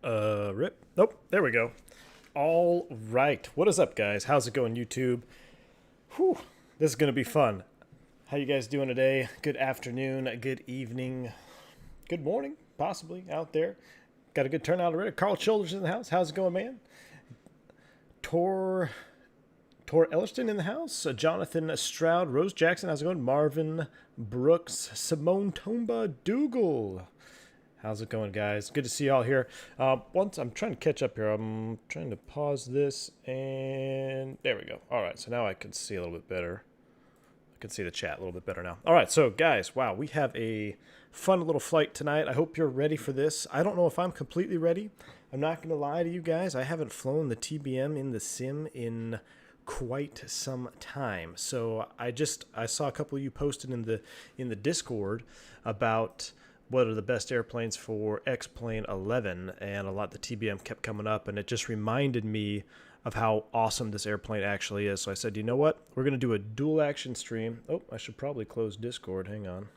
Rip. Nope, there we go. All right. What is up, guys? How's it going, YouTube? Whew, this is going to be fun. How you guys doing today? Good afternoon, good evening, good morning, possibly, out there. Got a good turnout already. Carl Childers in the house. How's it going, man? Tor Ellerston in the house. Jonathan Stroud. Rose Jackson. How's it going? Marvin Brooks. Simone Tomba Dougal. How's it going, guys? Good to see y'all here. Once I'm trying to catch up here. I'm trying to pause this, and there we go. All right, so now I can see a little bit better. I can see the chat a little bit better now. All right, so guys, wow, we have a fun little flight tonight. I hope you're ready for this. I don't know if I'm completely ready. I'm not going to lie to you guys. I haven't flown the TBM in the sim in quite some time. So I saw a couple of you posted in the Discord about what are the best airplanes for Xp11, and a lot of the TBM kept coming up, and it just reminded me of how awesome this airplane actually is. So I said, you know what? We're going to do a dual action stream. Oh, I should probably close Discord. Hang on.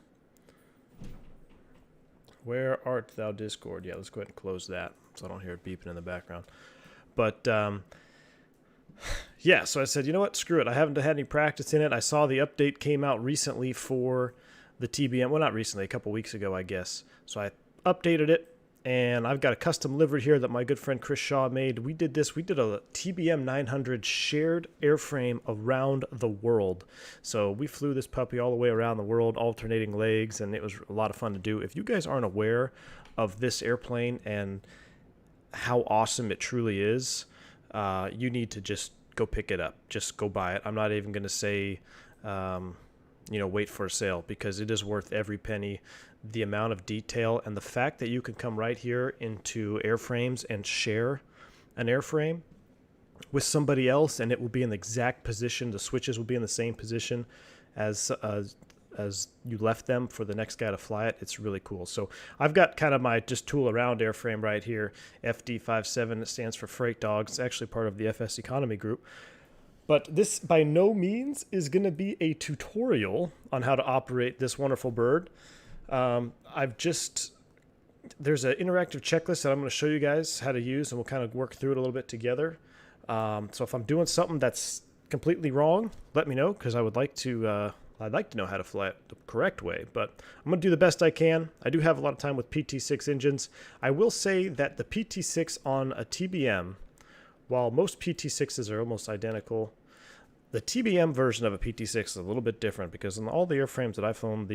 Where art thou, Discord? Yeah, let's go ahead and close that so I don't hear it beeping in the background. But yeah, so I said, you know what? Screw it. I haven't had any practice in it. I saw the update came out recently for the TBM. Well, not recently, a couple weeks ago, I guess. So I updated it, and I've got a custom livery here that my good friend Chris Shaw made. We did a TBM900 shared airframe around the world. So we flew this puppy all the way around the world, alternating legs, and it was a lot of fun to do. If you guys aren't aware of this airplane and how awesome it truly is, you need to just go pick it up. Just go buy it. I'm not even going to say wait for a sale, because it is worth every penny. The amount of detail and the fact that you can come right here into airframes and share an airframe with somebody else, and it will be in the exact position. The switches will be in the same position as you left them for the next guy to fly it. It's really cool. So I've got kind of my just tool around airframe right here. FD57, it stands for Freight Dogs. It's actually part of the FS Economy group. But this by no means is going to be a tutorial on how to operate this wonderful bird. There's an interactive checklist that I'm going to show you guys how to use, and we'll kind of work through it a little bit together. So if I'm doing something that's completely wrong, let me know, because I'd like to know how to fly it the correct way. But I'm going to do the best I can. I do have a lot of time with PT6 engines. I will say that the PT6 on a TBM, while most PT6s are almost identical, the TBM version of a PT6 is a little bit different, because in all the airframes that I've flown,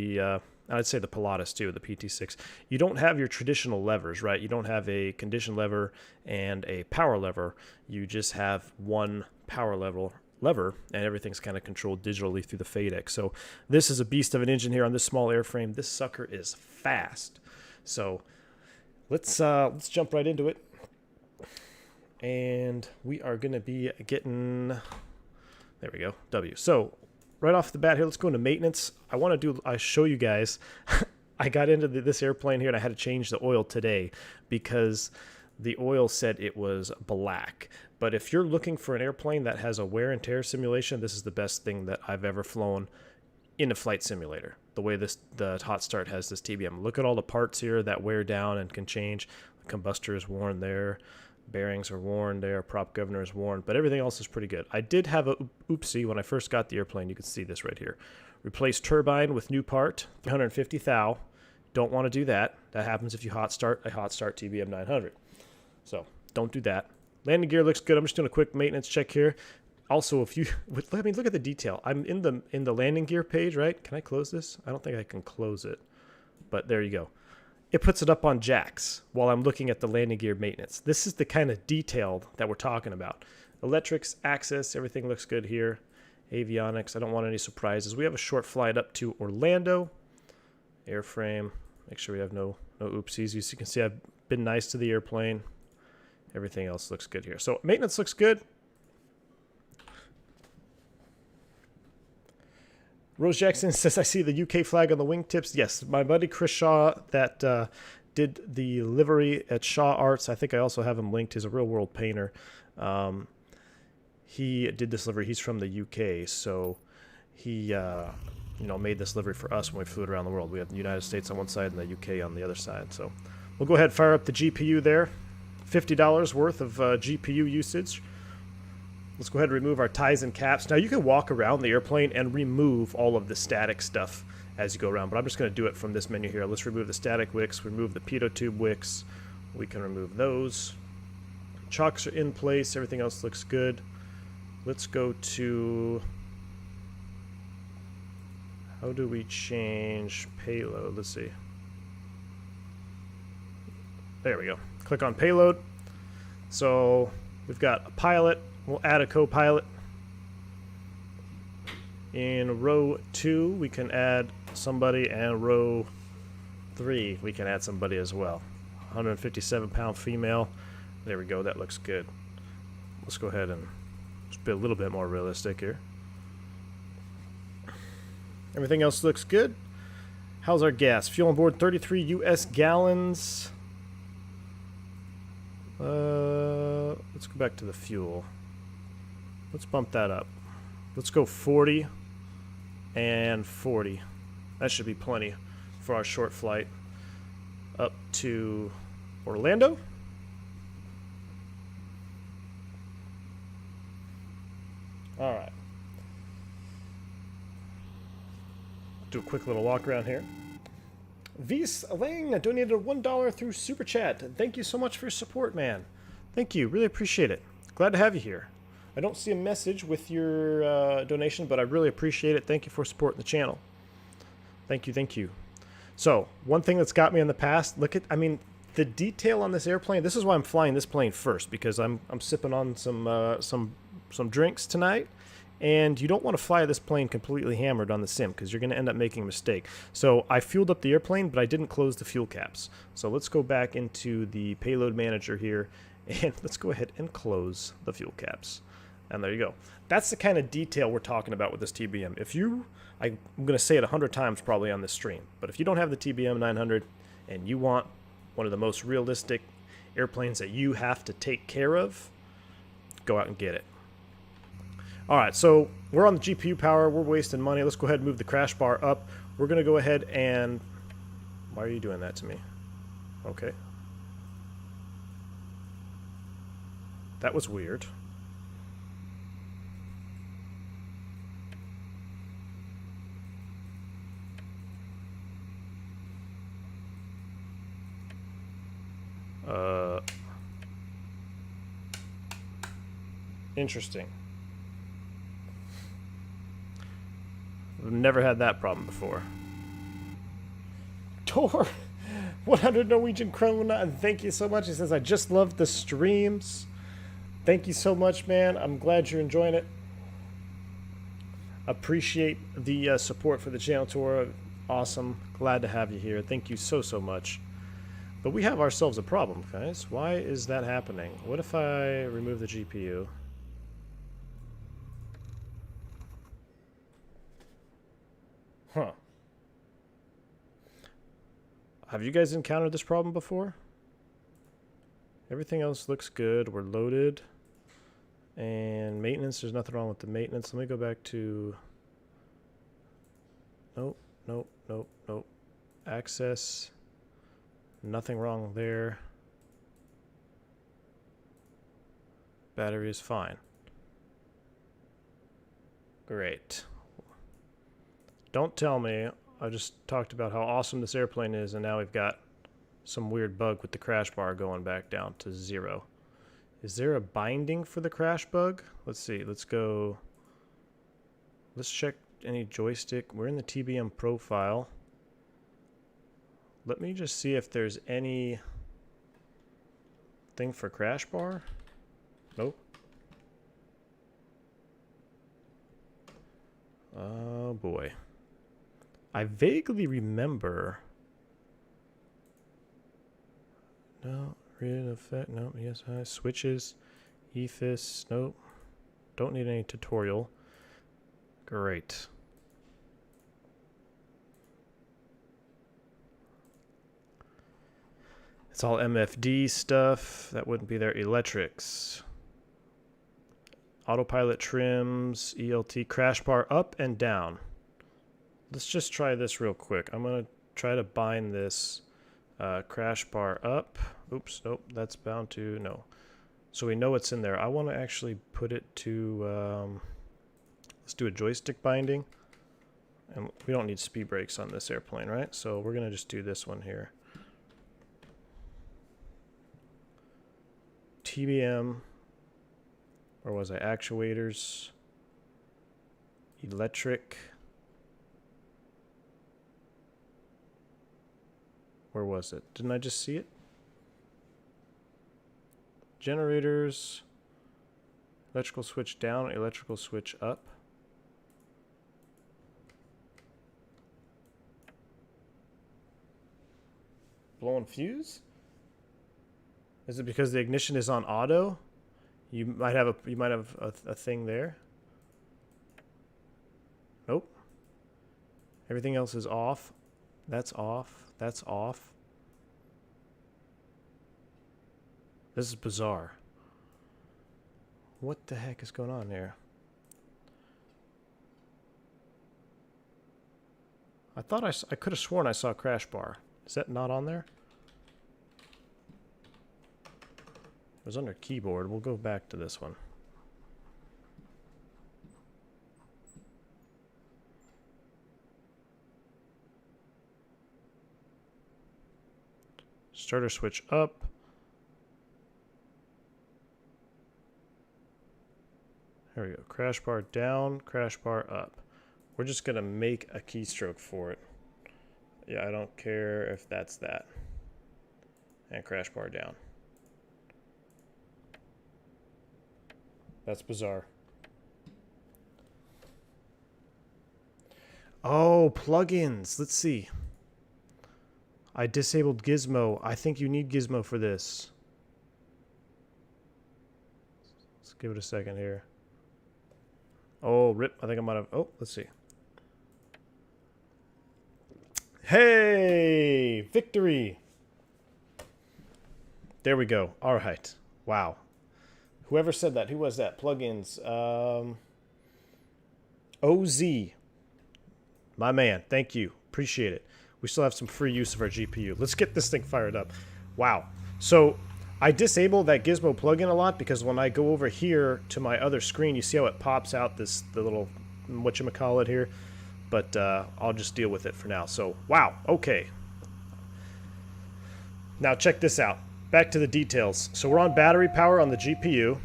I'd say the Pilatus too, the PT6, you don't have your traditional levers, right? You don't have a condition lever and a power lever. You just have one power lever, and everything's kind of controlled digitally through the FADEC. So this is a beast of an engine here on this small airframe. This sucker is fast. So let's jump right into it. And we are going to be getting, there we go, W. So right off the bat here, let's go into maintenance. I show you guys, I got into this airplane here, and I had to change the oil today because the oil said it was black. But if you're looking for an airplane that has a wear and tear simulation, this is the best thing that I've ever flown in a flight simulator. The way the HotStart has this TBM. Look at all the parts here that wear down and can change. The combustor is worn there. Bearings are worn there, prop governor is worn, but everything else is pretty good. I did have a oopsie when I first got the airplane. You can see this right here. Replace turbine with new part, 350 thou. Don't want to do that. That happens if you HotStart a HotStart TBM900. So don't do that. Landing gear looks good. I'm just doing a quick maintenance check here. Also, look at the detail. I'm in the landing gear page, right? Can I close this? I don't think I can close it, but there you go. It puts it up on jacks while I'm looking at the landing gear maintenance. This is the kind of detail that we're talking about. Electrics, access, everything looks good here. Avionics, I don't want any surprises. We have a short flight up to Orlando. Airframe, make sure we have no oopsies. As you can see, I've been nice to the airplane. Everything else looks good here. So maintenance looks good. Rose Jackson says, I see the UK flag on the wingtips. Yes, my buddy Chris Shaw that did the livery at Shaw Arts. I think I also have him linked. He's a real world painter. He did this livery. He's from the UK, so he made this livery for us when we flew it around the world. We have the United States on one side and the UK on the other side. So we'll go ahead and fire up the GPU there. $50 worth of GPU usage. Let's go ahead and remove our ties and caps. Now you can walk around the airplane and remove all of the static stuff as you go around, but I'm just going to do it from this menu here. Let's remove the static wicks, remove the pitot tube wicks. We can remove those. Chocks are in place, everything else looks good. Let's go to, how do we change payload? Let's see. There we go. Click on payload. So we've got a pilot. We'll add a co-pilot. In row 2, we can add somebody, and row 3, we can add somebody as well. 157-pound female. There we go. That looks good. Let's go ahead and just be a little bit more realistic here. Everything else looks good. How's our gas? Fuel on board, 33 US gallons. Let's go back to the fuel. Let's bump that up. Let's go 40 and 40. That should be plenty for our short flight up to Orlando. All right. Do a quick little walk around here. Vis Lang donated $1 through Super Chat. Thank you so much for your support, man. Thank you. Really appreciate it. Glad to have you here. I don't see a message with your donation, but I really appreciate it. Thank you for supporting the channel. Thank you, thank you. So, one thing that's got me in the past, look at, I mean, the detail on this airplane. This is why I'm flying this plane first, because I'm sipping on some drinks tonight, and you don't want to fly this plane completely hammered on the sim, because you're going to end up making a mistake. So I fueled up the airplane, but I didn't close the fuel caps. So let's go back into the payload manager here, and let's go ahead and close the fuel caps. And there you go. That's the kind of detail we're talking about with this TBM. If you, I'm going to say it 100 times probably on this stream, but if you don't have the TBM900 and you want one of the most realistic airplanes that you have to take care of, go out and get it. All right, so we're on the GPU power. We're wasting money. Let's go ahead and move the crash bar up. We're going to go ahead and... Why are you doing that to me? Okay. That was weird. Interesting. I've never had that problem before. Tor, 100 Norwegian krona, and thank you so much. He says, I just love the streams. Thank you so much, man. I'm glad you're enjoying it. Appreciate the support for the channel, Tor. Awesome. Glad to have you here. Thank you so, so much. But we have ourselves a problem, guys. Why is that happening? What if I remove the GPU? Huh. Have you guys encountered this problem before? Everything else looks good. We're loaded. And maintenance, there's nothing wrong with the maintenance. Let me go back to... Nope, nope, nope, nope. Access. Nothing wrong there. Battery is fine. Great. Don't tell me I just talked about how awesome this airplane is, and now we've got some weird bug with the crash bar going back down to 0. Is there a binding for the crash bug? Let's see. Let's go. Let's check any joystick. We're in the TBM profile. Let me just see if there's any thing for crash bar. Nope. Oh boy. I vaguely remember. No, read effect. No, yes, switches. Ethos. Nope. Don't need any tutorial. Great. It's all MFD stuff. That wouldn't be there. Electrics. Autopilot trims. ELT. Crash bar up and down. Let's just try this real quick. I'm going to try to bind this crash bar up. Oops, nope, that's bound to, no. So we know it's in there. I want to actually put it to, let's do a joystick binding. And we don't need speed brakes on this airplane, right? So we're going to just do this one here. TBM, where was I? Actuators, electric. Where was it? Didn't I just see it? Generators, electrical switch down, electrical switch up. Blowing fuse? Is it because the ignition is on auto? You might have a thing there. Nope. Everything else is off. That's off. That's off. This is bizarre. What the heck is going on here? I thought I could have sworn I saw a crash bar. Is that not on there? It was under keyboard. We'll go back to this one. Starter switch up. There we go. Crash bar down, crash bar up. We're just going to make a keystroke for it. Yeah, I don't care if that's that. And crash bar down. That's bizarre. Oh, plugins. Let's see. I disabled Gizmo. I think you need Gizmo for this. Let's give it a second here. Oh, rip. I think I might have... Oh, let's see. Hey! Victory! There we go. All right. Wow. Whoever said that, who was that? Plugins. OZ. My man. Thank you. Appreciate it. We still have some free use of our GPU. Let's get this thing fired up. Wow. So I disable that Gizmo plugin a lot because when I go over here to my other screen, you see how it pops out the little whatchamacallit here. But I'll just deal with it for now. So, wow. Okay. Now check this out. Back to the details. So we're on battery power on the GPU.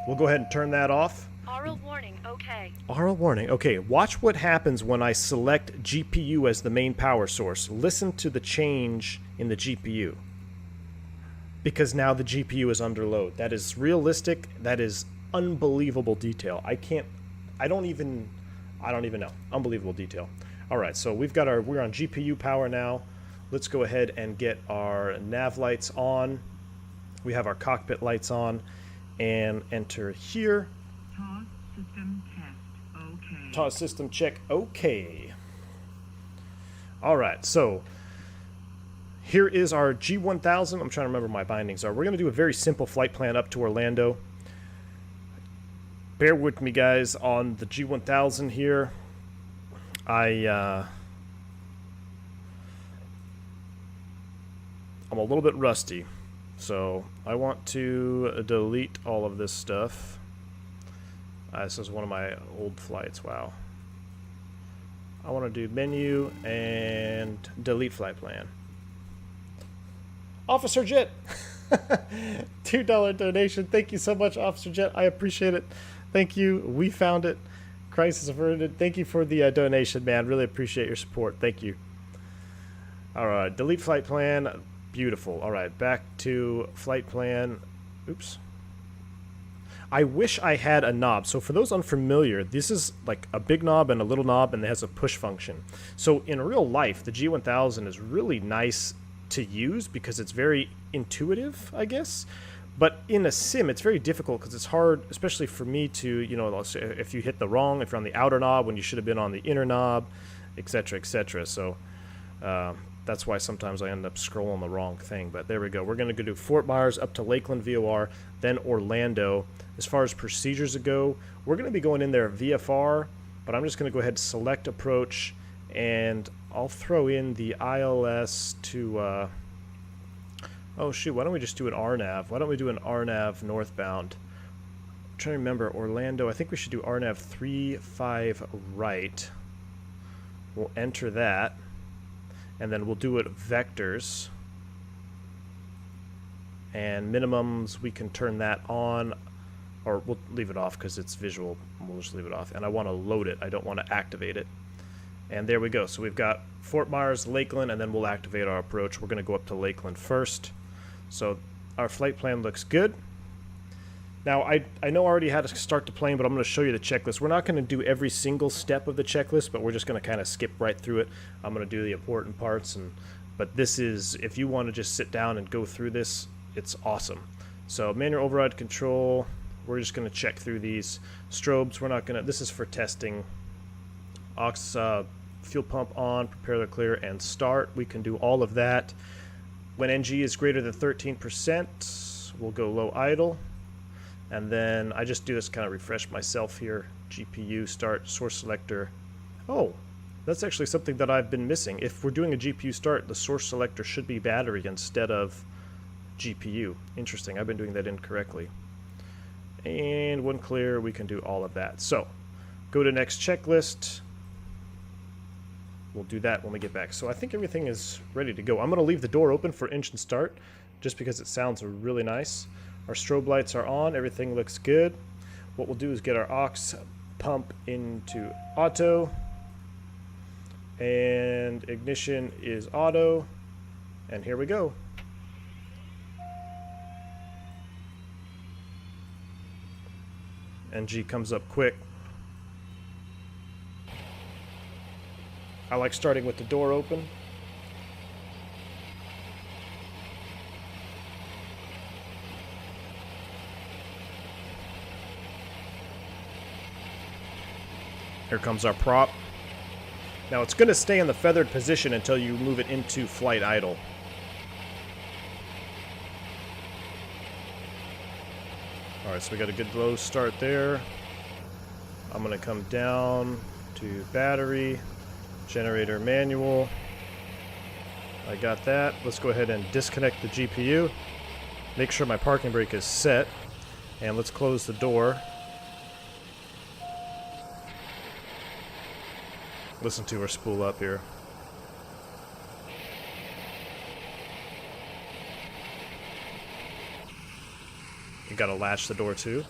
We'll go ahead and turn that off. Aural warning, okay. Aural warning, okay. Watch what happens when I select GPU as the main power source. Listen to the change in the GPU. Because now the GPU is under load. That is realistic. That is unbelievable detail. I don't even know. Unbelievable detail. All right, so we're on GPU power now. Let's go ahead and get our nav lights on. We have our cockpit lights on and enter here. TOS system test, okay. TOS system check, okay. All right, so here is our G1000. I'm trying to remember my bindings are. We're going to do a very simple flight plan up to Orlando. Bear with me, guys, on the G1000 here. I'm a little bit rusty, so I want to delete all of this stuff. This is one of my old flights, wow. I want to do menu and delete flight plan. Officer Jet! $2 donation. Thank you so much, Officer Jet. I appreciate it. Thank you. We found it. Crisis averted. Thank you for the donation, man. Really appreciate your support. Thank you. All right, delete flight plan. Beautiful. All right, back to flight plan. Oops. I wish I had a knob. So for those unfamiliar, this is like a big knob and a little knob, and it has a push function. So in real life, the G1000 is really nice to use because it's very intuitive, I guess. But in a sim, it's very difficult because it's hard, especially for me to, you know, if you hit the wrong, if you're on the outer knob when you should have been on the inner knob, etc., etc. So that's why sometimes I end up scrolling the wrong thing. But there we go. We're going to go do Fort Myers up to Lakeland VOR, then Orlando. As far as procedures go, we're going to be going in there VFR, but I'm just going to go ahead and select approach, and I'll throw in the ILS to Oh shoot, why don't we just do an RNAV? Why don't we do an RNAV northbound? I'm trying to remember, Orlando, I think we should do RNAV 35 right. We'll enter that, and then we'll do it vectors. And minimums, we can turn that on, or we'll leave it off because it's visual. We'll just leave it off. And I want to load it. I don't want to activate it. And there we go. So we've got Fort Myers, Lakeland, and then we'll activate our approach. We're going to go up to Lakeland first. So our flight plan looks good. Now, I know I already had to start the plane, but I'm going to show you the checklist. We're not going to do every single step of the checklist, but we're just going to kind of skip right through it. I'm going to do the important parts. But this is, if you want to just sit down and go through this, it's awesome. So manual override control, we're just going to check through these. Strobes, we're not going to, this is for testing. Aux fuel pump on, prepare the clear, and start. We can do all of that. When NG is greater than 13%, we'll go low idle. And then I just do this, kind of refresh myself here. GPU start, source selector. Oh, that's actually something that I've been missing. If we're doing a GPU start, the source selector should be battery instead of GPU. Interesting, I've been doing that incorrectly. And when clear, we can do all of that. So, go to next checklist. We'll do that when we get back. So I think everything is ready to go. I'm going to leave the door open for engine start, just because it sounds really nice. Our strobe lights are on. Everything looks good. What we'll do is get our aux pump into auto. And ignition is auto. And here we go. NG comes up quick. I like starting with the door open. Here comes our prop. Now it's going to stay in the feathered position until you move it into flight idle. Alright, so we got a good low start there. I'm going to come down to battery, generator manual. I got that. Let's go ahead and disconnect the GPU. Make sure my parking brake is set. And let's close the door. Listen to her spool up here. You gotta latch the door too.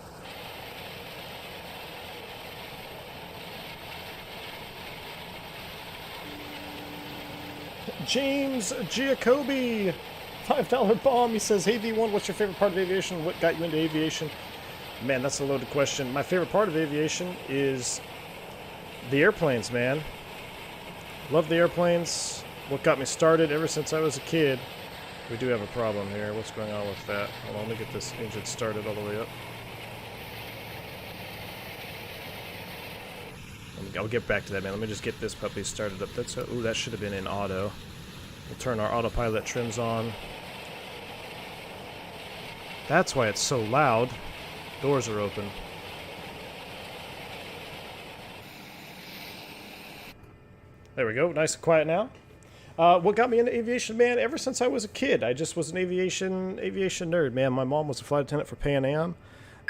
James Giacobi, $5 bomb. He says, "Hey V1, what's your favorite part of aviation? What got you into aviation?" Man, that's a loaded question. My favorite part of aviation is the airplanes, man. Love the airplanes. What got me started ever since I was a kid. We do have a problem here. What's going on with that? Hold on, let me get this engine started all the way up. I'll get back to that, man. Let me just get this puppy started up. That's ooh, that should have been in auto. We'll turn our autopilot trims on. That's why it's so loud. Doors are open. There we go. Nice and quiet now. What got me into aviation, man? Ever since I was a kid, I just was an aviation nerd, man. My mom was a flight attendant for Pan Am.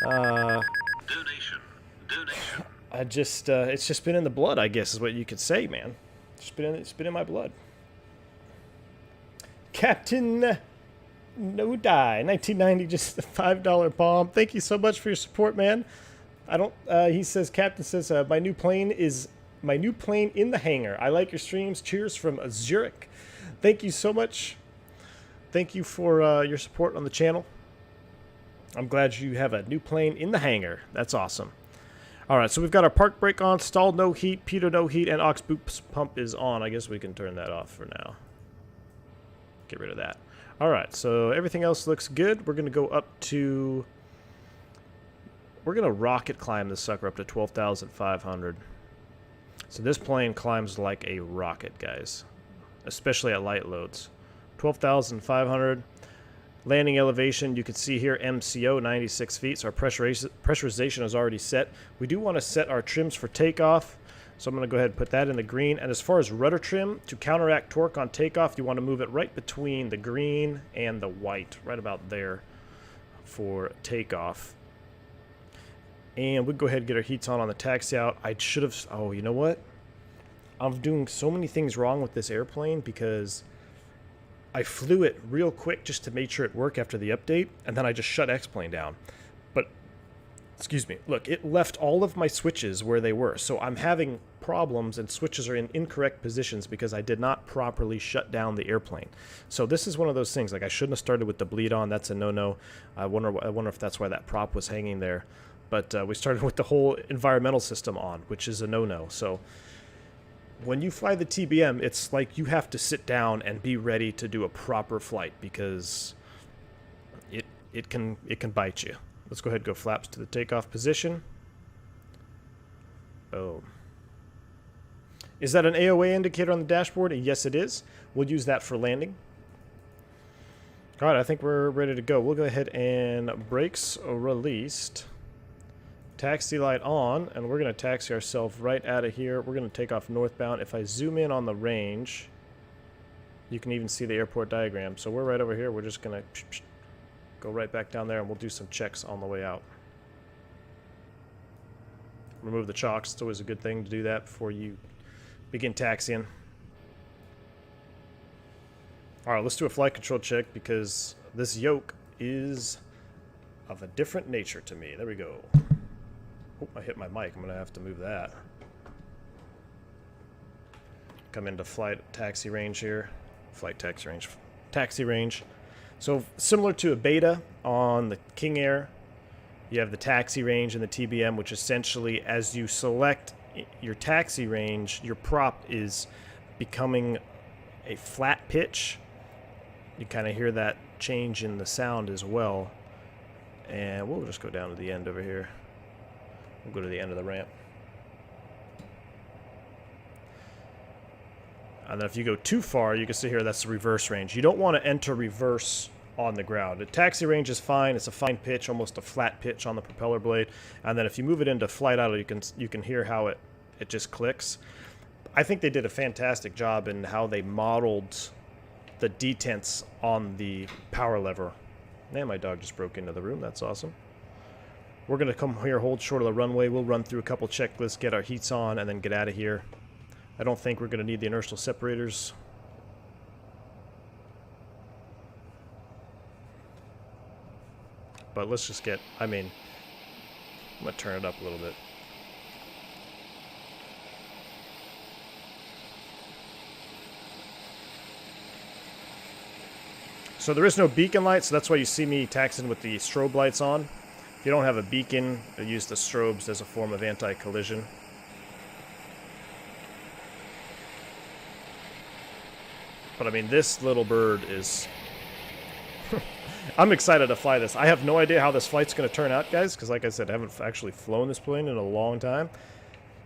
Donation. I just, it's just been in the blood, I guess, is what you could say, man. It's been in my blood. Captain No Die, 1990, just a $5 bomb. Thank you so much for your support, man. I don't. He says, Captain says, my new plane in the hangar. I like your streams. Cheers from Zurich. Thank you so much. Thank you for your support on the channel. I'm glad you have a new plane in the hangar. That's awesome. All right, so we've got our park brake on, stall no heat, pitot no heat, and aux boost pump is on. I guess we can turn that off for now. Get rid of that. All right, so everything else looks good. We're going to go up to... We're going to rocket climb this sucker up to 12,500. So this plane climbs like a rocket, guys, especially at light loads. 12,500. Landing elevation, you can see here, MCO, 96 feet. So our pressurization is already set. We do want to set our trims for takeoff. So I'm going to go ahead and put that in the green. And as far as rudder trim, to counteract torque on takeoff, you want to move it right between the green and the white, right about there for takeoff. And we'll go ahead and get our heats on the taxi out. I should have... Oh, you know what? I'm doing so many things wrong with this airplane because I flew it real quick just to make sure it worked after the update, and then I just shut X-Plane down. But, excuse me, look, it left all of my switches where they were. So I'm having problems and switches are in incorrect positions because I did not properly shut down the airplane. So this is one of those things, like I shouldn't have started with the bleed on. That's a no-no. I wonder if that's why that prop was hanging there. But we started with the whole environmental system on, which is a no-no. So when you fly the TBM, it's like you have to sit down and be ready to do a proper flight because it can bite you. Let's go ahead and go flaps to the takeoff position. Oh. Is that an AOA indicator on the dashboard? Yes, it is. We'll use that for landing. All right, I think we're ready to go. We'll go ahead and brakes released. Taxi light on, and we're going to taxi ourselves right out of here. We're going to take off northbound. If I zoom in on the range, you can even see the airport diagram. So we're right over here. We're just going to go right back down there, and we'll do some checks on the way out. Remove the chocks. It's always a good thing to do that before you begin taxiing. All right, let's do a flight control check because this yoke is of a different nature to me. There we go. Oh, I hit my mic. I'm going to have to move that. Come into flight taxi range here. Flight taxi range. Taxi range. So similar to a beta on the King Air, you have the taxi range and the TBM, which essentially as you select your taxi range, your prop is becoming a flat pitch. You kind of hear that change in the sound as well. And we'll just go down to the end over here. We'll go to the end of the ramp. And then if you go too far, you can see here that's the reverse range. You don't want to enter reverse on the ground. The taxi range is fine. It's a fine pitch, almost a flat pitch on the propeller blade. And then if you move it into flight idle, you can hear how it just clicks. I think they did a fantastic job in how they modeled the detents on the power lever. Man, my dog just broke into the room. That's awesome. We're going to come here, hold short of the runway. We'll run through a couple checklists, get our heats on, and then get out of here. I don't think we're going to need the inertial separators. But let's just get, I'm going to turn it up a little bit. So there is no beacon light, so that's why you see me taxiing with the strobe lights on. If you don't have a beacon, you use the strobes as a form of anti-collision. But I mean, this little bird is... I'm excited to fly this. I have no idea how this flight's going to turn out, guys, because like I said, I haven't actually flown this plane in a long time.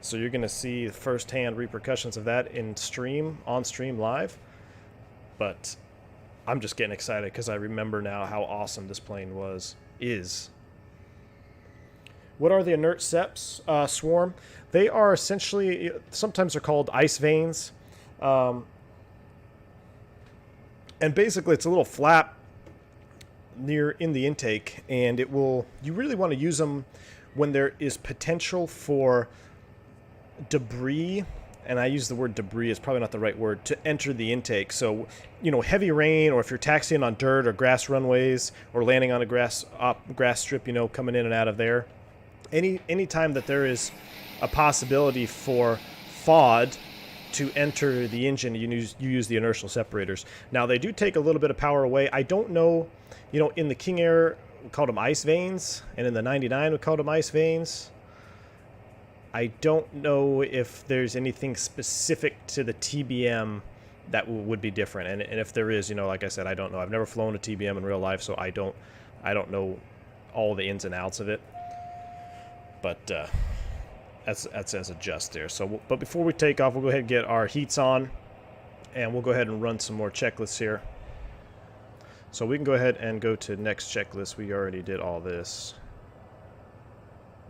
So you're going to see first-hand repercussions of that in stream, on stream live. But I'm just getting excited because I remember now how awesome this plane is. What are the inert SEPs, Swarm? They are essentially, sometimes they're called ice veins. And basically it's a little flap near in the intake, and it will, you really want to use them when there is potential for debris, and I use the word debris, is probably not the right word, to enter the intake. So, you know, heavy rain, or if you're taxiing on dirt or grass runways, or landing on a grass strip, you know, coming in and out of there. Any time that there is a possibility for FOD to enter the engine, you use the inertial separators. Now, they do take a little bit of power away. I don't know, you know, in the King Air, we called them ice veins, and in the 99, we called them ice veins. I don't know if there's anything specific to the TBM that would be different. And if there is, you know, like I said, I don't know. I've never flown a TBM in real life, so I don't know all the ins and outs of it. But that's as a just there. So, but before we take off, we'll go ahead and get our heats on, and we'll go ahead and run some more checklists here. So we can go ahead and go to next checklist. We already did all this.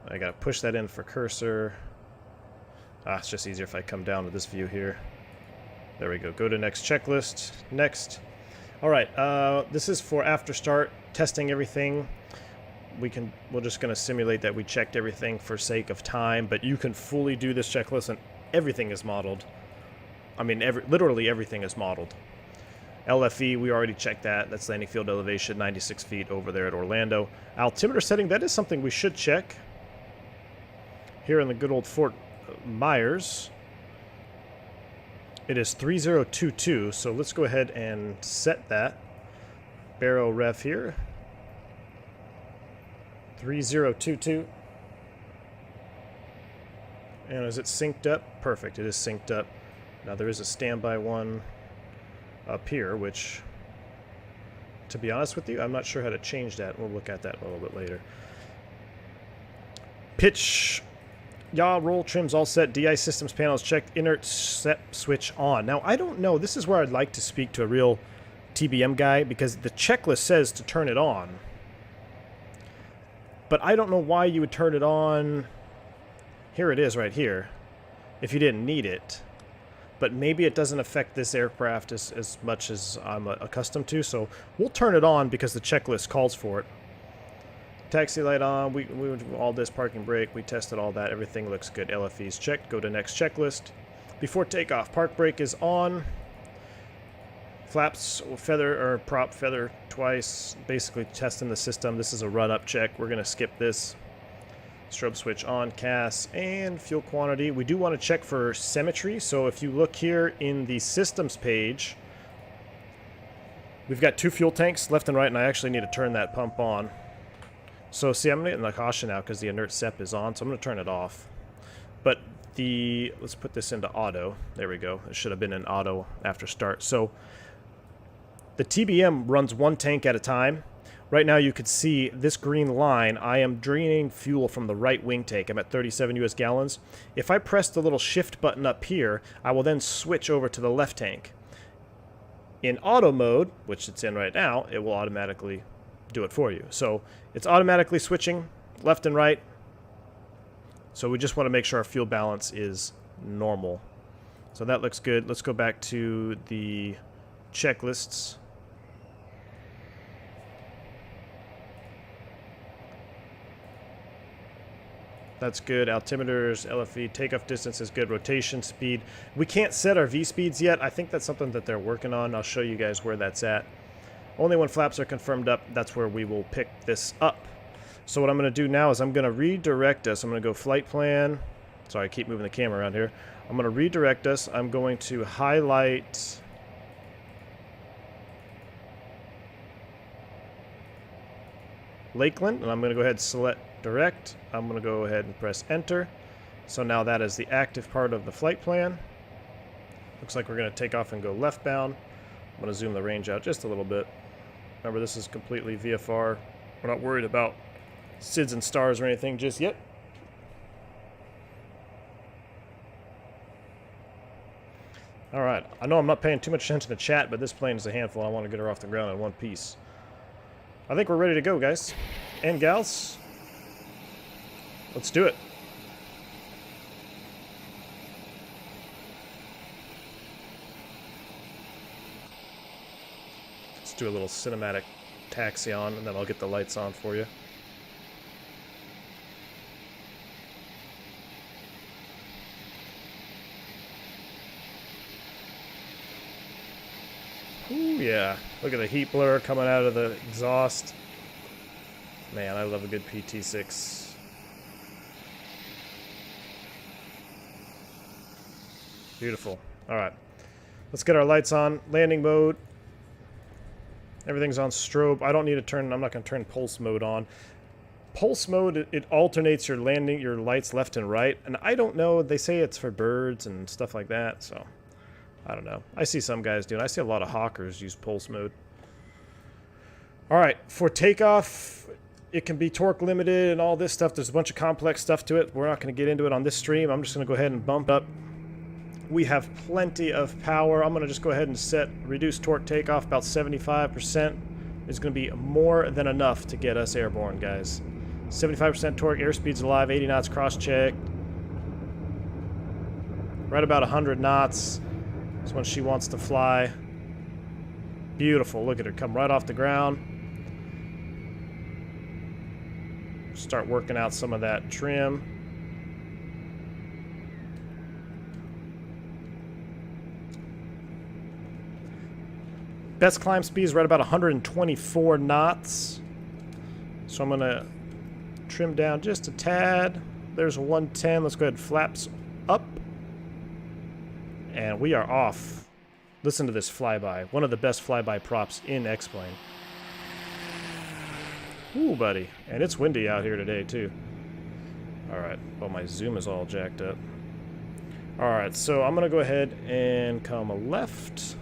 I gotta push that in for cursor. It's just easier if I come down to this view here. There we go. Go to next checklist. Next. All right. This is for after start, testing everything. We're just going to simulate that we checked everything for sake of time, but you can fully do this checklist and everything is modeled. I mean, literally everything is modeled. LFE, we already checked that. That's landing field elevation, 96 feet over there at Orlando. Altimeter setting, that is something we should check. Here in the good old Fort Myers, it is 3022, so let's go ahead and set that. Baro ref here. 3022. And is it synced up? Perfect, it is synced up. Now there is a standby one up here, which, to be honest with you, I'm not sure how to change that. We'll look at that a little bit later. Pitch, yaw, roll, trims all set. DI systems panels checked. Inert set switch on. Now, I don't know. This is where I'd like to speak to a real TBM guy, because the checklist says to turn it on. But I don't know why you would turn it on. Here it is right here, if you didn't need it. But maybe it doesn't affect this aircraft as much as I'm accustomed to, so we'll turn it on because the checklist calls for it. Taxi light on, we all this, parking brake, we tested all that, everything looks good. LFE's checked, go to next checklist. Before takeoff, park brake is on. Flaps feather, or prop feather twice, basically testing the system. This is a run-up check, we're gonna skip this. Strobe switch on, CAS, and fuel quantity. We do want to check for symmetry, so if you look here in the systems page, we've got 2 fuel tanks left and right, and I actually need to turn that pump on. So see, I'm getting the caution out because the inert SEP is on, so I'm going to turn it off. But let's put this into auto. There we go. It should have been in auto after start. So the TBM runs 1 tank at a time. Right now you could see this green line, I am draining fuel from the right wing tank. I'm at 37 US gallons. If I press the little shift button up here, I will then switch over to the left tank. In auto mode, which it's in right now, it will automatically do it for you. So it's automatically switching left and right. So we just want to make sure our fuel balance is normal. So that looks good. Let's go back to the checklists. That's good. Altimeters, LFE, takeoff distance is good. Rotation speed. We can't set our V speeds yet. I think that's something that they're working on. I'll show you guys where that's at. Only when flaps are confirmed up, that's where we will pick this up. So what I'm going to do now is I'm going to redirect us. I'm going to go flight plan. Sorry, I keep moving the camera around here. I'm going to redirect us. I'm going to highlight Lakeland, and I'm going to go ahead and select direct. I'm going to go ahead and press enter. So now that is the active part of the flight plan. Looks like we're going to take off and go left bound. I'm going to zoom the range out just a little bit. Remember, this is completely VFR. We're not worried about SIDS and stars or anything just yet. All right, I know I'm not paying too much attention to chat, but this plane is a handful. I want to get her off the ground in one piece. I think we're ready to go, guys and gals. Let's do it. Let's do a little cinematic taxi on, and then I'll get the lights on for you. Ooh, yeah. Look at the heat blur coming out of the exhaust. Man, I love a good PT6. Beautiful. All right. Let's get our lights on. Landing mode. Everything's on strobe. I don't need to turn, I'm not going to turn pulse mode on. Pulse mode, it alternates your lights left and right. And I don't know, they say it's for birds and stuff like that, so I don't know. I see some guys doing, I see a lot of hawkers use pulse mode. All right, for takeoff, it can be torque limited and all this stuff. There's a bunch of complex stuff to it. We're not going to get into it on this stream. I'm just going to go ahead and bump up. We have plenty of power. I'm going to just go ahead and set reduce torque takeoff about 75%. It's going to be more than enough to get us airborne, guys. 75% torque, airspeed's alive, 80 knots cross-check. Right about 100 knots. That's when she wants to fly. Beautiful. Look at her come right off the ground. Start working out some of that trim. Best climb speed is right about 124 knots. So I'm going to trim down just a tad. There's a 110. Let's go ahead and flaps up. And we are off. Listen to this flyby. One of the best flyby props in X-Plane. Ooh, buddy. And it's windy out here today, too. Alright. Well, my zoom is all jacked up. Alright, so I'm going to go ahead and come left.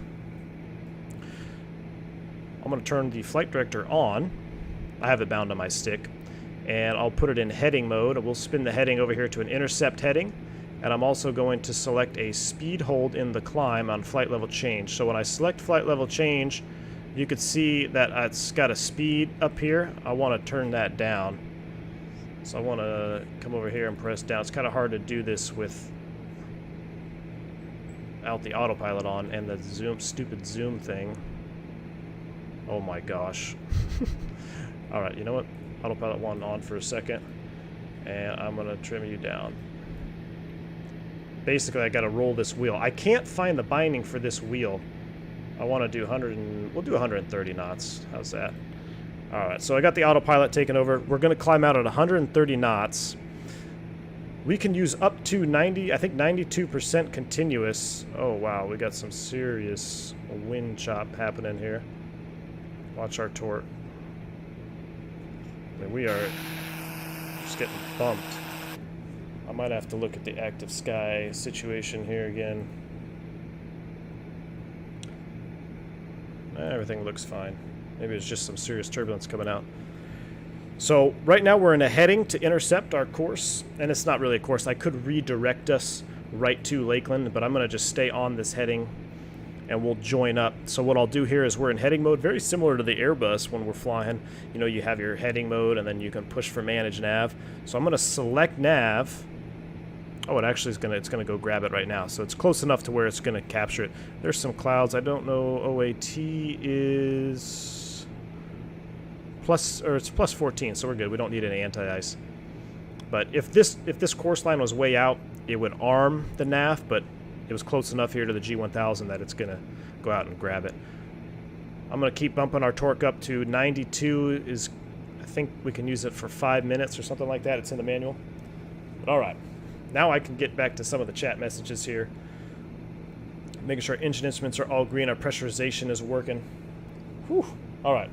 I'm going to turn the flight director on. I have it bound on my stick. And I'll put it in heading mode. We'll spin the heading over here to an intercept heading. And I'm also going to select a speed hold in the climb on flight level change. So when I select flight level change, you could see that it's got a speed up here. I want to turn that down. So I want to come over here and press down. It's kind of hard to do this without the autopilot on and the stupid zoom thing. Oh my gosh. Alright, you know what? Autopilot 1 on for a second. And I'm going to trim you down. Basically, I got to roll this wheel. I can't find the binding for this wheel. I want to do 100 and we'll do 130 knots. How's that? All right, so I got the autopilot taken over. We're going to climb out at 130 knots. We can use up to 90, I think 92% continuous. Oh, wow, we got some serious wind chop happening here. Watch our torque. I mean, we are just getting bumped. I might have to look at the active sky situation here again. Everything looks fine. Maybe it's just some serious turbulence coming out. So right now we're in a heading to intercept our course. And it's not really a course. I could redirect us right to Lakeland, but I'm going to just stay on this heading and we'll join up. So what I'll do here is we're in heading mode, very similar to the Airbus when we're flying. You know, you have your heading mode and then you can push for manage nav. So I'm going to select nav. Oh, it actually is it's gonna go grab it right now. So it's close enough to where it's gonna capture it. There's some clouds. I don't know. OAT is it's plus 14, so we're good. We don't need any anti-ice. But if this course line was way out, it would arm the nav, but it was close enough here to the G1000 that it's gonna go out and grab it. I'm gonna keep bumping our torque up to 92. I think we can use it for 5 minutes or something like that. It's in the manual. But all right. Now I can get back to some of the chat messages here. Making sure engine instruments are all green. Our pressurization is working. Whew. All right.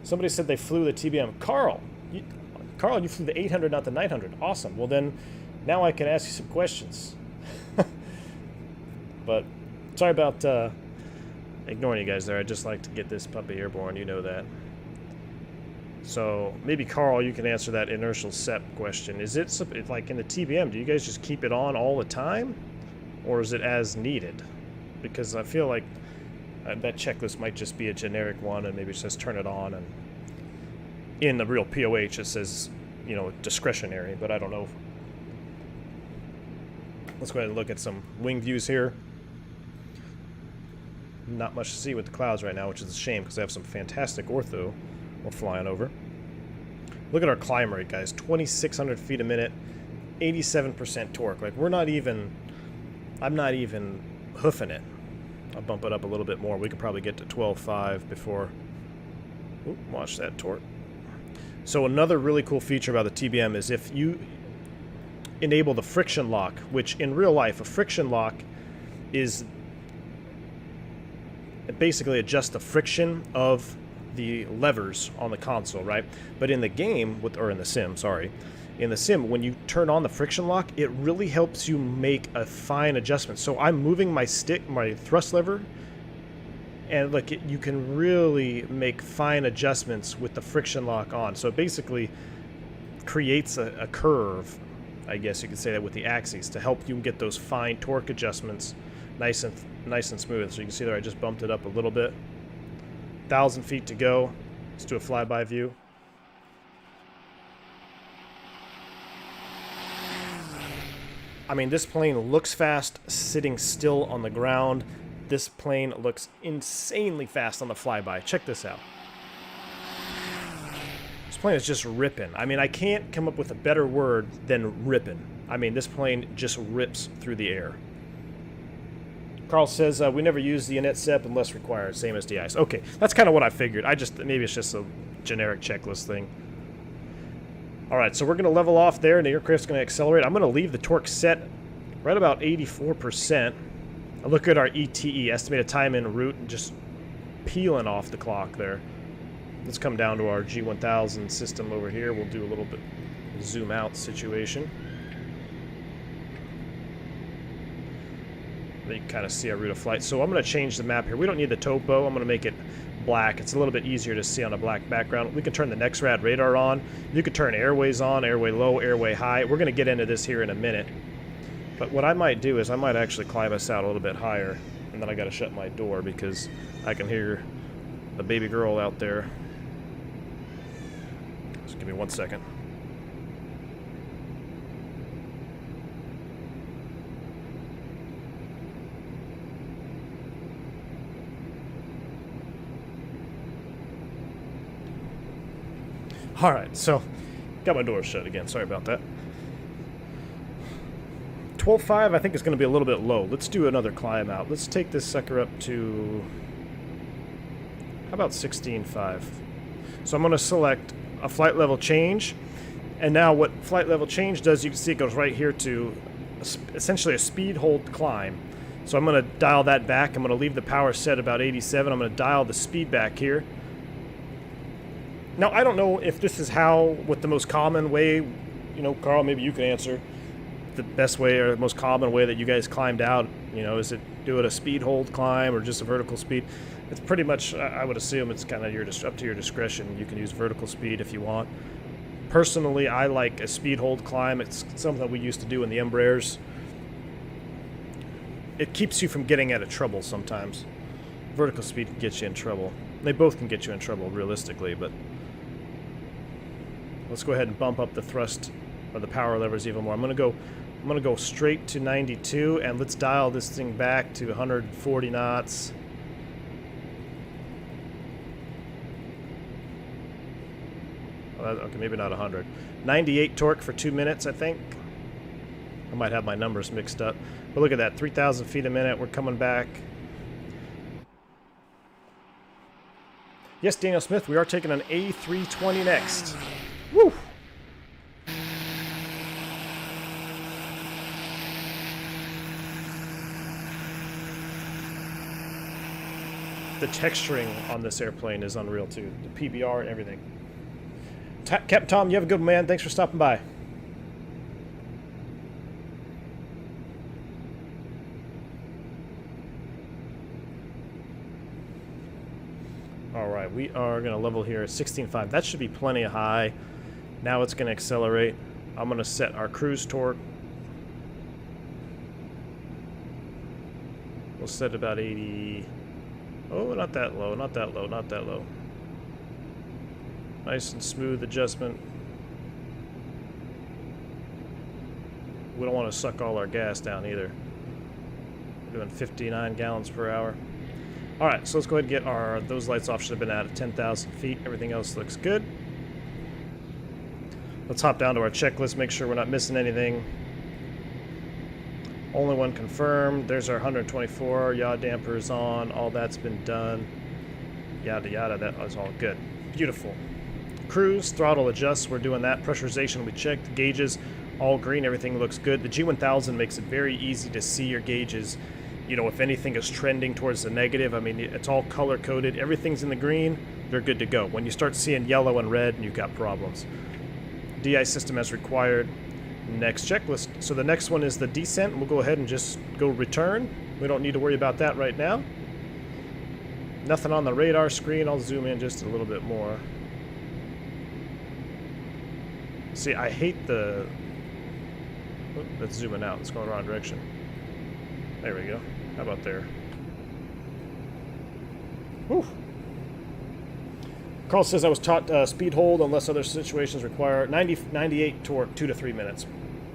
Somebody said they flew the TBM. Carl, you flew the 800, not the 900. Awesome. Well, then, now I can ask you some questions. But sorry about ignoring you guys there. I just like to get this puppy airborne. You know that. So maybe Carl, you can answer that inertial SEP question. Is it like in the TBM? Do you guys just keep it on all the time, or is it as needed? Because I feel like that checklist might just be a generic one, and maybe it says turn it on, and in the real POH it says, you know, discretionary. But I don't know. Let's go ahead and look at some wing views here. Not much to see with the clouds right now, which is a shame because I have some fantastic ortho we're flying over. Look at our climb rate, guys. 2,600 feet a minute, 87% torque. Like, I'm not even hoofing it. I'll bump it up a little bit more. We could probably get to 12.5 before... Ooh, watch that torque. So another really cool feature about the TBM is if you enable the friction lock, which in real life, a friction lock is... it basically adjusts the friction of the levers on the console, right? But in the game, or in the sim, sorry. In the sim, when you turn on the friction lock, it really helps you make a fine adjustment. So I'm moving my thrust lever, and look, you can really make fine adjustments with the friction lock on. So it basically creates a curve, I guess you could say that, with the axes to help you get those fine torque adjustments nice and smooth. So you can see there I just bumped it up a little bit. 1,000 feet to go. Let's do a flyby view. I mean, this plane looks fast sitting still on the ground. This plane looks insanely fast on the flyby. Check this out. This plane is just ripping. I mean, I can't come up with a better word than ripping. I mean, this plane just rips through the air. Carl says, we never use the init SEP unless required, same as DIs. Okay, that's kind of what I figured. Maybe it's just a generic checklist thing. All right, so we're going to level off there, and the aircraft's going to accelerate. I'm going to leave the torque set right about 84%. I look at our ETE, estimated time en route, and just peeling off the clock there. Let's come down to our G1000 system over here. We'll do a little bit zoom out situation. You can kind of see our route of flight. So I'm going to change the map here. We don't need the topo. I'm going to make it black. It's a little bit easier to see on a black background. We can turn the NEXRAD radar on. You could turn airways on, airway low, airway high. We're going to get into this here in a minute. But what I might do is I might actually climb us out a little bit higher. And then I got to shut my door because I can hear the baby girl out there. Just give me 1 second. Alright, so got my door shut again. Sorry about that. 12.5 I think is going to be a little bit low. Let's do another climb out. Let's take this sucker up to, how about 16.5? So I'm going to select a flight level change. And now what flight level change does, you can see it goes right here to essentially a speed hold climb. So I'm going to dial that back. I'm going to leave the power set about 87. I'm going to dial the speed back here. Now, I don't know if this is what the most common way, you know, Carl, maybe you can answer, the best way or the most common way that you guys climbed out, you know, is it do it a speed hold climb or just a vertical speed? It's pretty much, I would assume it's kind of up to your discretion. You can use vertical speed if you want. Personally, I like a speed hold climb. It's something that we used to do in the Embraers. It keeps you from getting out of trouble sometimes. Vertical speed can get you in trouble. They both can get you in trouble realistically, but let's go ahead and bump up the thrust or the power levers even more. I'm gonna go straight to 92, and let's dial this thing back to 140 knots. Okay, maybe not 100. 98 torque for 2 minutes, I think. I might have my numbers mixed up. But look at that, 3,000 feet a minute. We're coming back. Yes, Daniel Smith, we are taking an A320 next. Woo! The texturing on this airplane is unreal too. The PBR and everything. Captain Tom, you have a good one, man. Thanks for stopping by. Alright, we are going to level here at 16.5. That should be plenty high. Now it's going to accelerate. I'm going to set our cruise torque. We'll set about 80. Oh, not that low, not that low, not that low. Nice and smooth adjustment. We don't want to suck all our gas down either. We're doing 59 gallons per hour. Alright, so let's go ahead and get those lights off. Should have been out at 10,000 feet. Everything else looks good. Let's hop down to our checklist, make sure we're not missing anything. Only one confirmed. There's our 124. Yaw dampers on. All that's been done. Yada yada. That was all good. Beautiful. Cruise, throttle adjusts. We're doing that. Pressurization, we checked. Gauges, all green. Everything looks good. The G1000 makes it very easy to see your gauges. You know, if anything is trending towards the negative, I mean, it's all color-coded. Everything's in the green. They're good to go. When you start seeing yellow and red, you've got problems. DI system as required. Next checklist. So the next one is the descent. We'll go ahead and just go return. We don't need to worry about that right now. Nothing on the radar screen. I'll zoom in just a little bit more. See, I hate the... Oh, that's zooming out. It's going the wrong direction. There we go. How about there? Whew. Carl says I was taught speed hold unless other situations require 98 torque, 2 to 3 minutes.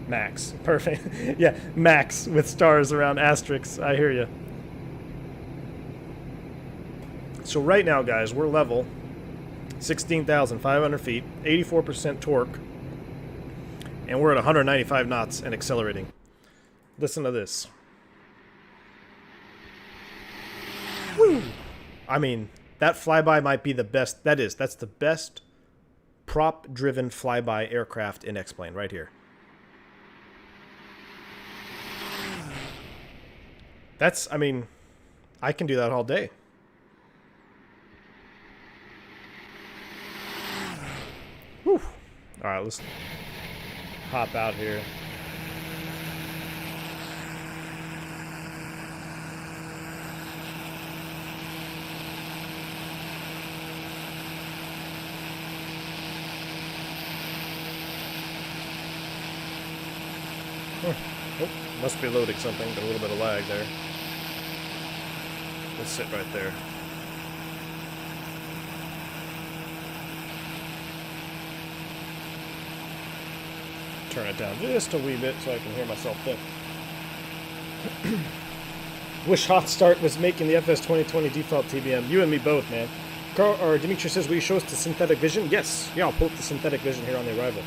Max. Perfect. Yeah, Max with stars around asterisks. I hear you. So right now, guys, we're level 16,500 feet, 84% torque, and we're at 195 knots and accelerating. Listen to this. Woo! I mean, that flyby might be the best. That's the best prop-driven flyby aircraft in X-Plane right here. I mean, I can do that all day. Whew. All right, let's hop out here. Oh, must be loading something. Got a little bit of lag there. Let's sit right there. Turn it down just a wee bit so I can hear myself think. Wish HotStart was making the FS2020 default TBM. You and me both, man. Dimitri says, will you show us the synthetic vision? Yes. Yeah, I'll pull up the synthetic vision here on the arrival.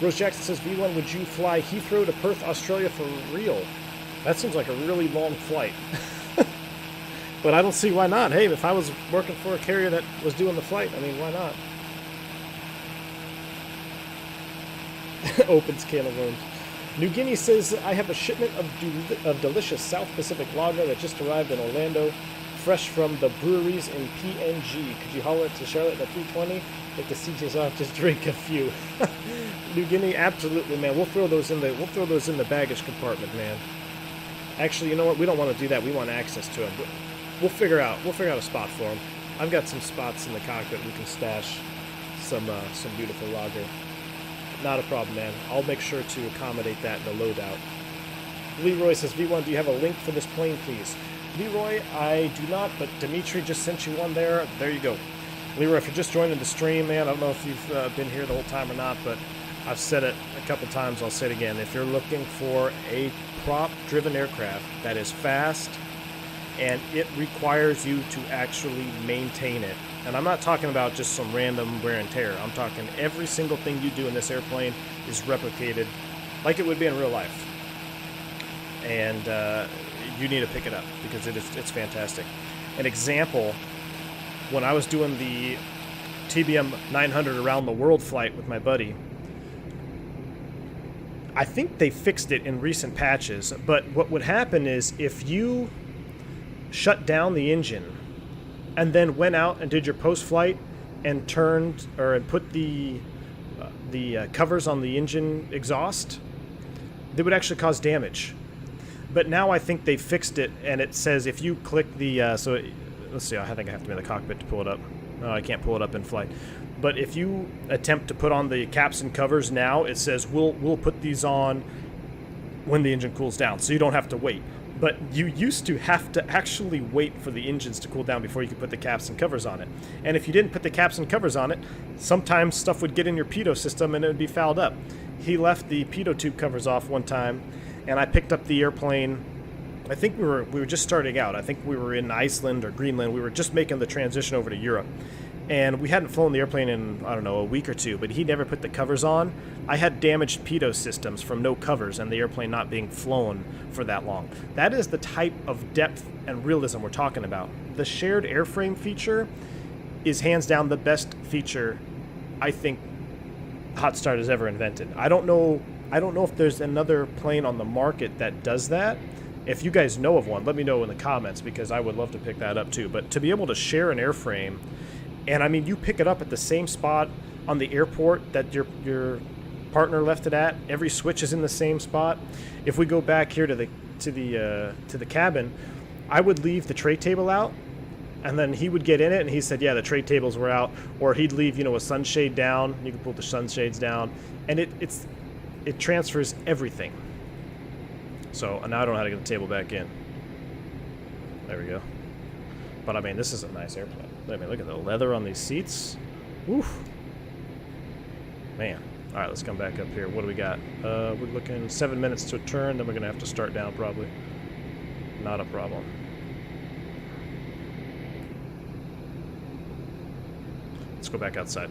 Rose Jackson says, V1, would you fly Heathrow to Perth, Australia for real? That seems like a really long flight. But I don't see why not. Hey, if I was working for a carrier that was doing the flight, I mean, why not? Opens can of worms. New Guinea says, I have a shipment of delicious South Pacific lager that just arrived in Orlando, fresh from the breweries in PNG. Could you holler it to Charlotte at 320? If the siege is off, just drink a few. New Guinea, absolutely, man. We'll throw those in the baggage compartment, man. Actually, you know what? We don't want to do that. We want access to them. We'll figure out a spot for them. I've got some spots in the cockpit we can stash some beautiful lager. Not a problem, man. I'll make sure to accommodate that in the loadout. Leroy says, V1, do you have a link for this plane, please? Leroy, I do not, but Dimitri just sent you one there. There you go. Leroy, if you're just joining the stream, man, I don't know if you've been here the whole time or not, but I've said it a couple times. I'll say it again. If you're looking for a prop-driven aircraft that is fast and it requires you to actually maintain it, and I'm not talking about just some random wear and tear. I'm talking every single thing you do in this airplane is replicated like it would be in real life. And you need to pick it up because it's fantastic. An example, when I was doing the TBM900 around the world flight with my buddy, I think they fixed it in recent patches, but what would happen is if you shut down the engine and then went out and did your post-flight and put the covers on the engine exhaust, they would actually cause damage. But now I think they fixed it, and it says if you click the let's see, I think I have to be in the cockpit to pull it up. No, I can't pull it up in flight. But if you attempt to put on the caps and covers now, it says we'll put these on when the engine cools down, so you don't have to wait. But you used to have to actually wait for the engines to cool down before you could put the caps and covers on it. And if you didn't put the caps and covers on it, sometimes stuff would get in your pitot system and it would be fouled up. He left the pitot tube covers off one time, and I picked up the airplane. I think we were just starting out. I think we were in Iceland or Greenland. We were just making the transition over to Europe. And we hadn't flown the airplane in, I don't know, a week or two, but he never put the covers on. I had damaged pitot systems from no covers and the airplane not being flown for that long. That is the type of depth and realism we're talking about. The shared airframe feature is hands down the best feature I think HotStart has ever invented. I don't know if there's another plane on the market that does that. If you guys know of one, let me know in the comments because I would love to pick that up too. But to be able to share an airframe, and I mean, you pick it up at the same spot on the airport that your partner left it at. Every switch is in the same spot. If we go back here to the cabin, I would leave the tray table out, and then he would get in it, and he said, yeah, the tray tables were out. Or he'd leave, a sunshade down. You can pull the sunshades down, and it transfers everything. So now I don't know how to get the table back in. There we go. But I mean, this is a nice airplane. I mean, look at the leather on these seats. Oof. Man, All right, let's come back up here. What do we got? We're looking 7 minutes to a turn, then we're going to have to start down probably. Not a problem. Let's go back outside.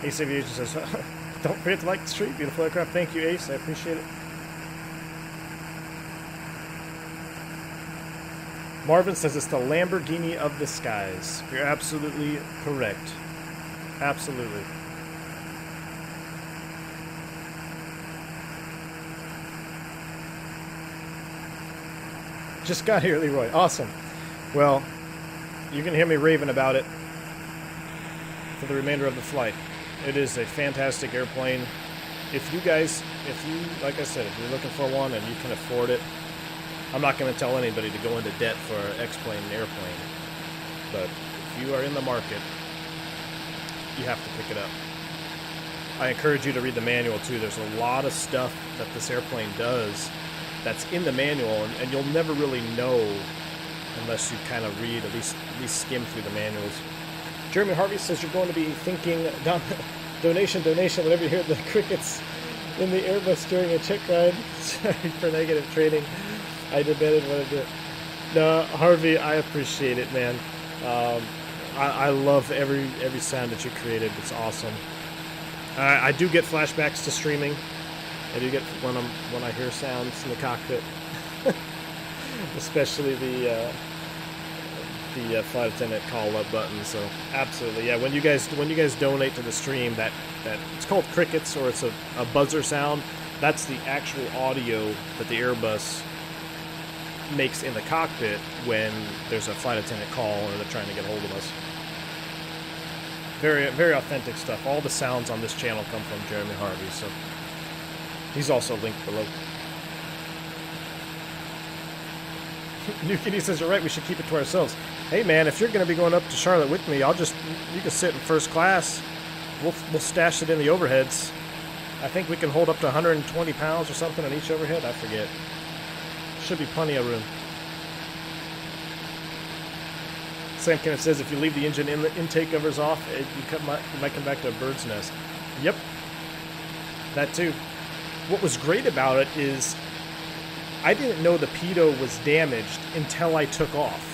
Ace Aviation says, don't forget to like the stream. Beautiful aircraft. Thank you, Ace. I appreciate it. Marvin says it's the Lamborghini of the skies. You're absolutely correct. Absolutely. Just got here, Leroy. Awesome. Well, you can hear me raving about it for the remainder of the flight. It is a fantastic airplane. If you, like I said, if you're looking for one and you can afford it, I'm not going to tell anybody to go into debt for an X-plane airplane. But if you are in the market, you have to pick it up. I encourage you to read the manual too. There's a lot of stuff that this airplane does that's in the manual, and you'll never really know unless you kind of read, at least skim through the manuals. Jeremy Harvey says you're going to be thinking donation whenever you hear the crickets in the Airbus during a check ride. Sorry for negative trading. I debated what I did. No, Harvey, I appreciate it, man. I love every sound that you created. It's awesome. I do get flashbacks to streaming. I do get when I hear sounds in the cockpit, especially the flight attendant call up button. So absolutely, yeah. When you guys donate to the stream, that it's called crickets, or it's a buzzer sound. That's the actual audio that the Airbus makes in the cockpit when there's a flight attendant call or they're trying to get hold of us. Very, very authentic stuff. All the sounds on this channel come from Jeremy Harvey, so he's also linked below. New Kitty says, you're right, we should keep it to ourselves. Hey man, if you're going to be going up to Charlotte with me, you can sit in first class. We'll stash it in the overheads. I think we can hold up to 120 pounds or something on each overhead. I forget. Should be plenty of room. Sam Kenneth says if you leave the engine intake covers off, you might come back to a bird's nest. Yep. That too. What was great about it is I didn't know the pitot was damaged until I took off.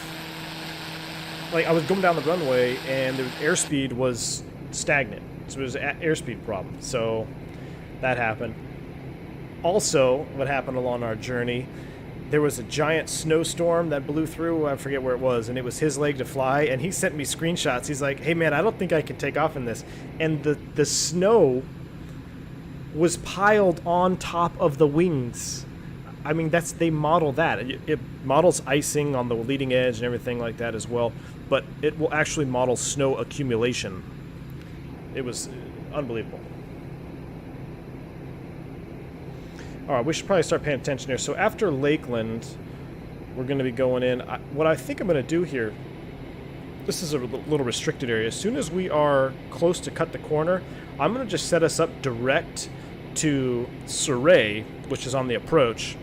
Like, I was going down the runway and the airspeed was stagnant. So it was an airspeed problem. So that happened. Also, what happened along our journey, there was a giant snowstorm that blew through. I forget where it was, and it was his leg to fly. And he sent me screenshots. He's like, hey man, I don't think I can take off in this. And the snow was piled on top of the wings. I mean, they model that. It models icing on the leading edge and everything like that as well, but it will actually model snow accumulation. It was unbelievable. All right, we should probably start paying attention here. So after Lakeland, we're going to be going in. What I think I'm going to do here, this is a little restricted area. As soon as we are close to cut the corner, I'm going to just set us up direct to Surrey, which is on the approach.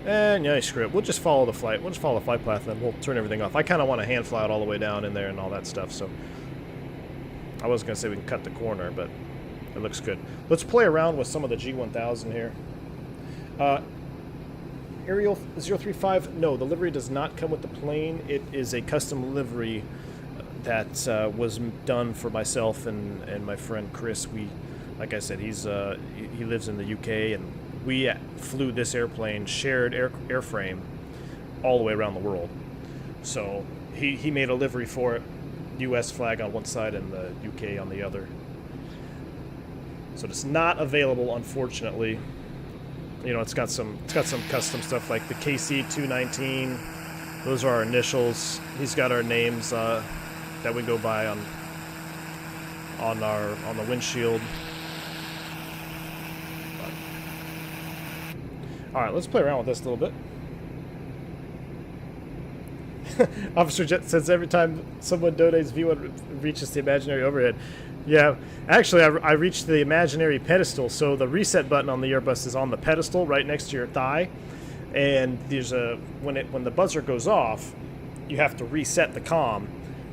And yeah, screw it. We'll just follow the flight. We'll just follow the flight path, and then we'll turn everything off. I kind of want to hand fly it all the way down in there and all that stuff. So I was going to say we can cut the corner, but it looks good. Let's play around with some of the G1000 here. Ariel 035, no, the livery does not come with the plane. It is a custom livery that was done for myself and my friend Chris. Like I said, he lives in the UK, and we flew this airplane, shared airframe, all the way around the world. So he made a livery for it, US flag on one side and the UK on the other. So it's not available, unfortunately. You know, it's got some custom stuff like the KC219. Those are our initials. He's got our names that we go by on the windshield. All right, let's play around with this a little bit. Officer Jet says every time someone donates, V1 reaches the imaginary overhead. Yeah, actually, I reached the imaginary pedestal, so the reset button on the Airbus is on the pedestal right next to your thigh, and there's a when the buzzer goes off, you have to reset the comm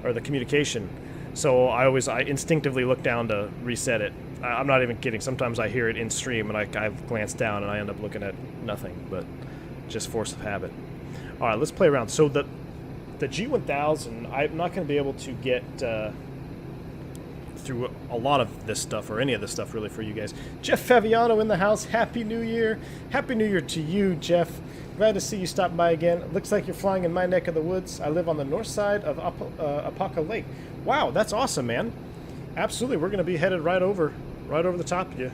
or the communication. So I instinctively look down to reset it. I'm not even kidding. Sometimes I hear it in stream, and I glance down, and I end up looking at nothing, but just force of habit. All right, let's play around. So the G1000, I'm not going to be able to get through a lot of this stuff, or any of this stuff really, for you guys. Jeff Faviano in the house. Happy New Year. Happy New Year to you, Jeff. Glad to see you stop by again. Looks like you're flying in my neck of the woods. I live on the north side of Apaka Lake. Wow, that's awesome, man. Absolutely, we're going to be headed right over the top of you,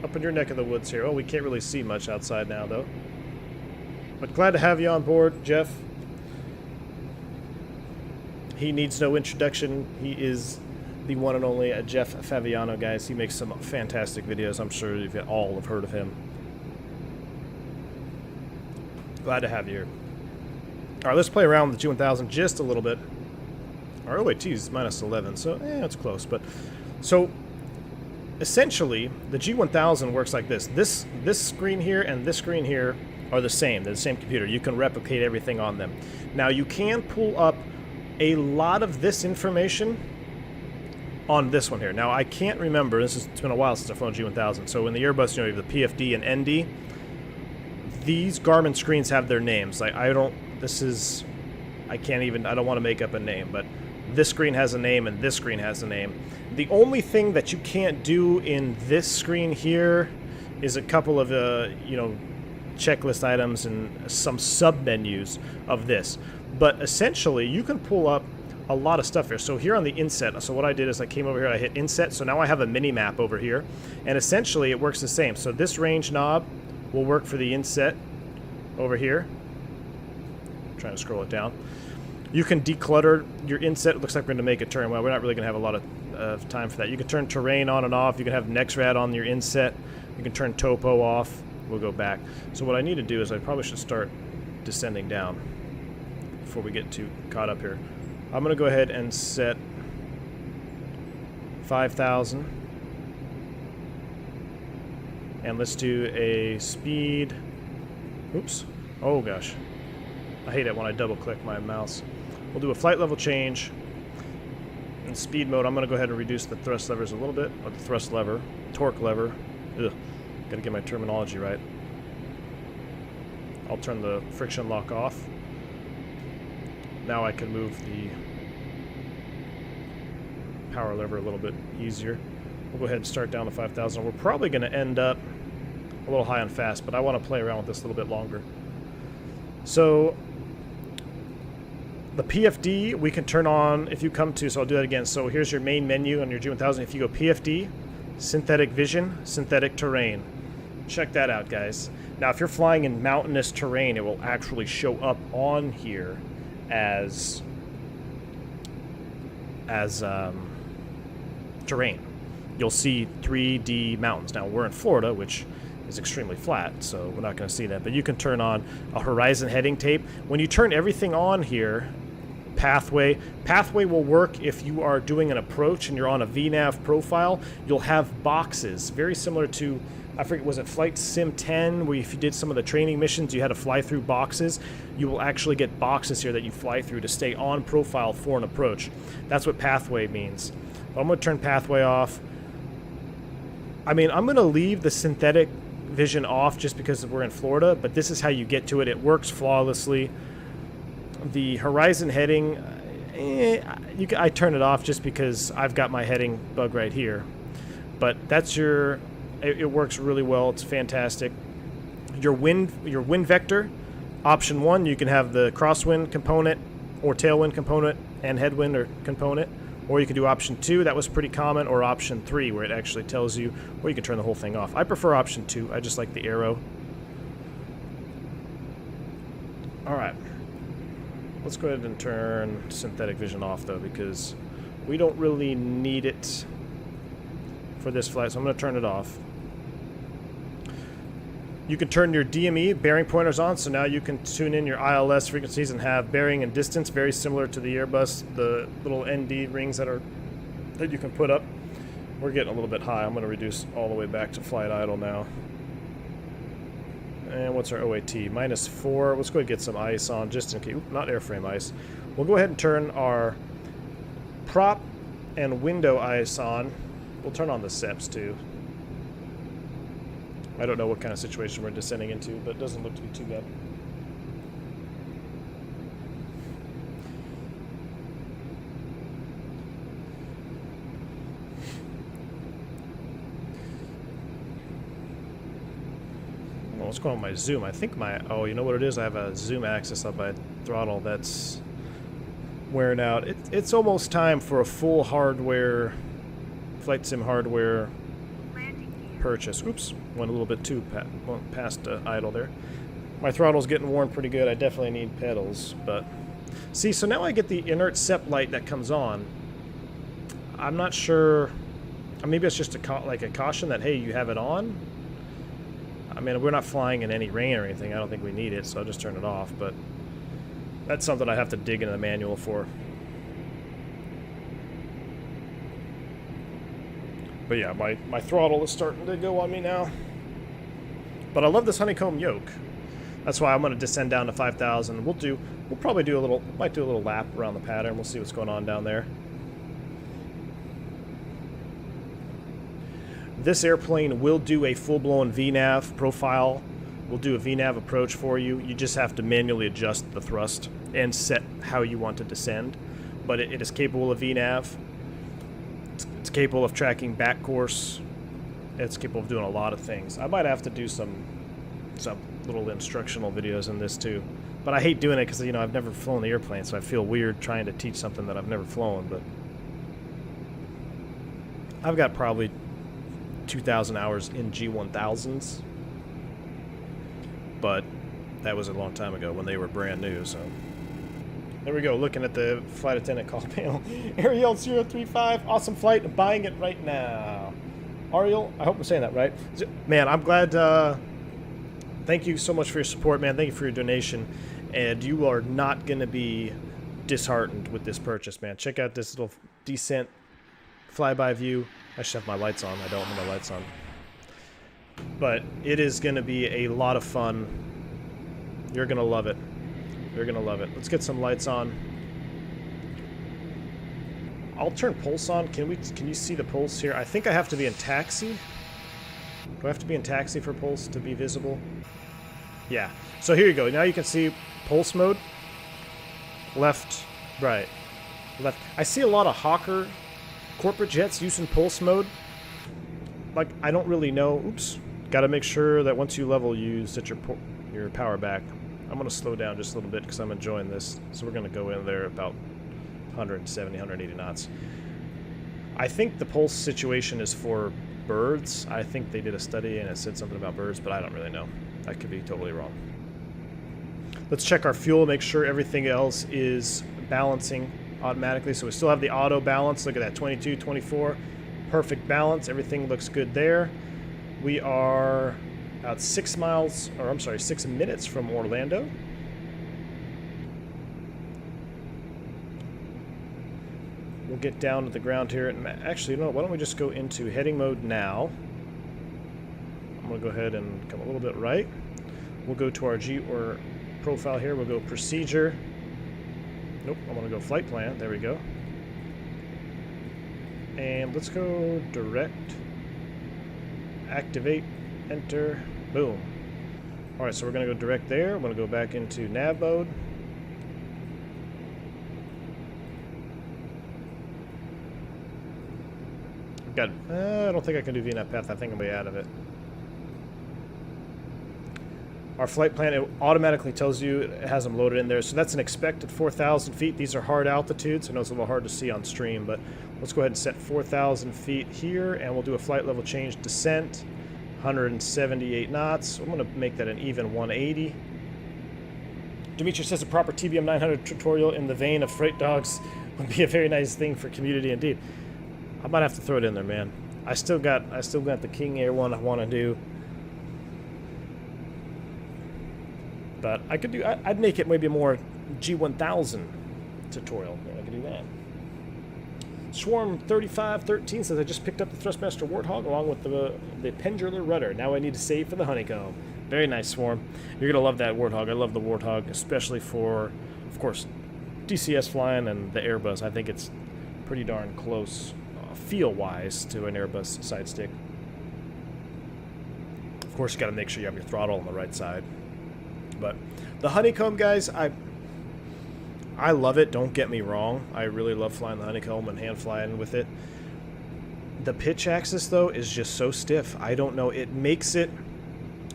up in your neck of the woods here. Oh, we can't really see much outside now, though. But glad to have you on board, Jeff. He needs no introduction. He is the one and only Jeff Faviano, guys. He makes some fantastic videos. I'm sure you all have heard of him. Glad to have you here. All right, let's play around with the G1000 just a little bit. Our OAT is -11, so it's close. But so essentially, the G1000 works like this. This screen here and this screen here are the same. They're the same computer. You can replicate everything on them. Now, you can pull up a lot of this information on this one here. Now, I can't remember. It's been a while since I've flown G1000. So in the Airbus, you have the PFD and ND. These Garmin screens have their names. I don't want to make up a name, but this screen has a name and this screen has a name. The only thing that you can't do in this screen here is a couple of checklist items and some sub-menus of this. But essentially, you can pull up a lot of stuff here. So here on the inset, so what I did is I came over here, I hit inset, so now I have a mini map over here, and essentially it works the same. So this range knob will work for the inset over here. I'm trying to scroll it down. You can declutter your inset. It looks like we're going to make a turn. Well, we're not really going to have a lot of time for that. You can turn terrain on and off. You can have NextRad on your inset. You can turn topo off. We'll go back. So what I need to do is I probably should start descending down before we get too caught up here. I'm going to go ahead and set 5,000. And let's do a speed. Oops. Oh, gosh. I hate it when I double-click my mouse. We'll do a flight level change. In speed mode, I'm going to go ahead and reduce the thrust levers a little bit. Or the thrust lever. Torque lever. Ugh. Got to get my terminology right. I'll turn the friction lock off. Now I can move the power lever a little bit easier. We'll go ahead and start down to 5,000. We're probably going to end up a little high on fast, but I want to play around with this a little bit longer. So the PFD we can turn on if you come to, so I'll do that again. So here's your main menu on your G1000. If you go PFD, synthetic vision, synthetic terrain. Check that out, guys. Now, if you're flying in mountainous terrain, it will actually show up on here as terrain. You'll see 3D mountains. Now, we're in Florida, which is extremely flat, so we're not going to see that. But you can turn on a horizon heading tape. When you turn everything on here, pathway will work if you are doing an approach and you're on a VNAV profile. You'll have boxes, very similar to, I forget, was it Flight Sim 10, where if you did some of the training missions, you had to fly through boxes. You will actually get boxes here that you fly through to stay on profile for an approach. That's what pathway means. But I'm going to turn pathway off. I mean, I'm going to leave the synthetic vision off just because we're in Florida, but this is how you get to it. It works flawlessly. The horizon heading, I turn it off just because I've got my heading bug right here. But that's it works really well. It's fantastic. Your wind vector, option 1, you can have the crosswind component or tailwind component and headwind or component. Or you can do option 2, that was pretty common, or option 3, where it actually tells you, or you can turn the whole thing off. I prefer option 2, I just like the arrow. Alright. Let's go ahead and turn synthetic vision off, though, because we don't really need it for this flight, so I'm going to turn it off. You can turn your DME, bearing pointers, on, so now you can tune in your ILS frequencies and have bearing and distance, very similar to the Airbus, the little ND rings that you can put up. We're getting a little bit high. I'm going to reduce all the way back to flight idle now. And what's our OAT? -4. Let's go ahead and get some ice on just in case. Oop, not airframe ice. We'll go ahead and turn our prop and window ice on. We'll turn on the SEPs too. I don't know what kind of situation we're descending into, but it doesn't look to be too bad. What's going on with my zoom? I think my... Oh, you know what it is? I have a zoom axis on my throttle that's wearing out. It's almost time for a full hardware, flight sim hardware purchase. Oops, went a little bit too past idle there. My throttle's getting worn pretty good. I definitely need pedals, but... See, so now I get the inert SEP light that comes on. I'm not sure... Maybe it's just like a caution that, hey, you have it on? I mean, we're not flying in any rain or anything. I don't think we need it, so I'll just turn it off. But that's something I have to dig into the manual for. But yeah, my throttle is starting to go on me now. But I love this honeycomb yoke. That's why I'm going to descend down to 5,000. We'll probably do a little, might do a little lap around the pattern. We'll see what's going on down there. This airplane will do a full-blown VNAV profile. We'll do a VNAV approach for you. You just have to manually adjust the thrust and set how you want to descend. But it is capable of VNAV. It's capable of tracking back course. It's capable of doing a lot of things. I might have to do some little instructional videos in this too. But I hate doing it because, you know, I've never flown the airplane, so I feel weird trying to teach something that I've never flown. But I've got probably 2,000 hours in G1000s, but that was a long time ago when they were brand new. So there we go, looking at the flight attendant call panel. Ariel 035, awesome flight, buying it right now. Ariel, I hope I'm saying that right. Man, I'm glad. Thank you so much for your support, man. Thank you for your donation, and you are not going to be disheartened with this purchase, man. Check out this little decent flyby view. I should have my lights on. I don't have my lights on. But it is going to be a lot of fun. You're going to love it. You're going to love it. Let's get some lights on. I'll turn pulse on. Can you see the pulse here? I think I have to be in taxi. Do I have to be in taxi for pulse to be visible? Yeah. So here you go. Now you can see pulse mode. Left, right, left. I see a lot of Hawker corporate jets using pulse mode. Like, I don't really know. Oops. Got to make sure that once you level, you set your power back. I'm going to slow down just a little bit because I'm enjoying this. So we're going to go in there about 170, 180 knots. I think the pulse situation is for birds. I think they did a study and it said something about birds, but I don't really know. I could be totally wrong. Let's check our fuel, make sure everything else is balancing automatically. So we still have the auto balance. Look at that, 22, 24. Perfect balance. Everything looks good there. We are about 6 minutes from Orlando. We'll get down to the ground here. And actually, you know what? Why don't we just go into heading mode now? I'm going to go ahead and come a little bit right. We'll go to our profile here. We'll go procedure. Nope, I want to go flight plan. There we go. And let's go direct. Activate. Enter. Boom. Alright, so we're going to go direct there. I'm going to go back into nav mode. Got. I don't think I can do VNAV path. I think I'm way out of it. Our flight plan, it automatically tells you it has them loaded in there. So that's an expected 4,000 feet. These are hard altitudes. I know it's a little hard to see on stream, but let's go ahead and set 4,000 feet here, and we'll do a flight level change descent, 178 knots. I'm going to make that an even 180. Dimitri says a proper TBM900 tutorial in the vein of Freight Dogs would be a very nice thing for community indeed. I might have to throw it in there, man. I still got the King Air one I want to do. But I could do, I'd make it maybe more G1000 tutorial. Yeah, I could do that. Swarm 3513 says, I just picked up the Thrustmaster Warthog along with the Pendular Rudder. Now I need to save for the Honeycomb. Very nice, Swarm. You're going to love that Warthog. I love the Warthog, especially for, of course, DCS flying and the Airbus. I think it's pretty darn close, feel-wise, to an Airbus side stick. Of course, you got to make sure you have your throttle on the right side. But the Honeycomb, guys, I love it, don't get me wrong. I really love flying the Honeycomb and hand flying with it. The pitch axis, though, is just so stiff. I don't know. It makes it...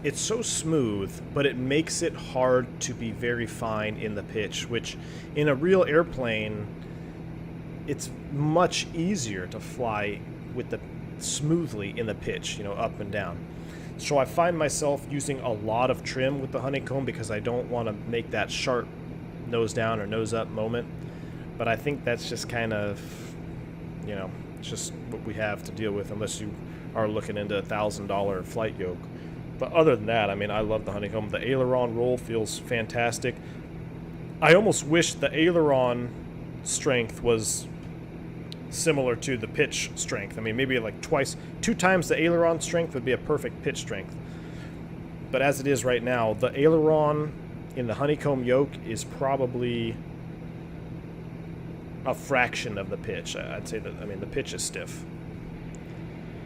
It's so smooth, but it makes it hard to be very fine in the pitch, which in a real airplane, it's much easier to fly with the smoothly in the pitch, you know, up and down. So I find myself using a lot of trim with the Honeycomb because I don't want to make that sharp nose down or nose up moment. But I think that's just kind of, you know, it's just what we have to deal with unless you are looking into a $1,000 flight yoke. But other than that, I mean, I love the Honeycomb. The aileron roll feels fantastic. I almost wish the aileron strength was similar to the pitch strength. I mean, maybe like 2 times the aileron strength would be a perfect pitch strength. But as it is right now, the aileron in the Honeycomb yoke is probably a fraction of the pitch. I'd say that, I mean, the pitch is stiff.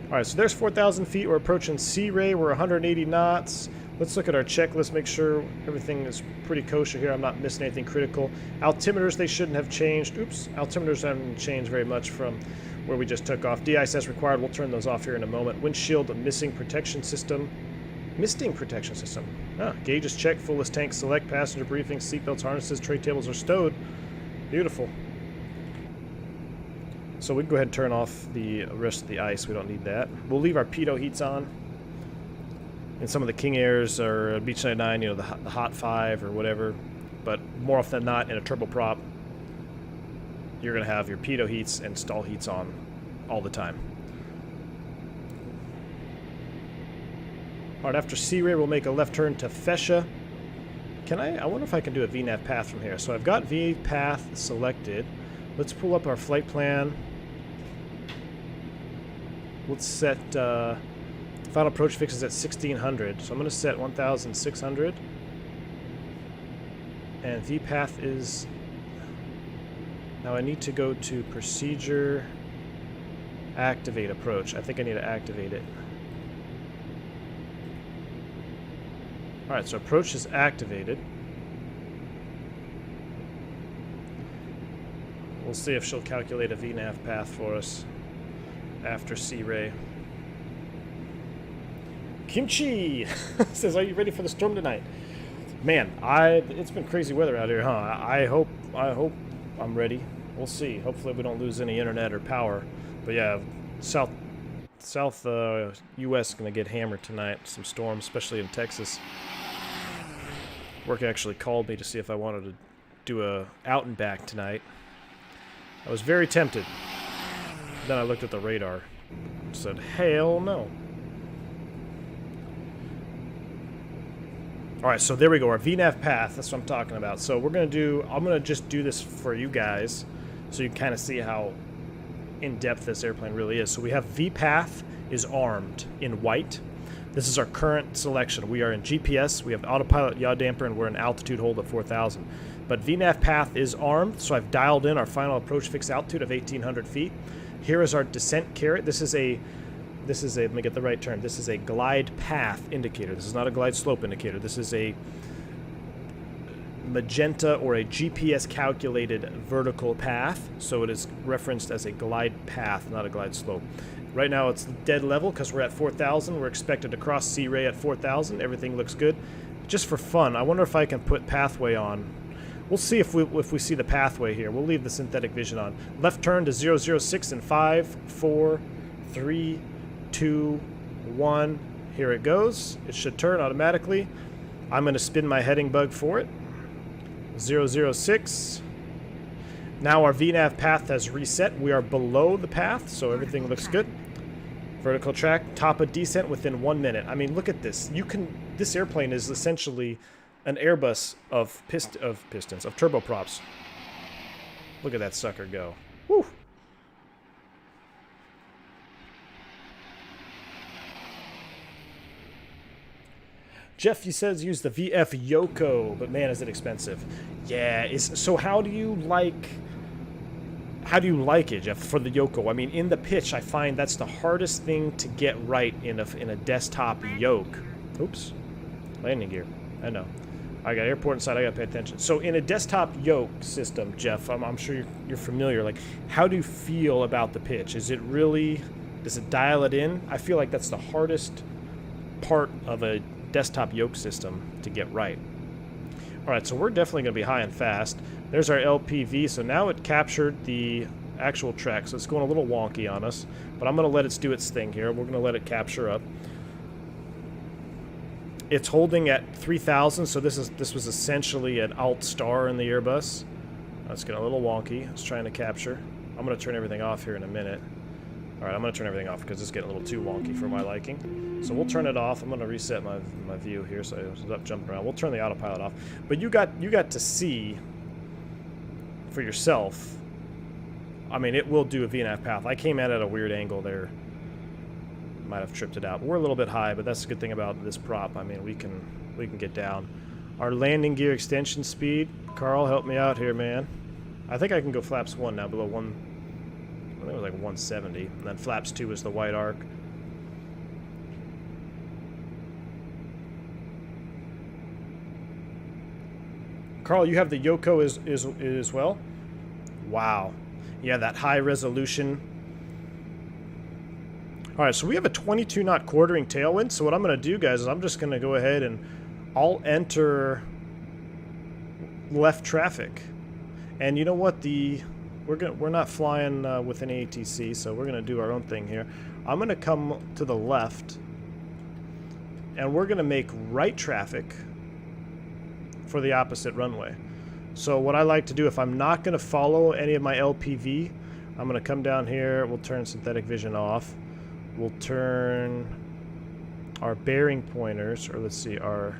All right, so there's 4,000 feet. We're approaching Sea Ray. We're 180 knots. Let's look at our checklist, make sure everything is pretty kosher here. I'm not missing anything critical. Altimeters, they shouldn't have changed. Oops, altimeters haven't changed very much from where we just took off. DISS required. We'll turn those off here in a moment. Windshield missing protection system. Misting protection system. Gauges checked, fullest tank select, passenger briefing, seatbelts, harnesses, tray tables are stowed. Beautiful. So we can go ahead and turn off the rest of the ice. We don't need that. We'll leave our pitot heats on. And some of the King Airs or Beach 99, you know, the Hot 5 or whatever. But more often than not, in a turboprop, you're going to have your pitot heats and stall heats on all the time. All right, after Sea Ray, we'll make a left turn to Fesha. I wonder if I can do a VNAV path from here. So I've got V path selected. Let's pull up our flight plan. Let's set final approach fix is at 1600. So I'm going to set 1600. And V path is... Now I need to go to procedure, activate approach. I think I need to activate it. Alright, so approach is activated. We'll see if she'll calculate a VNAV path for us after Sea Ray. Kimchi says, "Are you ready for the storm tonight?" Man, it's been crazy weather out here, huh? I hope I'm ready. We'll see. Hopefully we don't lose any internet or power. But yeah, South U.S. is going to get hammered tonight. Some storms, especially in Texas. Work actually called me to see if I wanted to do a out and back tonight. I was very tempted. Then I looked at the radar and said, hell no. Alright, so there we go, our VNAV path, that's what I'm talking about. So I'm going to just do this for you guys so you can kind of see how in-depth this airplane really is. So we have VPath is armed in white. This is our current selection. We are in GPS, we have autopilot yaw damper, and we're in altitude hold at 4,000. But VNAV path is armed, so I've dialed in our final approach fixed altitude of 1,800 feet. Here is our descent carrot. This is a, let me get the right term. This is a glide path indicator. This is not a glide slope indicator. This is a magenta or a GPS calculated vertical path. So it is referenced as a glide path, not a glide slope. Right now it's dead level because we're at 4,000. We're expected to cross Sea Ray at 4,000. Everything looks good. Just for fun, I wonder if I can put pathway on. We'll see if we see the pathway here. We'll leave the synthetic vision on. Left turn to 006 in 5, 4, 3, 2, 1. Here it goes. It should turn automatically. I'm going to spin my heading bug for it. 006. Now our VNAV path has reset. We are below the path, so everything looks good. Vertical track, top of descent within 1 minute. I mean, look at this. This airplane is essentially an Airbus of turboprops. Look at that sucker go. Woo! Jeff, he says use the VF Yoko, but man, is it expensive. Yeah, so how do you like it, Jeff, for the Yoko? I mean, in the pitch, I find that's the hardest thing to get right in a desktop yoke. Oops. Landing gear. I know. I got airport inside. I got to pay attention. So in a desktop yoke system, Jeff, I'm sure you're familiar. Like, how do you feel about the pitch? Is it really... Does it dial it in? I feel like that's the hardest part of a desktop yoke system to get right. All right, so we're definitely going to be high and fast. There's our LPV. So now it captured the actual track. So it's going a little wonky on us. But I'm going to let it do its thing here. We're going to let it capture up. It's holding at 3,000, so this was essentially an alt star in the Airbus. It's getting a little wonky. It's trying to capture. I'm going to turn everything off here in a minute. All right, I'm going to turn everything off because it's getting a little too wonky for my liking. So we'll turn it off. I'm going to reset my view here so I was up jumping around. We'll turn the autopilot off. But you got to see for yourself. I mean, it will do a VNAV path. I came at it at a weird angle there. Might have tripped it out. But we're a little bit high, but that's the good thing about this prop. I mean, we can get down. Our landing gear extension speed. Carl, help me out here, man. I think I can go flaps 1 now, below 1. I think it was like 170. And then flaps 2 is the white arc. Carl, you have the Yoko as well? Wow. Yeah, that high resolution. All right, so we have a 22 knot quartering tailwind. So what I'm going to do, guys, is I'm just going to go ahead and I'll enter left traffic. And you know what? We're not flying with any ATC, so we're going to do our own thing here. I'm going to come to the left, and we're going to make right traffic for the opposite runway. So what I like to do, if I'm not going to follow any of my LPV, I'm going to come down here. We'll turn synthetic vision off. We'll turn our bearing pointers, or let's see, our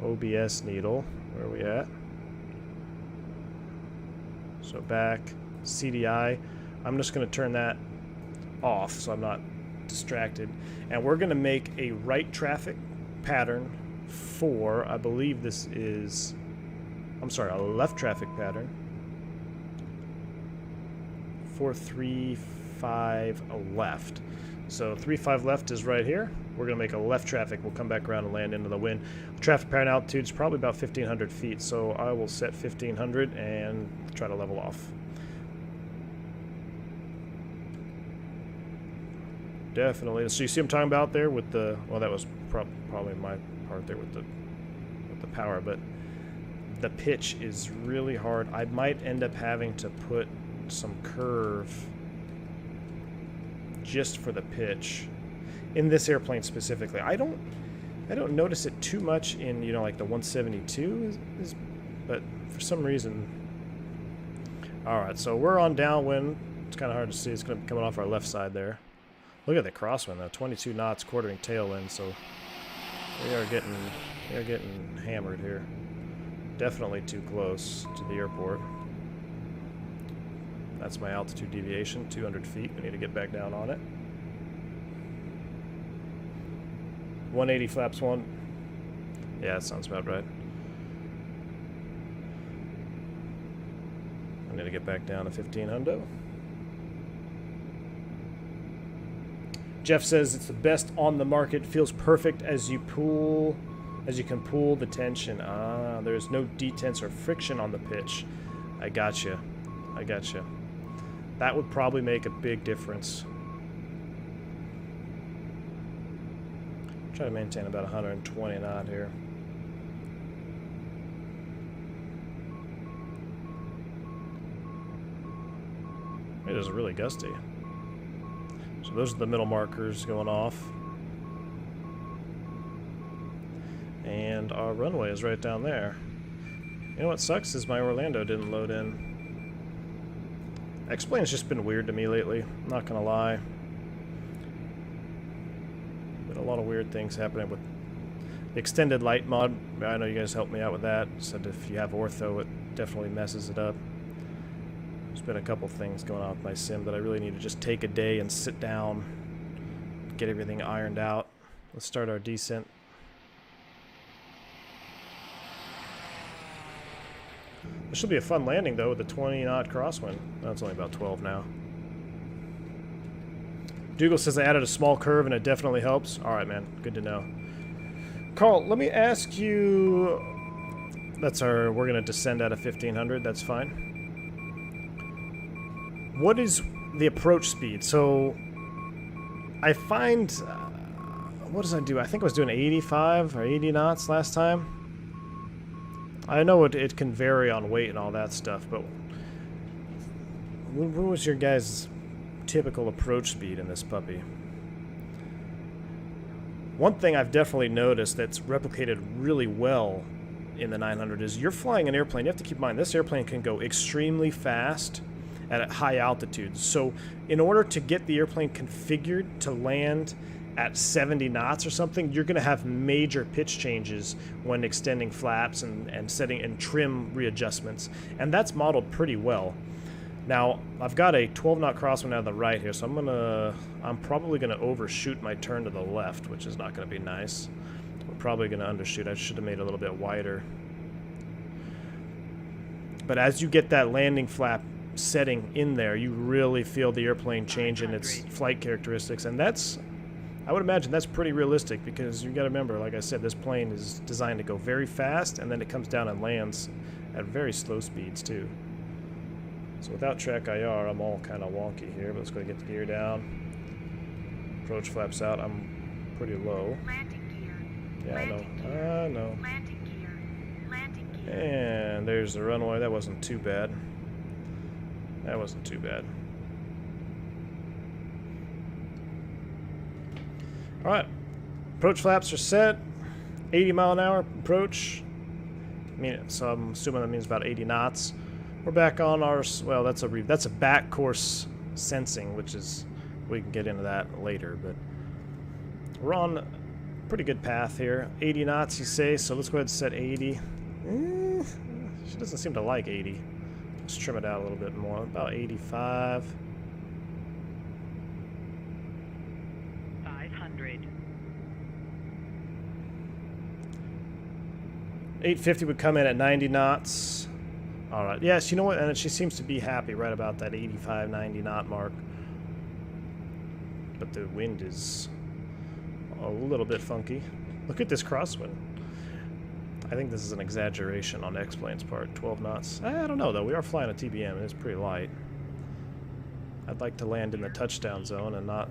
OBS needle. Where are we at? So back, CDI. I'm just going to turn that off so I'm not distracted. And we're going to make a right traffic pattern for, I believe this is, I'm sorry, a left traffic pattern for 3-5 left. So 3-5 left is right here. We're going to make a left traffic. We'll come back around and land into the wind. Traffic pattern altitude is probably about 1,500 feet, so I will set 1,500 and try to level off. Definitely. So you see what I'm talking about there with the, well, that was probably my part there with the power, but the pitch is really hard. I might end up having to put some curve just for the pitch in this airplane specifically. I don't notice it too much in, you know, like the 172 but for some reason. All right, so we're on downwind. It's kind of hard to see. It's going to be coming off our left side there. Look at the crosswind though, 22 knots, quartering tailwind. So we are getting hammered here. Definitely too close to the airport. That's my altitude deviation, 200 feet. We need to get back down on it. 180 flaps 1. Yeah, that sounds about right. I need to get back down to 1,500. Jeff says it's the best on the market. Feels perfect as you can pull the tension. There's no detents or friction on the pitch. I gotcha. That would probably make a big difference. Try to maintain about 120 knot here. It is really gusty. So those are the middle markers going off. And our runway is right down there. You know what sucks is my Orlando didn't load in. X-Plane's just been weird to me lately, I'm not gonna lie. Been a lot of weird things happening with the extended light mod. I know you guys helped me out with that. Said if you have ortho, it definitely messes it up. There's been a couple things going on with my sim that I really need to just take a day and sit down, get everything ironed out. Let's start our descent. This should be a fun landing, though, with the 20-knot crosswind. That's only about 12 now. Dougal says I added a small curve, and it definitely helps. All right, man. Good to know. Carl, let me ask you... We're going to descend out of 1500. That's fine. What is the approach speed? So, I find... what does I do? I think I was doing 85 or 80 knots last time. I know it can vary on weight and all that stuff, but what was your guys' typical approach speed in this puppy? One thing I've definitely noticed that's replicated really well in the 900 is you're flying an airplane. You have to keep in mind, this airplane can go extremely fast at high altitudes. So in order to get the airplane configured to land at 70 knots or something, you're going to have major pitch changes when extending flaps and setting and trim readjustments. And that's modeled pretty well. Now, I've got a 12-knot crosswind out of the right here, so I'm probably going to overshoot my turn to the left, which is not going to be nice. We're probably going to undershoot. I should have made it a little bit wider. But as you get that landing flap setting in there, you really feel the airplane change in its flight characteristics, and that's... I would imagine that's pretty realistic because you got to remember, like I said, this plane is designed to go very fast and then it comes down and lands at very slow speeds too. So without track IR, I'm all kind of wonky here, but let's go ahead and get the gear down. Approach flaps out. I'm pretty low. Yeah, I know. I know. And there's the runway. That wasn't too bad. That wasn't too bad. Alright, approach flaps are set, 80 mile an hour approach, so I'm assuming that means about 80 knots. We're back on our, well, that's a back course sensing, which is, we can get into that later, but we're on a pretty good path here. 80 knots, you say, so let's go ahead and set 80. She doesn't seem to like 80. Let's trim it out a little bit more, about 85. 850 would come in at 90 knots. All right. Yes, you know what? And she seems to be happy right about that 85, 90 knot mark. But the wind is a little bit funky. Look at this crosswind. I think this is an exaggeration on X-Plane's part. 12 knots. I don't know, though. We are flying a TBM, and it's pretty light. I'd like to land in the touchdown zone and not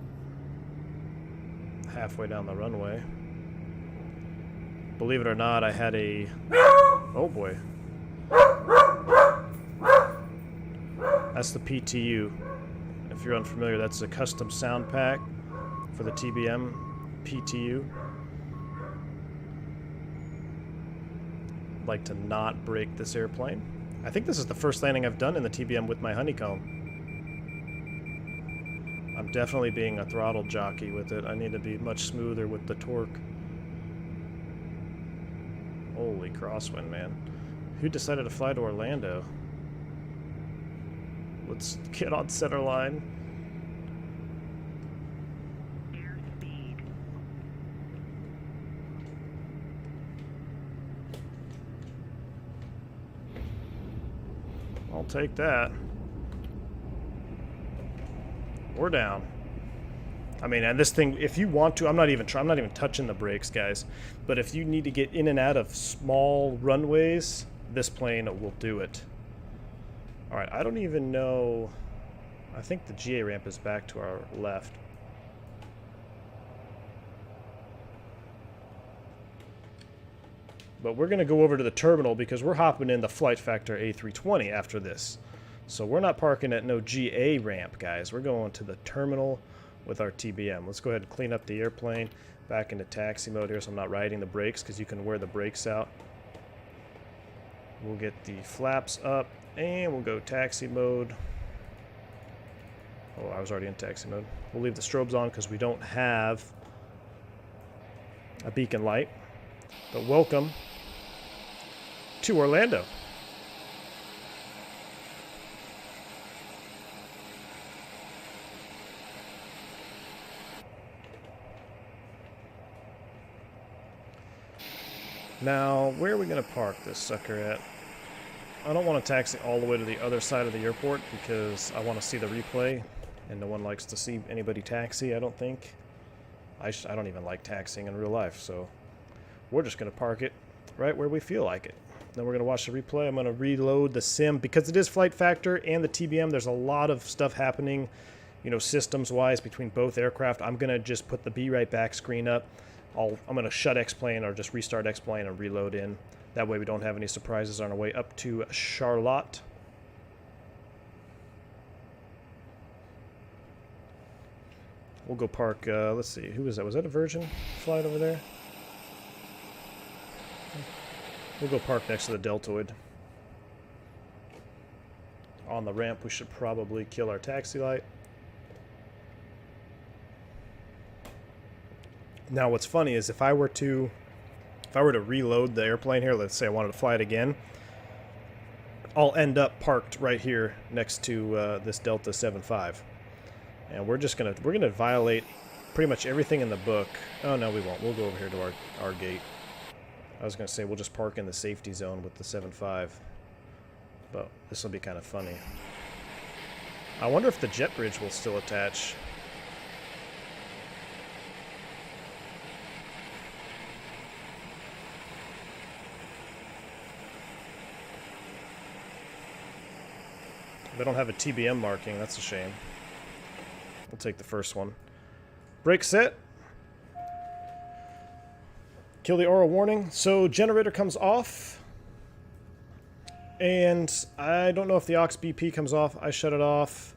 halfway down the runway. Believe it or not, I had a... Oh boy. That's the PTU. If you're unfamiliar, that's a custom sound pack for the TBM PTU. I'd like to not break this airplane. I think this is the first landing I've done in the TBM with my honeycomb. I'm definitely being a throttle jockey with it. I need to be much smoother with the torque. Holy crosswind, man. Who decided to fly to Orlando? Let's get on center line. Airspeed. I'll take that. We're down. I mean, and this thing, if you want to, I'm not even touching the brakes, guys. But if you need to get in and out of small runways, this plane will do it. All right, I don't even know. I think the GA ramp is back to our left. But we're going to go over to the terminal because we're hopping in the Flight Factor A320 after this. So we're not parking at no GA ramp, guys. We're going to the terminal with our TBM. Let's go ahead and clean up the airplane back into taxi mode here so I'm not riding the brakes because you can wear the brakes out. We'll get the flaps up and we'll go taxi mode. Oh, I was already in taxi mode. We'll leave the strobes on because we don't have a beacon light. But welcome to Orlando. Now, where are we going to park this sucker at? I don't want to taxi all the way to the other side of the airport because I want to see the replay, and no one likes to see anybody taxi, I don't think. I don't even like taxiing in real life, so we're just going to park it right where we feel like it. Then we're going to watch the replay. I'm going to reload the sim. Because it is Flight Factor and the TBM, there's a lot of stuff happening, you know, systems-wise between both aircraft. I'm going to just put the Be Right Back screen up. I'm going to shut X-Plane or just restart X-Plane and reload in. That way we don't have any surprises on our way up to Charlotte. We'll go park, let's see, who was that? Was that a Virgin flight over there? We'll go park next to the Deltoid. On the ramp, we should probably kill our taxi light. Now, what's funny is if I were to reload the airplane here, let's say I wanted to fly it again, I'll end up parked right here next to this Delta 75. And we're gonna violate pretty much everything in the book. Oh no, we won't. We'll go over here to our gate. I was gonna say we'll just park in the safety zone with the 7.5. But this will be kind of funny. I wonder if the jet bridge will still attach. They don't have a TBM marking, that's a shame. We'll take the first one. Brake set. Kill the aura warning. So generator comes off. And I don't know if the aux BP comes off. I shut it off.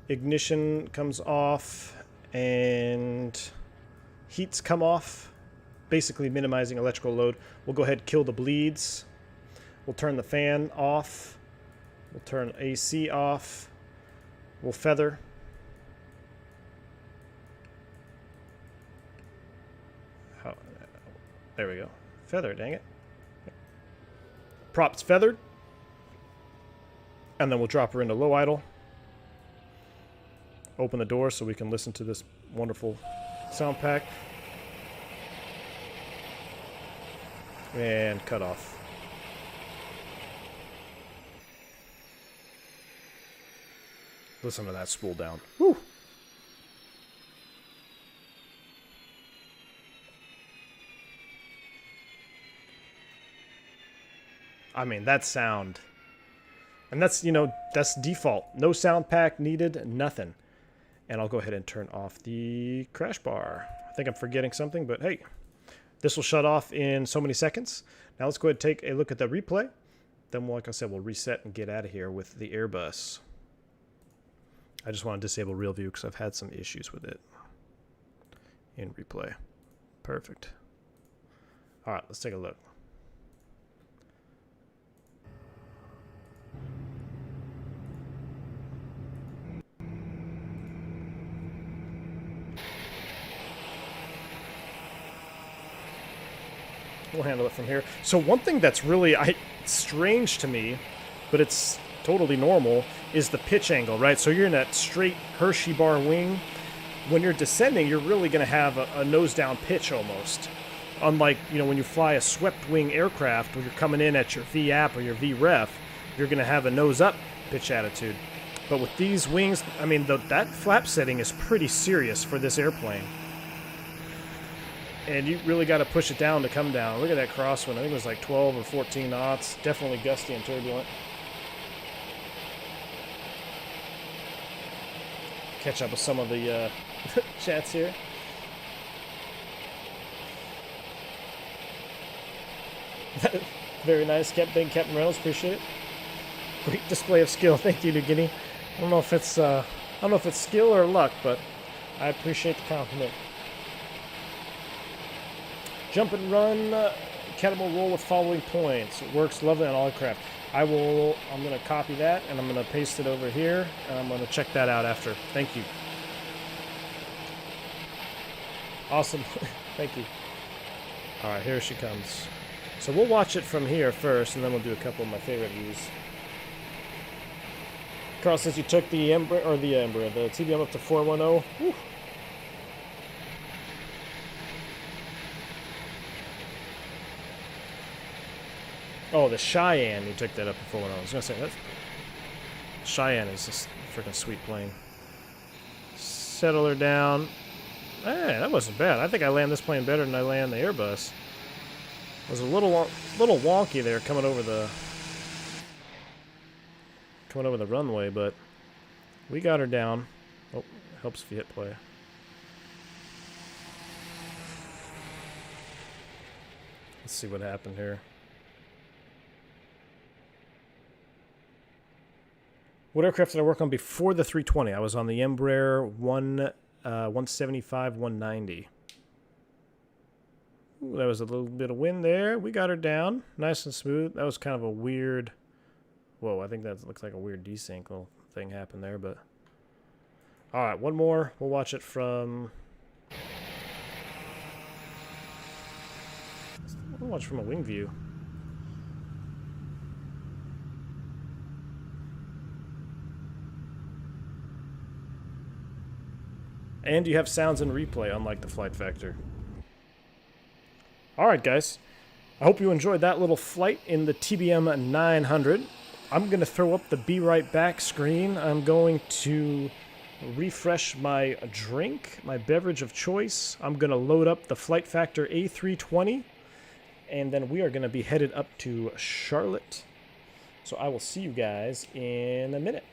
Ignition comes off. And heats come off. Basically minimizing electrical load. We'll go ahead and kill the bleeds. We'll turn the fan off. We'll turn AC off. We'll feather. There we go. Feather, dang it. Props feathered. And then we'll drop her into low idle. Open the door so we can listen to this wonderful sound pack. And cut off. Listen to that spool down. Woo! I mean, that sound. And that's, you know, that's default. No sound pack needed, nothing. And I'll go ahead and turn off the crash bar. I think I'm forgetting something, but hey, this will shut off in so many seconds. Now let's go ahead and take a look at the replay. Then, like I said, we'll reset and get out of here with the Airbus. I just want to disable real view because I've had some issues with it in replay. Perfect. All right, let's take a look. We'll handle it from here. So one thing that's really strange to me, but it's totally normal, is the pitch angle, right? So you're in that straight Hershey bar wing. When you're descending, you're really going to have a nose-down pitch almost. Unlike, you know, when you fly a swept wing aircraft, when you're coming in at your VAP or your VREF, you're going to have a nose-up pitch attitude. But with these wings, I mean, that flap setting is pretty serious for this airplane. And you really got to push it down to come down. Look at that crosswind. I think it was like 12 or 14 knots. Definitely gusty and turbulent. Catch up with some of the chats here. Very nice, Captain Reynolds. Appreciate it. Great display of skill. Thank you, New Guinea. I don't know if it's skill or luck, but I appreciate the compliment. Jump and run, catapult roll with following points. It works lovely on all aircraft. I'm going to copy that, and I'm going to paste it over here, and I'm going to check that out after. Thank you. Awesome. Thank you. All right, here she comes. So we'll watch it from here first, and then we'll do a couple of my favorite views. Carl says you took the the TBM up to 410. Whew. Oh, the Cheyenne. You took that up before when I was gonna say that. Cheyenne is just a freaking sweet plane. Settle her down. Hey, that wasn't bad. I think I land this plane better than I land the Airbus. It was a little wonky there coming over the runway, but we got her down. Oh, helps if you hit play. Let's see what happened here. What aircraft did I work on before the 320? I was on the Embraer 175-190. Ooh, that was a little bit of wind there. We got her down. Nice and smooth. That was kind of a weird... Whoa, I think that looks like a weird desync little thing happened there, but... Alright, one more. We'll watch it from... We'll watch from a wing view. And you have sounds in replay, unlike the Flight Factor. Alright guys, I hope you enjoyed that little flight in the TBM900. I'm going to throw up the Be Right Back screen. I'm going to refresh my drink, my beverage of choice. I'm going to load up the Flight Factor A320, and then we are going to be headed up to Charlotte. So I will see you guys in a minute.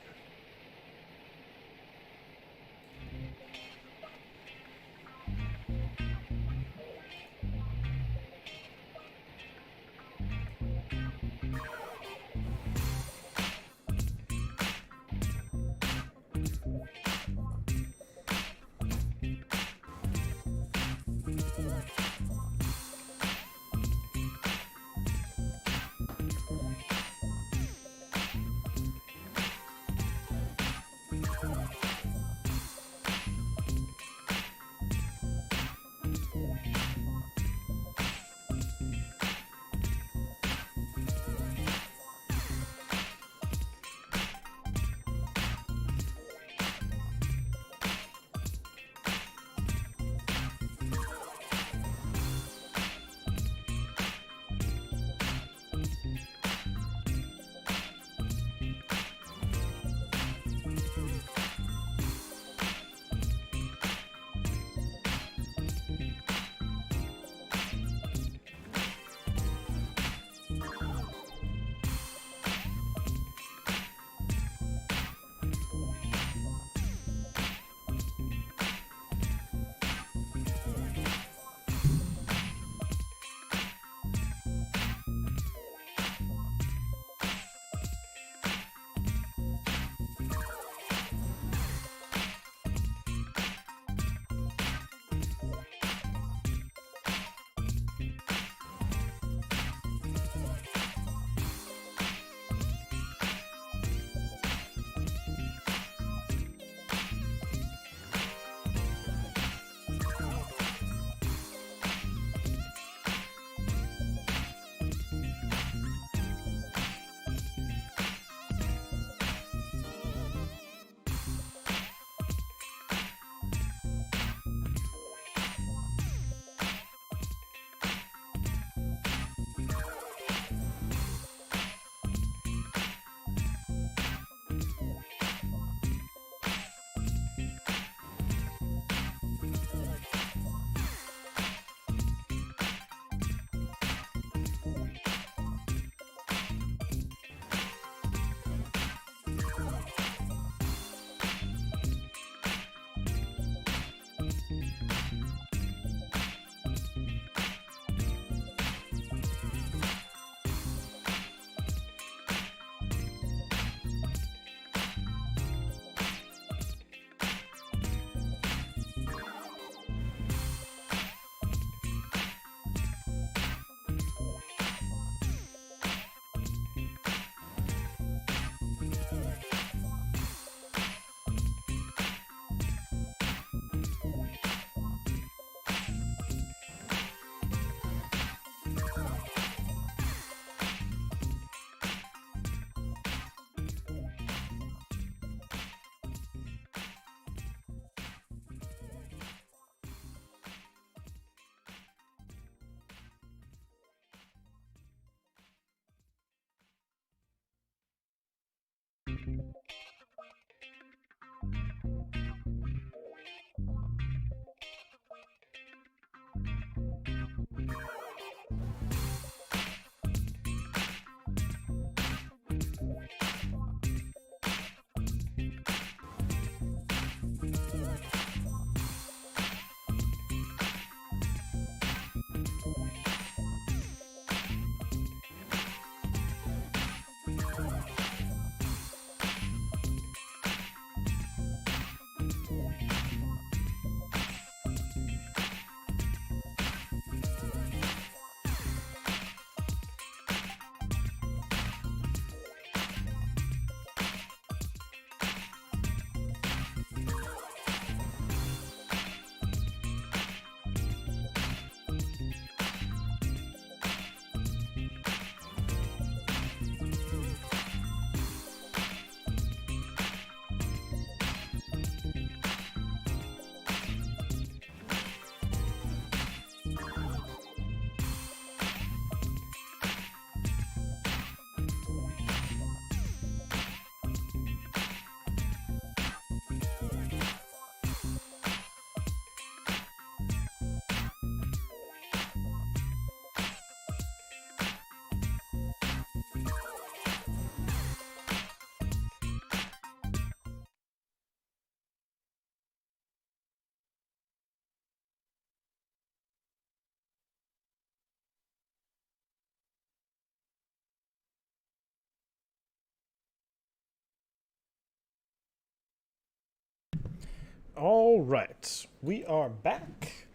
All right, we are back.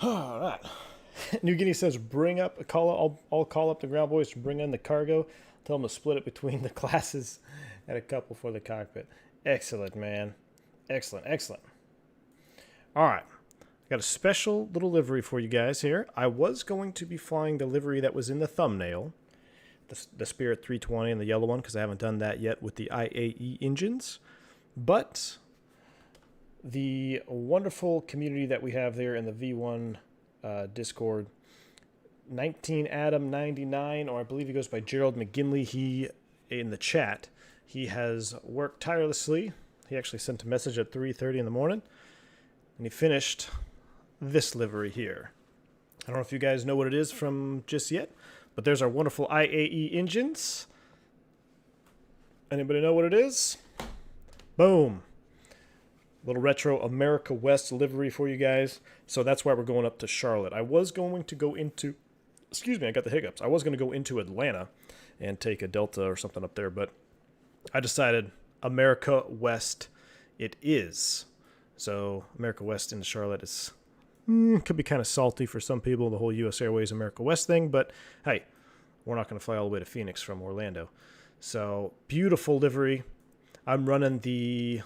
All right. New Guinea says, bring up, I'll call up the ground boys to bring in the cargo. Tell them to split it between the classes and a couple for the cockpit. Excellent, man. Excellent, excellent. All right. Got a special little livery for you guys here. I was going to be flying the livery that was in the thumbnail, the Spirit 320 and the yellow one, because I haven't done that yet with the IAE engines. But the wonderful community that we have there in the V1 Discord, 19Adam99, or I believe he goes by Gerald McGinley, he, in the chat, he has worked tirelessly. He actually sent a message at 3:30 in the morning, and he finished this livery here. I don't know if you guys know what it is from just yet, but there's our wonderful IAE engines. Anybody know what it is? Boom. Little retro America West livery for you guys. So that's why we're going up to Charlotte. I was going to go into, excuse me, I got the hiccups. I was going to go into Atlanta and take a Delta or something up there, but I decided America West it is. So America West into Charlotte is, could be kind of salty for some people, the whole U.S. Airways America West thing, but hey, we're not going to fly all the way to Phoenix from Orlando. So beautiful livery. I'm running the,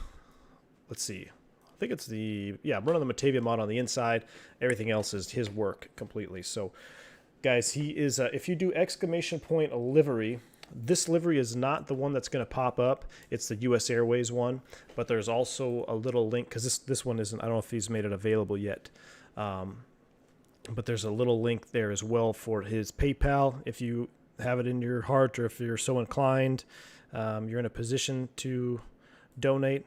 let's see, I think it's the, yeah, I'm running the Matavia mod on the inside. Everything else is his work completely. So, guys, he is, if you do exclamation point livery, this livery is not the one that's going to pop up. It's the U.S. Airways one, but there's also a little link, because this one isn't, I don't know if he's made it available yet. But there's a little link there as well for his PayPal. If you have it in your heart, or if you're so inclined, you're in a position to donate,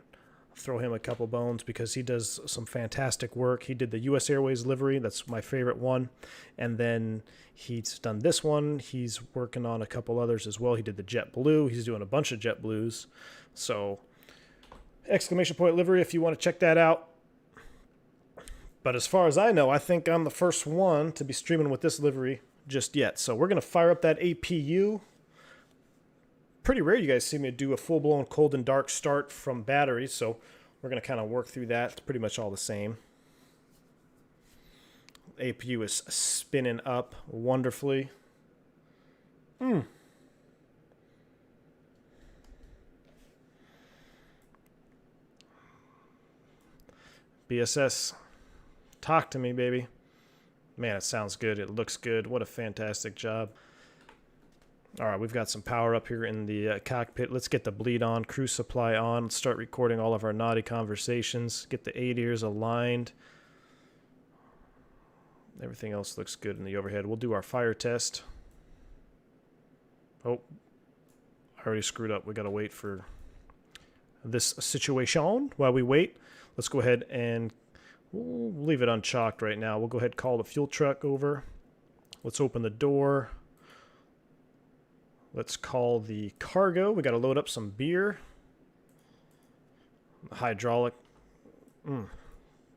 throw him a couple bones, because he does some fantastic work. He did the U.S. Airways livery. That's my favorite one. And then he's done this one. He's working on a couple others as well. He did the JetBlue. He's doing a bunch of JetBlues. So exclamation point livery if you want to check that out. But as far as I know, I think I'm the first one to be streaming with this livery just yet. So we're going to fire up that APU. Pretty rare you guys see me do a full-blown cold and dark start from batteries, so we're going to kind of work through that. It's pretty much all the same. APU is spinning up wonderfully. BSS, talk to me, baby. Man, it sounds good. It looks good. What a fantastic job. All right, we've got some power up here in the cockpit. Let's get the bleed on, cruise supply on. Let's start recording all of our naughty conversations. Get the 8 ears aligned. Everything else looks good in the overhead. We'll do our fire test. Oh, I already screwed up. We got to wait for this situation. While we wait, let's go ahead and we'll leave it unchalked right now. We'll go ahead and call the fuel truck over. Let's open the door. Let's call the cargo. We got to load up some beer. Hydraulic.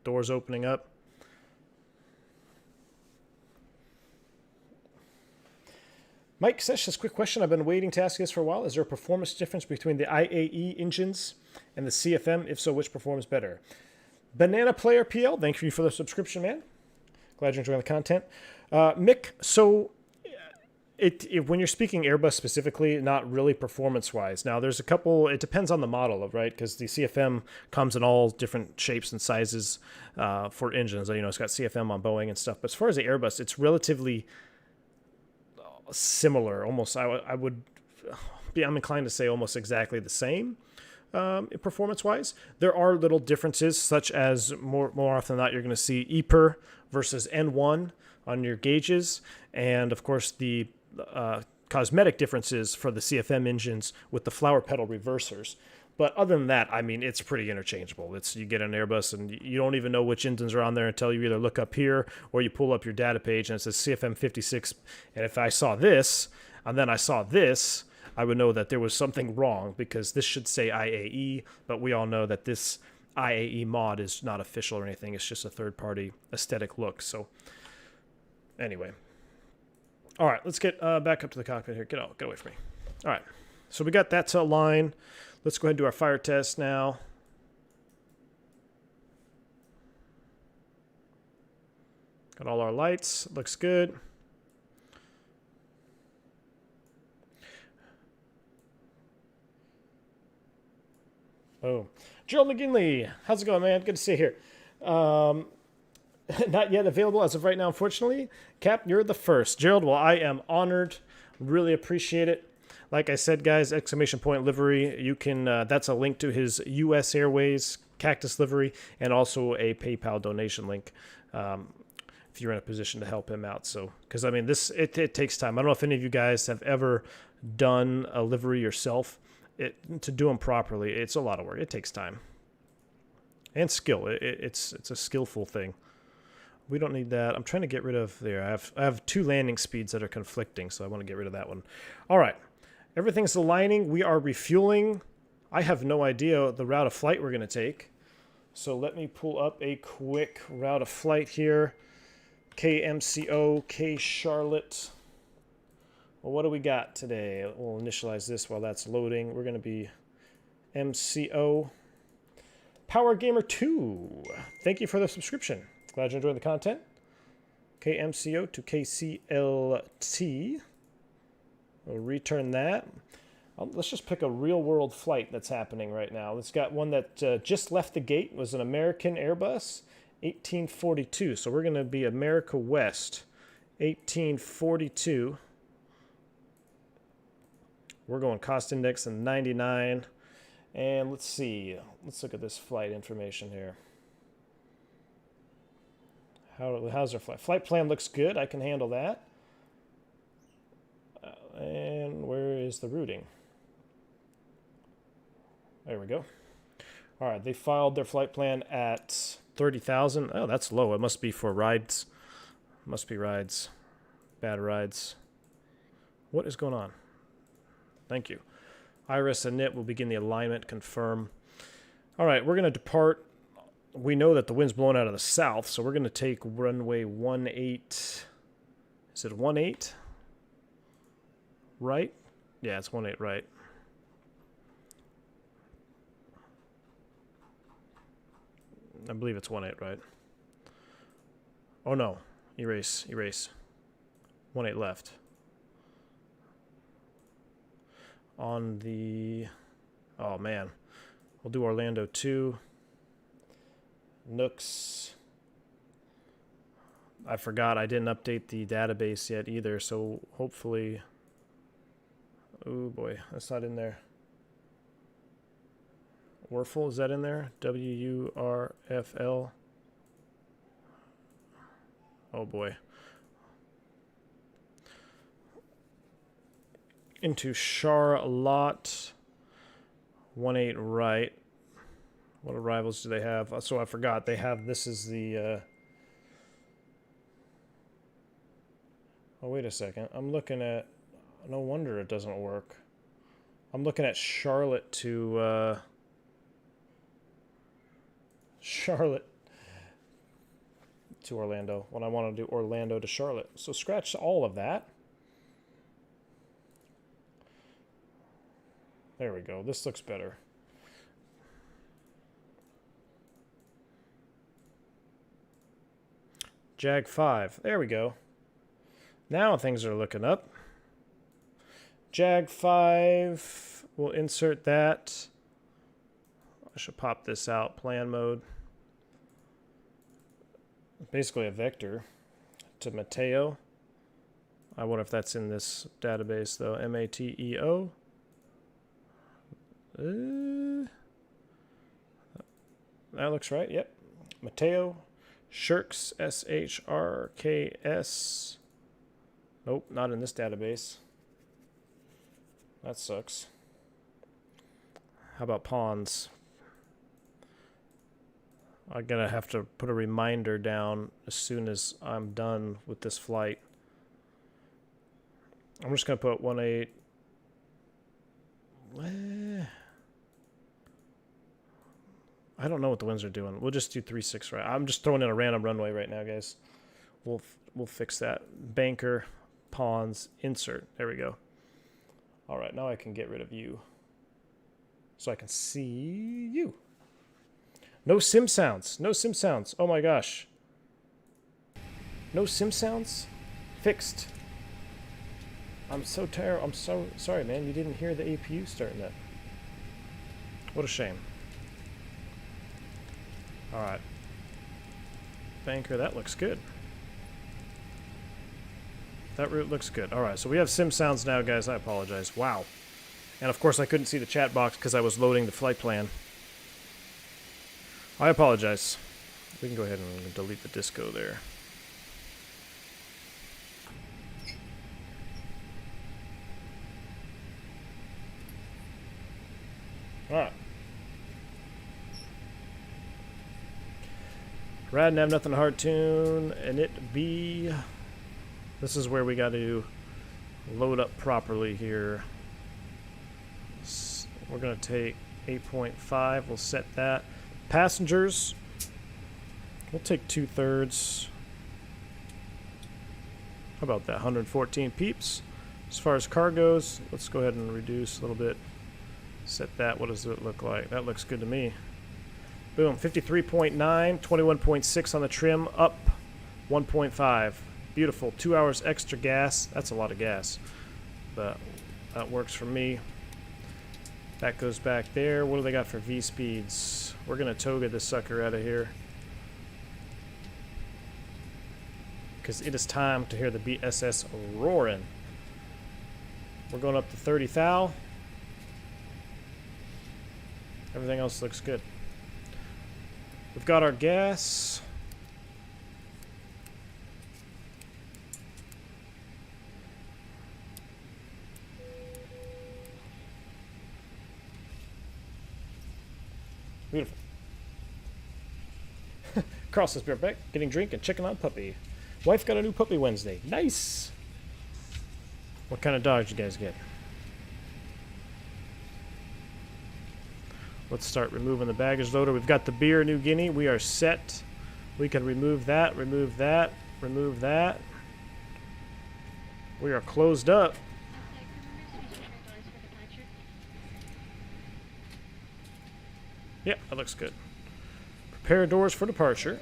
Doors opening up. Mike says, quick question. I've been waiting to ask this for a while. Is there a performance difference between the IAE engines and the CFM? If so, which performs better? Banana Player PL, thank you for the subscription, man. Glad you're enjoying the content. Mick, so when you're speaking Airbus specifically, not really performance-wise. Now, there's a couple, it depends on the model, right? Because the CFM comes in all different shapes and sizes for engines. You know, it's got CFM on Boeing and stuff. But as far as the Airbus, it's relatively similar. Almost, I'm inclined to say almost exactly the same performance-wise. There are little differences, such as more often than not, you're going to see EPR versus N1 on your gauges. And, of course, the cosmetic differences for the CFM engines with the flower petal reversers. But other than that, I mean, it's pretty interchangeable. You get an Airbus and you don't even know which engines are on there until you either look up here or you pull up your data page and it says CFM 56. And if I saw this and then I saw this, I would know that there was something wrong, because this should say IAE, but we all know that this IAE mod is not official or anything. It's just a third-party aesthetic look. So anyway. All right, let's get back up to the cockpit here. Get away from me. All right, so we got that to align. Let's go ahead and do our fire test now. Got all our lights. Looks good. Oh, Gerald McGinley, how's it going, man? Good to see you here. Not yet available as of right now, unfortunately. Cap, you're the first. Gerald, well, I am honored. Really appreciate it. Like I said, guys, exclamation point livery. You can. That's a link to his U.S. Airways Cactus livery and also a PayPal donation link. If you're in a position to help him out, so because I mean, it takes time. I don't know if any of you guys have ever done a livery yourself. To do them properly, it's a lot of work. It takes time and skill. It's a skillful thing. We don't need that. I'm trying to get rid of there. I have 2 landing speeds that are conflicting, so I want to get rid of that one. All right, everything's aligning. We are refueling. I have no idea the route of flight we're going to take, so let me pull up a quick route of flight here. KMCO, K Charlotte. Well, what do we got today? We'll initialize this while that's loading. We're going to be MCO. Power Gamer 2. Thank you for the subscription. Glad you enjoyed the content. KMCO to KCLT. We'll return that. Let's just pick a real-world flight that's happening right now. Let's got one that just left the gate. It was an American Airbus, 1842. So we're going to be America West, 1842. We're going cost index of 99. And let's see. Let's look at this flight information here. How's our flight? Flight plan looks good. I can handle that. And where is the routing? There we go. All right, they filed their flight plan at 30,000. Oh, that's low. It must be for rides. Must be rides. Bad rides. What is going on? Thank you. Iris and NIT will begin the alignment. Confirm. All right, we're going to depart. We know that the wind's blowing out of the south, so we're going to take runway 18. Is it 18? Right? Yeah, it's 18 right. I believe it's 18 right. Oh no. Erase. 18 left. On the, oh man, we'll do Orlando 2. Nooks. I forgot I didn't update the database yet either, so hopefully, oh boy, that's not in there. Wurfel, is that in there? WURFL. Oh boy. Into Charlotte, 18 right. What arrivals do they have? So I forgot they have. This is the. Oh wait a second. I'm looking at. No wonder it doesn't work. I'm looking at Charlotte to. Charlotte to Orlando when I want to do Orlando to Charlotte. So scratch all of that. There we go. This looks better. Jag 5. There we go. Now things are looking up. Jag 5. We'll insert that. I should pop this out. Plan mode. Basically a vector to Mateo. I wonder if that's in this database though. MATEO. That looks right. Yep. Mateo. Shirks. SHRKS. Nope, not in this database. That sucks. How about pawns? I'm gonna have to put a reminder down as soon as I'm done with this flight. I'm just gonna put 18. I don't know what the winds are doing. We'll just do 36 right. I'm just throwing in a random runway right now, guys. We'll fix that. Banker, pawns, insert. There we go. All right, now I can get rid of you, so I can see you. No sim sounds. No sim sounds. Oh my gosh. No sim sounds? Fixed. I'm so tired. I'm so sorry, man. You didn't hear the APU starting up. What a shame. Alright. Banker, that looks good. That route looks good. Alright, so we have sim sounds now, guys. I apologize. Wow. And of course I couldn't see the chat box because I was loading the flight plan. I apologize. We can go ahead and delete the disco there. Alright. Rad and have nothing hard tune, and it be. This is where we got to load up properly here. We're going to take 8.5. We'll set that. Passengers. We'll take 2/3. How about that? 114 peeps. As far as car goes, let's go ahead and reduce a little bit. Set that. What does it look like? That looks good to me. Boom. 53.9, 21.6 on the trim, up 1.5. Beautiful. 2 hours extra gas. That's a lot of gas, but that works for me. That goes back there. What do they got for V speeds? We're going to toga this sucker out of here, because it is time to hear the BSS roaring. We're going up to 30 thou. Everything else looks good. We've got our gas. Beautiful. Carl says, "Be right back. Getting drink and checking on puppy. Wife got a new puppy Wednesday. Nice." What kind of dog did you guys get? Let's start removing the baggage loader. We've got the beer New Guinea. We are set. We can remove that, remove that, remove that. We are closed up. Yep, that looks good. Prepare doors for departure.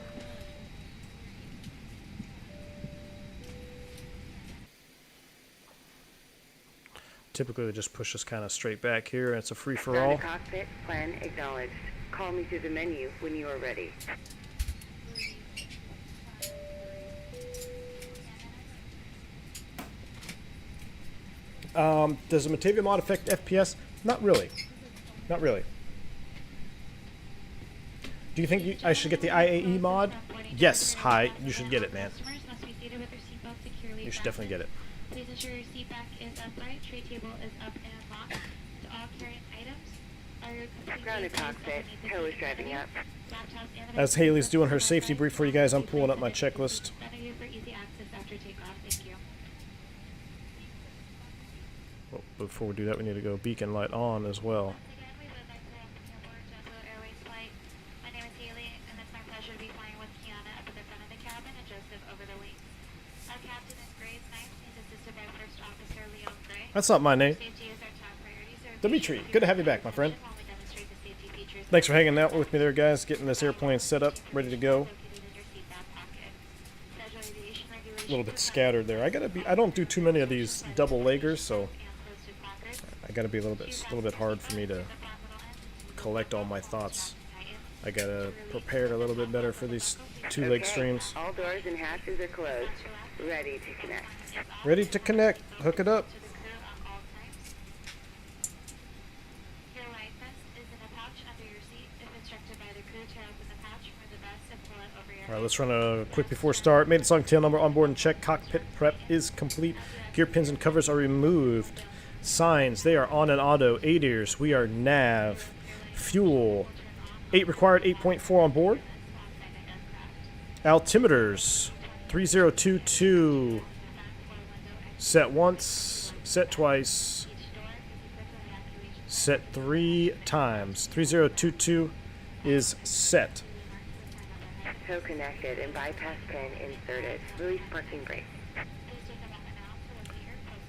Typically, they just push us kind of straight back here, and it's a free-for-all. Cockpit, plan acknowledged. Call me through the menu when you are ready. Does the Matavia mod affect FPS? Not really. Not really. Do you think I should get the IAE mod? Yes, hi. You should get it, man. You should definitely get it. Please ensure your seat back is upright, tray table is up and locked. To all carrying items, are your complete Ground the cockpit, tow is driving up. As Haley's doing her safety brief for you guys, I'm pulling up my checklist. Thank you for easy access after takeoff. Thank you. Well, before we do that, we need to go beacon light on as well. Once again, we would like to welcome you aboard JetBlue Airways flight. My name is Haley, and it's my pleasure to be flying with Kiana up at the front of the cabin and Joseph over the wings. Our captain is Grace Knight. He's assisted by First Officer Leon Gray. That's not my name. Safety is our top priority, so Dimitri, good to have you back, my friend. while we demonstrate the safety features Thanks for hanging out with me there, guys. Getting this airplane set up, ready to go. located in your seat back pocket. Federal aviation regulations A little bit scattered there. I don't do too many of these double leggers, so and posted pockets. I gotta be a little bit hard for me to collect all my thoughts. I gotta prepare a little bit better for these two leg streams. All doors and hatches are closed. Ready to connect. Ready to connect. Hook it up. To the crew on all times. Your license is in a pouch under your seat. If instructed by the crew to open the pouch, remove the vest and pull it over your All right, let's run a quick before start. Made song tail number on board and check. Cockpit prep is complete. Gear pins and covers are removed. Signs, they are on and auto. ADIRS, we are nav. Fuel, 8 required, 8.4 on board. Altimeters, 3022. Set once, set twice, set 3 times. 3022 is set. Tow connected and bypass pin inserted. Release parking brake.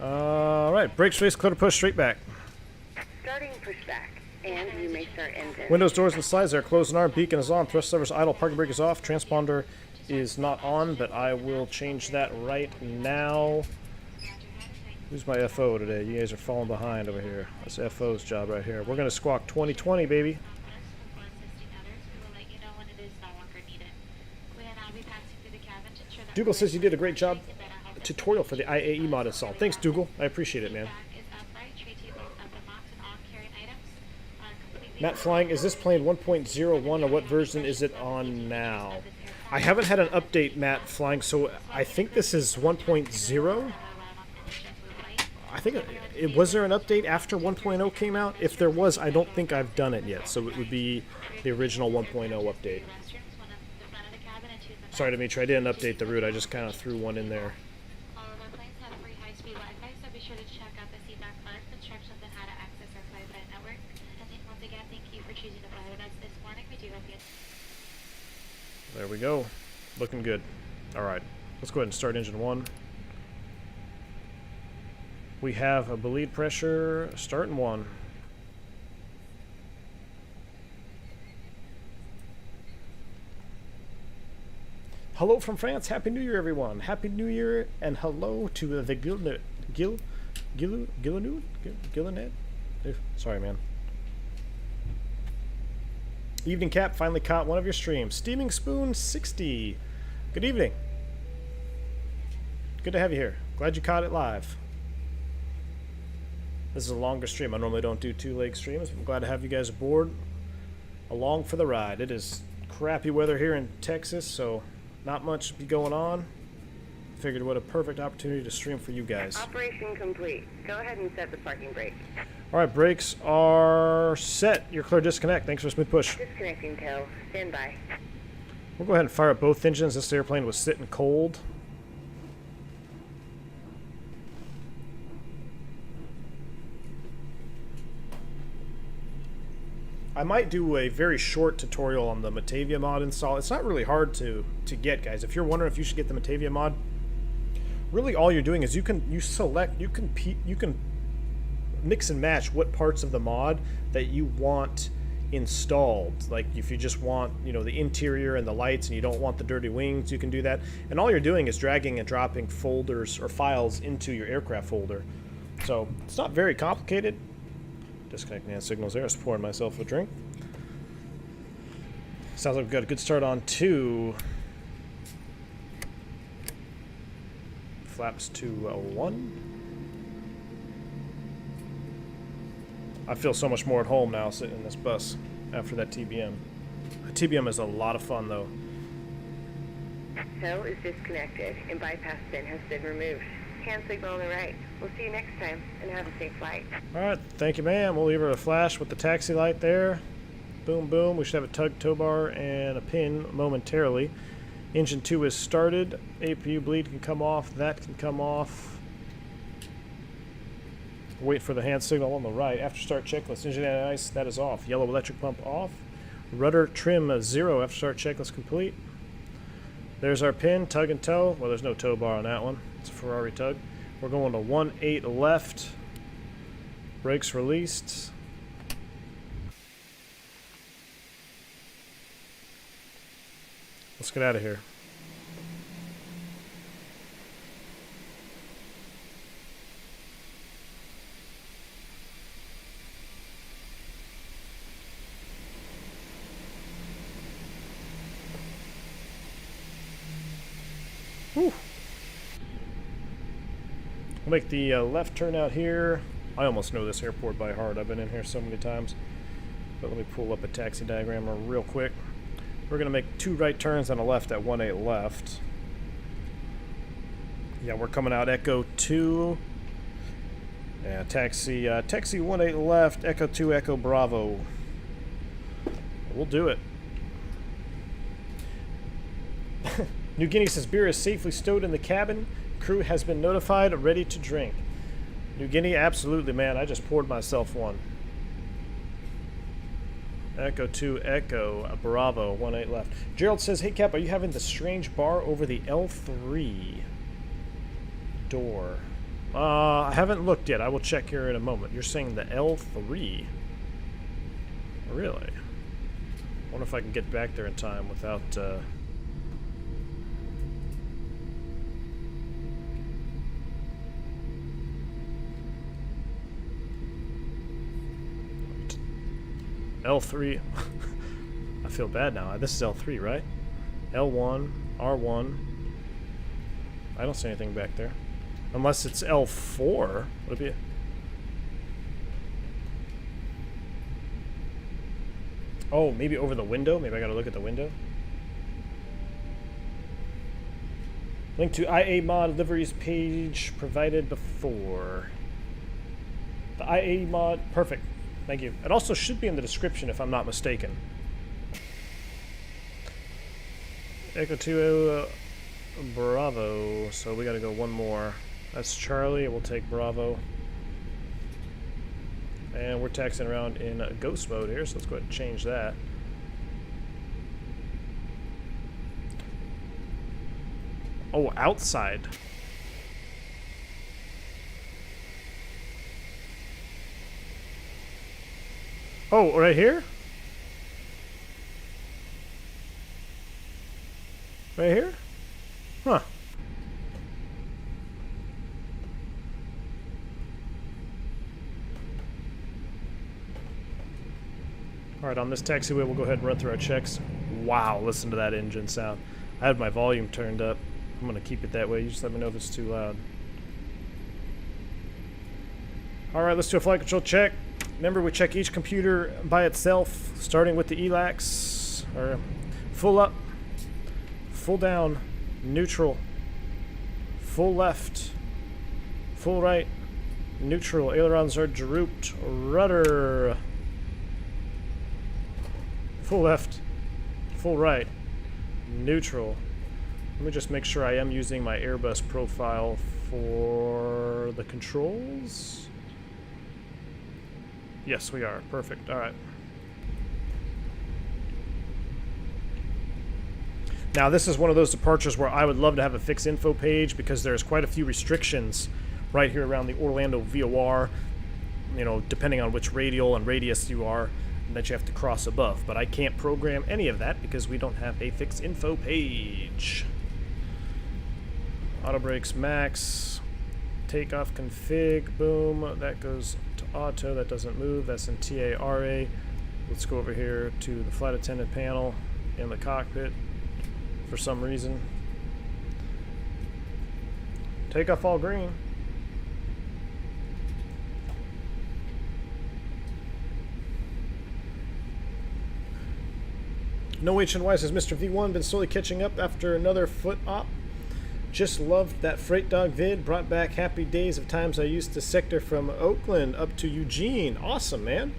Alright, brakes race, clear to push, straight back. Starting pushback. And you may start engine. Windows, doors, and slides are closed and armed. Beacon is on. Thrust levers idle. Parking brake is off. Transponder is not on, but I will change that right now. Who's my FO today? You guys are falling behind over here. That's FO's job right here. We're going to squawk 2020, baby. Dougal says you did a great job. Tutorial for the IAE mod install. Thanks, Dougal. I appreciate it, man. Matt Flying, is this plane 1.01 or what version is it on now? I haven't had an update, Matt Flying, so I think this is 1.0. I think was there an update after 1.0 came out? If there was, I don't think I've done it yet, so it would be the original 1.0 update. Sorry, Dimitri, I didn't update the route. I just kind of threw one in there. All of our planes have free high-speed Wi-Fi, so be sure to check out the feedback card for instructions on how to access our Wi-Fi network. And once again, thank you for choosing to fly with us this morning. We do hope you. There we go. Looking good. All right, let's go ahead and start engine 1. We have a bleed pressure starting 1. Hello from France. Happy New Year, everyone. Happy New Year, and hello to the Gillinet. Sorry, man. Evening Cap finally caught one of your streams. Steaming Spoon 60. Good evening. Good to have you here. Glad you caught it live. This is a longer stream. I normally don't do 2-leg streams. I'm glad to have you guys aboard, along for the ride. It is crappy weather here in Texas, so not much be going on. Figured what a perfect opportunity to stream for you guys. Operation complete. Go ahead and set the parking brake. All right, brakes are set. You're clear to disconnect. Thanks for a smooth push. Disconnecting tail. Stand by. We'll go ahead and fire up both engines. This airplane was sitting cold. I might do a very short tutorial on the Matavia mod install. It's not really hard to get, guys. If you're wondering if you should get the Matavia mod, really all you're doing is you can mix and match what parts of the mod that you want installed. Like if you just want, you know, the interior and the lights and you don't want the dirty wings, you can do that. And all you're doing is dragging and dropping folders or files into your aircraft folder. So it's not very complicated. Disconnecting hand signals there. I was pouring myself a drink. Sounds like we've got a good start on 2. Flaps to 1. I feel so much more at home now sitting in this bus after that TBM. The TBM is a lot of fun, though. Tow is disconnected and bypass pin has been removed. Hand signal on the right. We'll see you next time, and have a safe flight. All right, thank you, ma'am. We'll leave her a flash with the taxi light there. Boom, boom. We should have a tug tow bar and a pin momentarily. Engine 2 is started. APU bleed can come off. That can come off. Wait for the hand signal on the right. After start checklist. Engine anti-ice, that is off. Yellow electric pump off. Rudder trim 0. After start checklist complete. There's our pin, tug and tow. Well, there's no tow bar on that one. It's a Ferrari tug. We're going to 1-8 left. Brakes released. Let's get out of here. Whew. We'll make the left turn out here. I almost know this airport by heart. I've been in here so many times. But let me pull up a taxi diagram real quick. We're going to make 2 right turns and a left at 1-8 left. Yeah, we're coming out Echo 2. Yeah, taxi 1-8 left, Echo 2, Echo Bravo. We'll do it. New Guinea says beer is safely stowed in the cabin. Crew has been notified, ready to drink. New Guinea, absolutely, man. I just poured myself one. Echo 2, Echo, Bravo, 1-8 left. Gerald says, hey, Cap, are you having the strange bar over the L3 door? I haven't looked yet. I will check here in a moment. You're saying the L3? Really? I wonder if I can get back there in time without L3. I feel bad now. This is L3, right? L1, R1. I don't see anything back there. Unless it's L4. Would it be? Oh, maybe over the window? Maybe I gotta look at the window. Link to IA mod liveries page provided before. The IA mod, perfect. Thank you. It also should be in the description if I'm not mistaken. Echo 2 Bravo. So we gotta go one more. That's Charlie. We'll take Bravo. And we're taxiing around in ghost mode here, so let's go ahead and change that. Oh, outside. Oh, right here? Right here? Huh. Alright, on this taxiway, we'll go ahead and run through our checks. Wow, listen to that engine sound. I have my volume turned up. I'm going to keep it that way. You just let me know if it's too loud. Alright, let's do a flight control check. Remember, we check each computer by itself, starting with the ELAX. Or full up, full down, neutral, full left, full right, neutral. Ailerons are drooped. Rudder. Full left, full right, neutral. Let me just make sure I am using my Airbus profile for the controls. Yes, we are. Perfect. All right. Now, this is one of those departures where I would love to have a fix info page because there's quite a few restrictions right here around the Orlando VOR, you know, depending on which radial and radius you are, that you have to cross above. But I can't program any of that because we don't have a fix info page. Auto brakes max, takeoff config, boom, that goes to auto, that doesn't move, that's in TARA. Let's go over here to the flight attendant panel in the cockpit for some reason. Takeoff all green. No HNY says Mr. V1 been slowly catching up after another foot op. Just loved that Freight Dog vid. Brought back happy days of times I used to sector from Oakland up to Eugene. Awesome, man.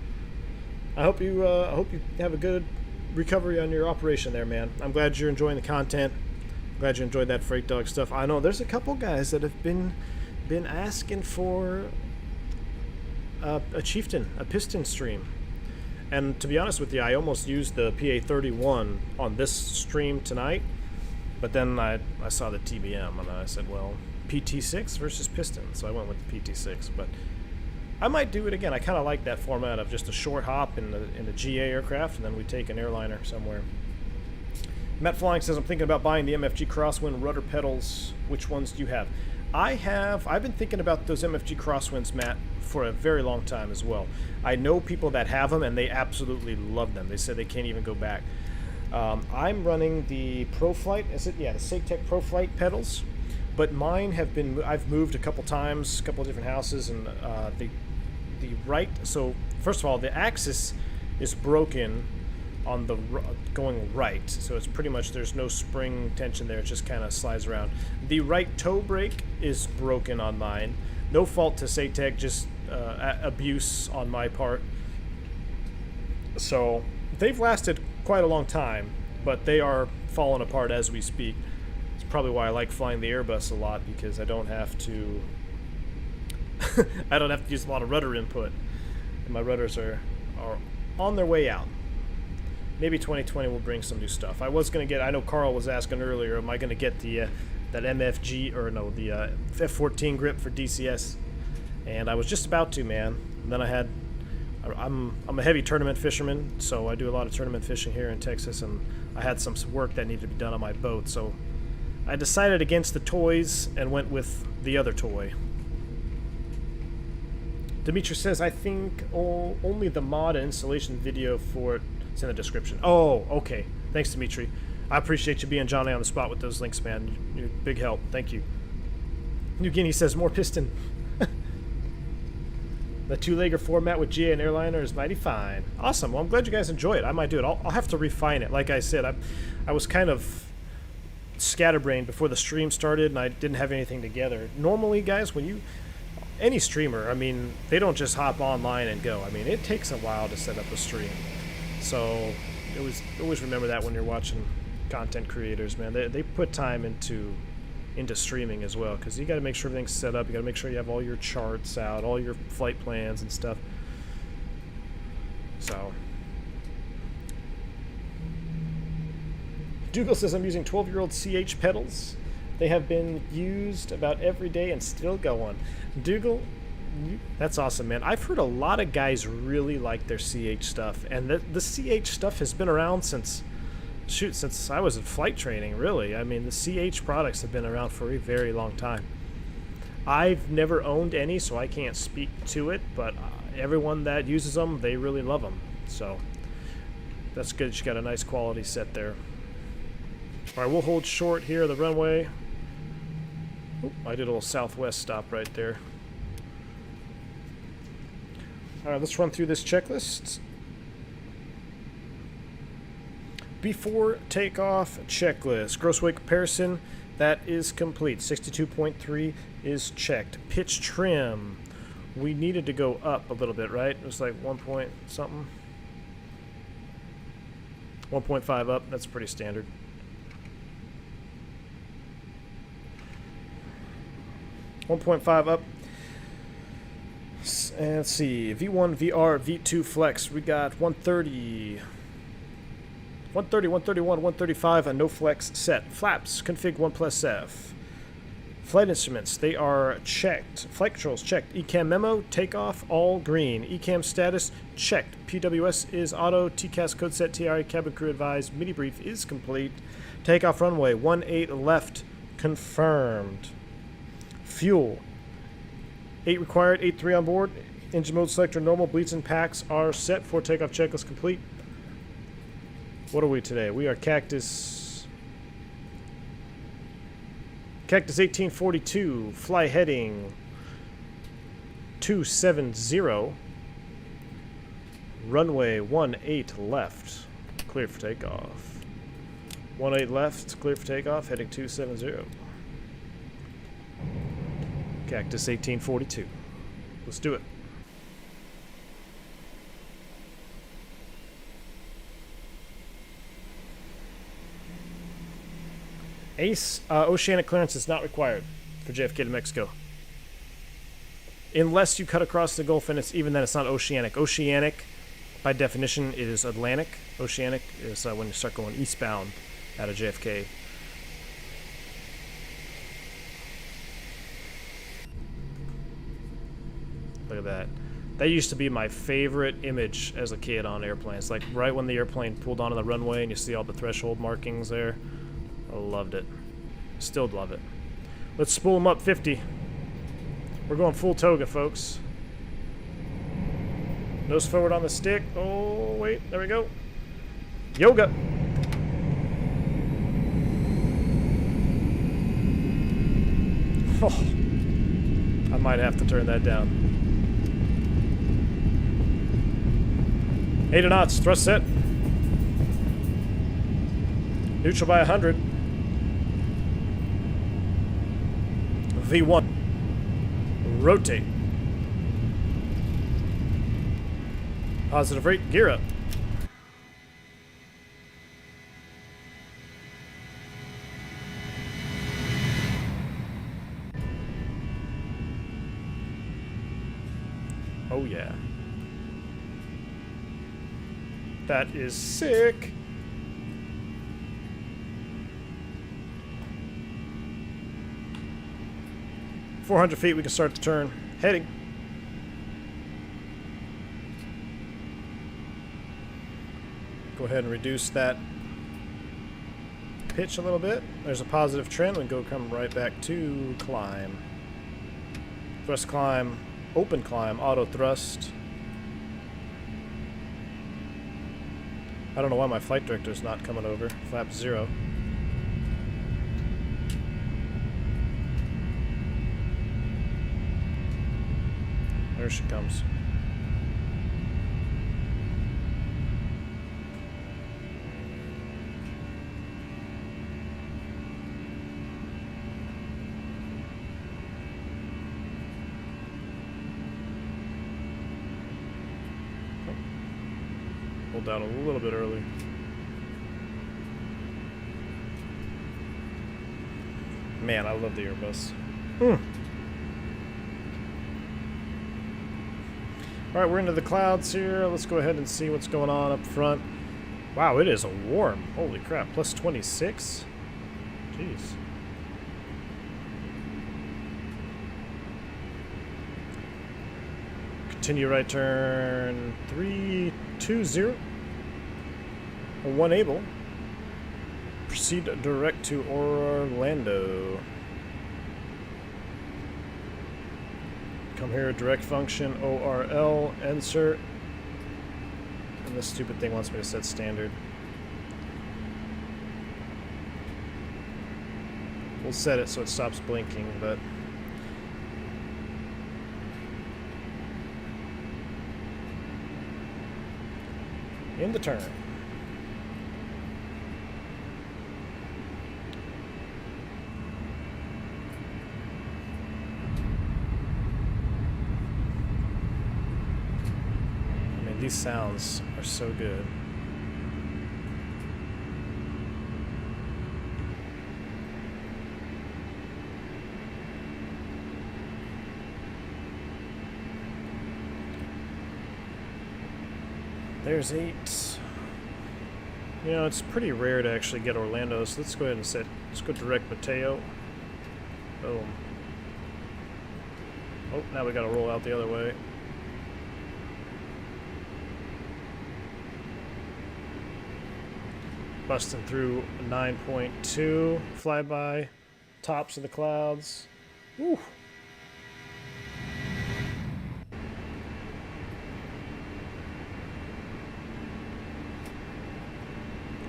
I hope you have a good recovery on your operation there, man. I'm glad you're enjoying the content. Glad you enjoyed that Freight Dog stuff. I know there's a couple guys that have been asking for a Chieftain, a piston stream. And to be honest with you, I almost used the PA31 on this stream tonight, but then I saw the TBM and I said, well, PT6 versus piston, so I went with the PT6. But I might do it again. I kind of like that format of just a short hop in the GA aircraft, and then we take an airliner somewhere. Matt Flying says, I'm thinking about buying the MFG Crosswind rudder pedals. Which ones do you have? I've been thinking about those MFG Crosswinds, Matt, for a very long time as well. I know people that have them, and they absolutely love them. They said they can't even go back. I'm running the ProFlight, is it? Yeah, the SigTech ProFlight pedals. But mine have been, I've moved a couple times, a couple of different houses, and the right, so first of all, the axis is broken on the going right, so it's pretty much, there's no spring tension there, it just kind of slides around. The right toe brake is broken on mine. No fault to SigTech, just abuse on my part. So they've lasted quite a long time, but they are falling apart as we speak. It's probably why I like flying the Airbus a lot, because I don't have to I don't have to use a lot of rudder input, and my rudders are on their way out. Maybe 2020 will bring some new stuff. I was going to get, I know Carl was asking earlier, am I going to get the that MFG, or no, the F14 grip for DCS? And I was just about to, man. And then I'm a heavy tournament fisherman, so I do a lot of tournament fishing here in Texas, and I had some work that needed to be done on my boat, so I decided against the toys and went with the other toy. Dimitri says, I think only the mod and installation video for it is in the description. Oh, okay. Thanks, Dimitri. I appreciate you being Johnny on the spot with those links, man. You're a big help. Thank you. New Guinea says, more piston. The two-legger format with GA and airliner is mighty fine. Awesome. Well, I'm glad you guys enjoy it. I might do it. I'll have to refine it. Like I said, I was kind of scatterbrained before the stream started, and I didn't have anything together. Normally, guys, when any streamer, I mean, they don't just hop online and go. I mean, it takes a while to set up a stream. So always remember that when you're watching content creators, man. They put time into streaming as well, because you got to make sure everything's set up. You got to make sure you have all your charts out, all your flight plans and stuff. So Dougal says, I'm using 12-year-old CH pedals. They have been used about every day and still going. Dougal, that's awesome, man. I've heard a lot of guys really like their CH stuff, and the CH stuff has been around since I was in flight training, really. I mean, the CH products have been around for a very long time. I've never owned any, so I can't speak to it, but everyone that uses them, they really love them. So that's good. You got a nice quality set there. All right, we'll hold short here, the runway. Oop, I did a little southwest stop right there. All right, let's run through this checklist. Before takeoff checklist. Gross weight comparison, that is complete. 62.3 is checked. Pitch trim. We needed to go up a little bit, right? It was like 1 point something. 1.5 up, that's pretty standard. $1.5 up. And let's see. V1, VR, V2 flex. We got 130. 130, 131, 135, a no flex set. Flaps, config 1+F. Flight instruments, they are checked. Flight controls, checked. ECAM memo, takeoff, all green. ECAM status, checked. PWS is auto. TCAS code set, TRI, cabin crew advised. MIDI brief is complete. Takeoff runway, 18 left, confirmed. Fuel, 8 required, 8.3 on board. Engine mode selector, normal. Bleeds and packs are set for takeoff checklist complete. What are we today? We are Cactus 1842, fly heading 270, runway 18 left, clear for takeoff. 18 left, clear for takeoff, heading 270. Cactus 1842. Let's do it. ACE, oceanic clearance is not required for JFK to Mexico. Unless you cut across the Gulf, and even then it's not oceanic. Oceanic, by definition, is Atlantic. Oceanic is when you start going eastbound out of JFK. Look at that. That used to be my favorite image as a kid on airplanes. Like right when the airplane pulled onto the runway and you see all the threshold markings there. I loved it. Still love it. Let's spool them up 50. We're going full toga, folks. Nose forward on the stick. Oh, wait. There we go. Yoga. Oh, I might have to turn that down. 8 knots. Thrust set. Neutral by 100. V1. Rotate. Positive rate. Gear up. Oh yeah. That is sick. $400 feet, we can start the turn. Heading. Go ahead and reduce that pitch a little bit. There's a positive trend. We can come right back to climb. Thrust climb Open climb, auto thrust. I don't know why my flight director's not coming over. Flap 0. There she comes. Pulled out a little bit early. Man, I love the Airbus. Alright, we're into the clouds here. Let's go ahead and see what's going on up front. Wow, it is warm. Holy crap. Plus 26? Jeez. Continue right turn 320. 1 able. Proceed direct to Orlando. Come here, direct function, ORL, insert. And this stupid thing wants me to set standard. We'll set it so it stops blinking, but... in the turn. These sounds are so good. There's 8. You know, it's pretty rare to actually get Orlando, so let's go ahead and set. Let's go direct Mateo. Boom. Oh, now we gotta roll out the other way. Busting through 9.2, flyby, tops of the clouds. Woo.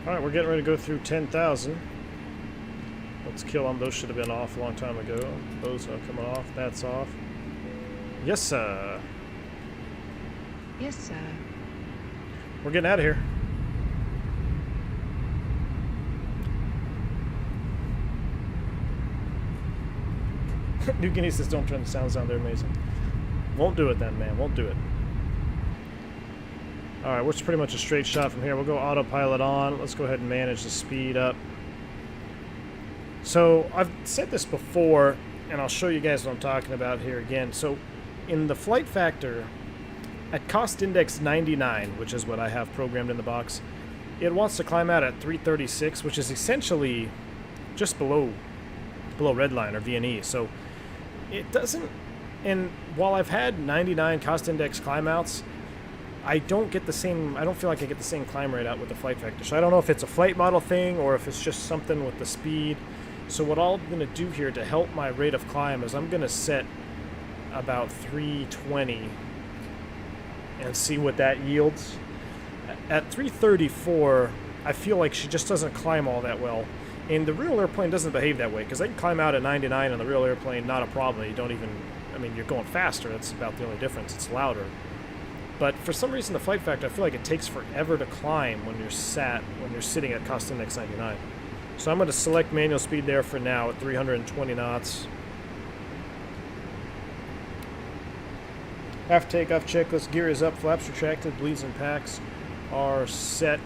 Alright, we're getting ready to go through 10,000. Let's kill them. Those should have been off a long time ago. Those are coming off. That's off. Yes, sir. Yes, sir. We're getting out of here. New Guinea says don't turn the sounds down, they're amazing. Won't do it then, man. Won't do it. Alright, we're pretty much a straight shot from here. We'll go autopilot on. Let's go ahead and manage the speed up. So, I've said this before, and I'll show you guys what I'm talking about here again. So, in the flight factor, at cost index 99, which is what I have programmed in the box, it wants to climb out at 336, which is essentially just below redline or VNE. So, it doesn't, and while I've had 99 cost index climb outs, I don't feel like I get the same climb rate out with the flight factor. So I don't know if it's a flight model thing or if it's just something with the speed. So what I'm going to do here to help my rate of climb is I'm going to set about 320 and see what that yields. At 334, I feel like she just doesn't climb all that well. And the real airplane doesn't behave that way, because they can climb out at 99 on the real airplane, not a problem. You don't even, I mean, you're going faster. That's about the only difference. It's louder. But for some reason, the flight factor, I feel like it takes forever to climb when you're sitting at cost index 99. So I'm going to select manual speed there for now at 320 knots. After takeoff checklist, gear is up, flaps retracted, bleeds and packs are set.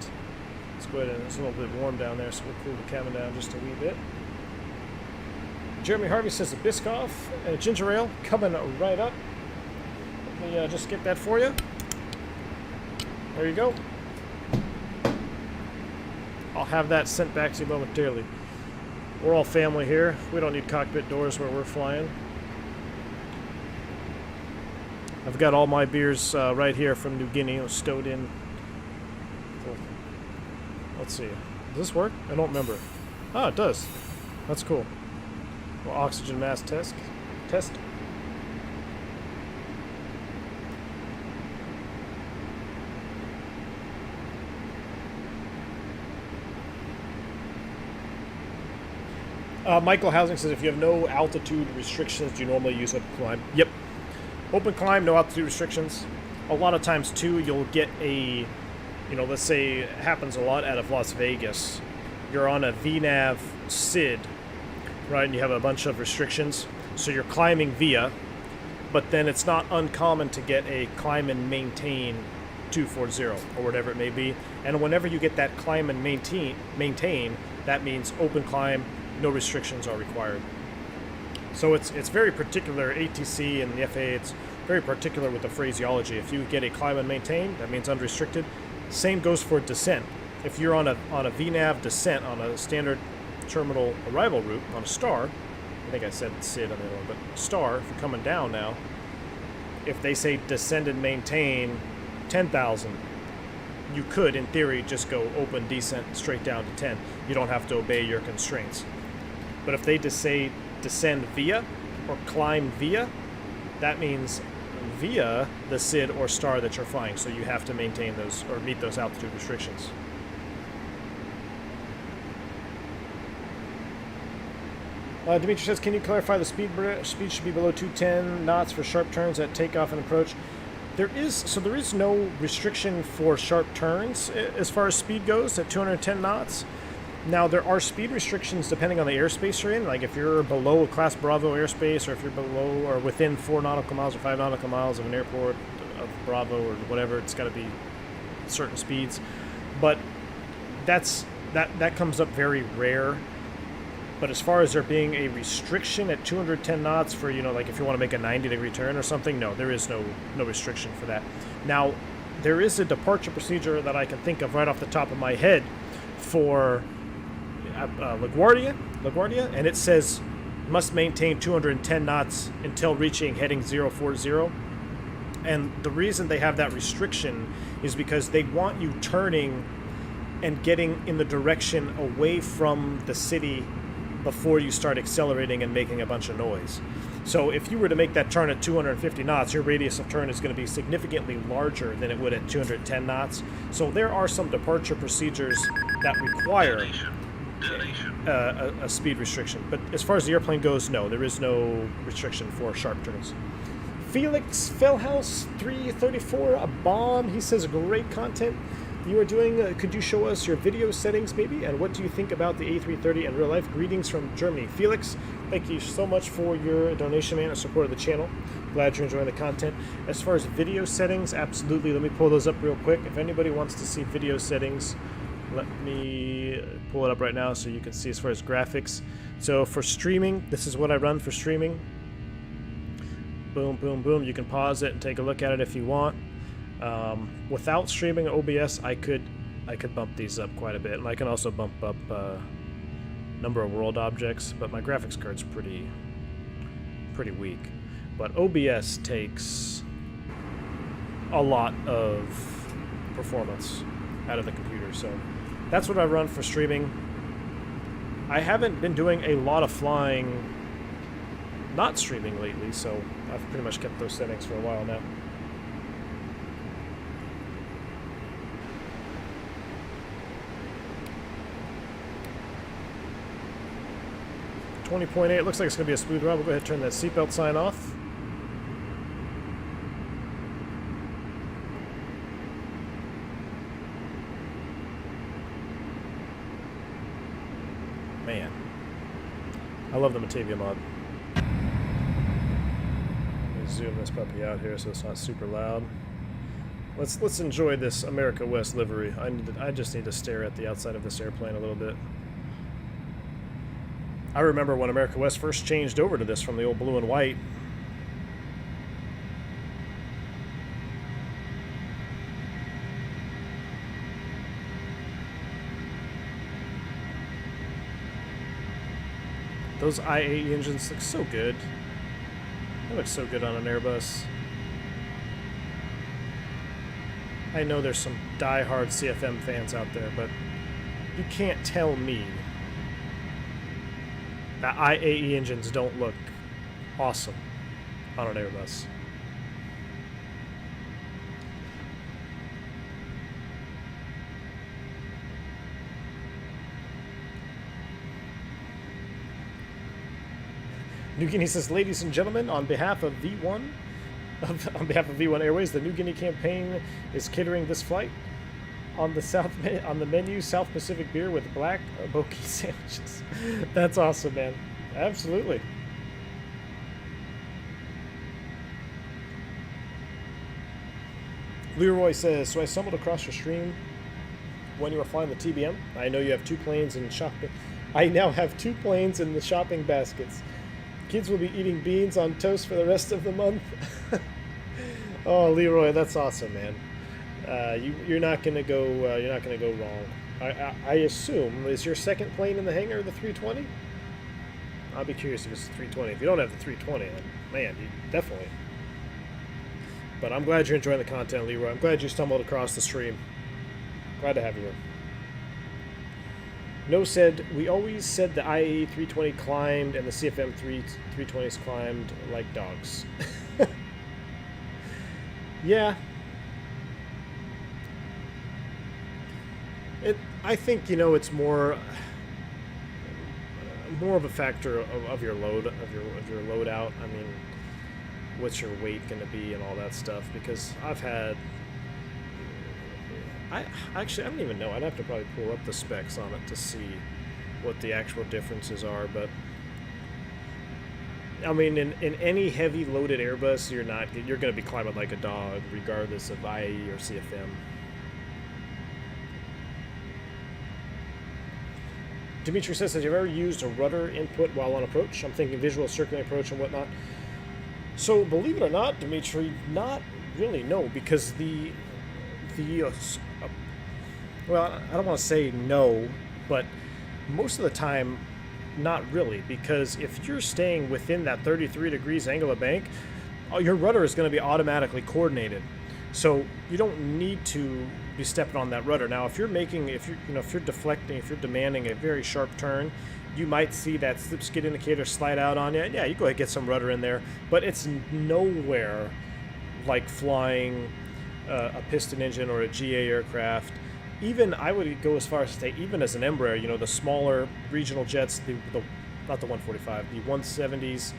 Let's go ahead and it's a little bit warm down there, so we'll cool the cabin down just a wee bit. Jeremy Harvey says a Biscoff and a ginger ale coming right up. Let me just get that for you. There you go. I'll have that sent back to you momentarily. We're all family here. We don't need cockpit doors where we're flying. I've got all my beers right here from New Guinea stowed in. Let's see. Does this work? I don't remember. Ah, it does. That's cool. Well, oxygen mask test. Michael Housing says, if you have no altitude restrictions, do you normally use open climb? Yep. Open climb, no altitude restrictions. A lot of times, too, you'll get a, you know, let's say it happens a lot out of Las Vegas. You're on a VNAV SID, right, and you have a bunch of restrictions. So you're climbing via, but then it's not uncommon to get a climb and maintain 240 or whatever it may be. And whenever you get that climb and maintain, that means open climb, no restrictions are required. So it's very particular, ATC and the FAA, it's very particular with the phraseology. If you get a climb and maintain, that means unrestricted. Same goes for descent. If you're on a VNAV descent on a standard terminal arrival route on a star, I think I said SID on the other one, but star, if you're coming down now, if they say descend and maintain 10,000, you could, in theory, just go open descent straight down to 10. You don't have to obey your constraints. But if they just say descend via or climb via, that means via the SID or star that you're flying. So you have to maintain those or meet those altitude restrictions. Dimitri says, can you clarify the speed should be below 210 knots for sharp turns at takeoff and approach? There is no restriction for sharp turns as far as speed goes at 210 knots. Now, there are speed restrictions depending on the airspace you're in. Like if you're below a Class Bravo airspace, or if you're below or within 4 nautical miles or 5 nautical miles of an airport of Bravo or whatever, it's got to be certain speeds. But that comes up very rare. But as far as there being a restriction at 210 knots for, you know, like if you want to make a 90-degree turn or something, no, there is no restriction for that. Now, there is a departure procedure that I can think of right off the top of my head for LaGuardia, and it says must maintain 210 knots until reaching heading 040. And the reason they have that restriction is because they want you turning and getting in the direction away from the city before you start accelerating and making a bunch of noise. So if you were to make that turn at 250 knots, your radius of turn is going to be significantly larger than it would at 210 knots. So there are some departure procedures that require a speed restriction. But as far as the airplane goes, no, there is no restriction for sharp turns. Felix Fellhouse 334, a bomb. He says, great content you are doing. Could you show us your video settings maybe, and what do you think about the A330 in real life? Greetings from Germany. Felix, thank you so much for your donation, man, and support of the channel. Glad you're enjoying the content. As far as video settings, absolutely. Let me pull those up real quick. If anybody wants to see video settings, let me pull it up right now so you can see as far as graphics. So for streaming, this is what I run for streaming. Boom, boom, boom. You can pause it and take a look at it if you want. Without streaming OBS, I could bump these up quite a bit, and I can also bump up number of world objects, but my graphics card's pretty weak. But OBS takes a lot of performance out of the computer, so that's what I run for streaming. I haven't been doing a lot of flying not streaming lately, so I've pretty much kept those settings for a while now. 20.8, looks like it's going to be a smooth ride. We'll go ahead and turn that seatbelt sign off. Man, I love the Matavia mod. Let me zoom this puppy out here so it's not super loud. Let's enjoy this America West livery. I just need to stare at the outside of this airplane a little bit. I remember when America West first changed over to this from the old blue and white. Those I-80 engines look so good. They look so good on an Airbus. I know there's some die-hard CFM fans out there, but you can't tell me that I-80 engines don't look awesome on an Airbus. New Guinea says, ladies and gentlemen, on behalf of V1 Airways, the New Guinea campaign is catering this flight. On the menu, South Pacific beer with black boki sandwiches. That's awesome, man. Absolutely. Leroy says, so I stumbled across your stream when you were flying the TBM. I know you have 2 planes in shopping. I now have 2 planes in the shopping baskets. Kids will be eating beans on toast for the rest of the month. Oh, Leroy, that's awesome, man. You're not gonna go. You're not gonna go wrong. I assume, is your second plane in the hangar the 320? I'll be curious if it's the 320. If you don't have the 320, then man, you definitely. But I'm glad you're enjoying the content, Leroy. I'm glad you stumbled across the stream. Glad to have you here. No said, we always said the IAE 320 climbed and the CFM 320s climbed like dogs. Yeah. I think, you know, it's more of a factor of your load, of your loadout. I mean, what's your weight going to be and all that stuff, because I've had, I don't even know. I'd have to probably pull up the specs on it to see what the actual differences are, but I mean, in any heavy loaded Airbus, you're going to be climbing like a dog, regardless of IAE or CFM. Dimitri says, have you ever used a rudder input while on approach? I'm thinking visual circling approach and whatnot. So, believe it or not, Dimitri, not really, no, because well, I don't want to say no, but most of the time, not really, because if you're staying within that 33 degrees angle of bank, your rudder is going to be automatically coordinated. So you don't need to be stepping on that rudder. Now, if you're deflecting, if you're demanding a very sharp turn, you might see that slip skid indicator slide out on you. And yeah, you go ahead and get some rudder in there, but it's nowhere like flying a piston engine or a GA aircraft. Even, I would go as far as to say, even as an Embraer, you know, the smaller regional jets, not the 145, the 170s,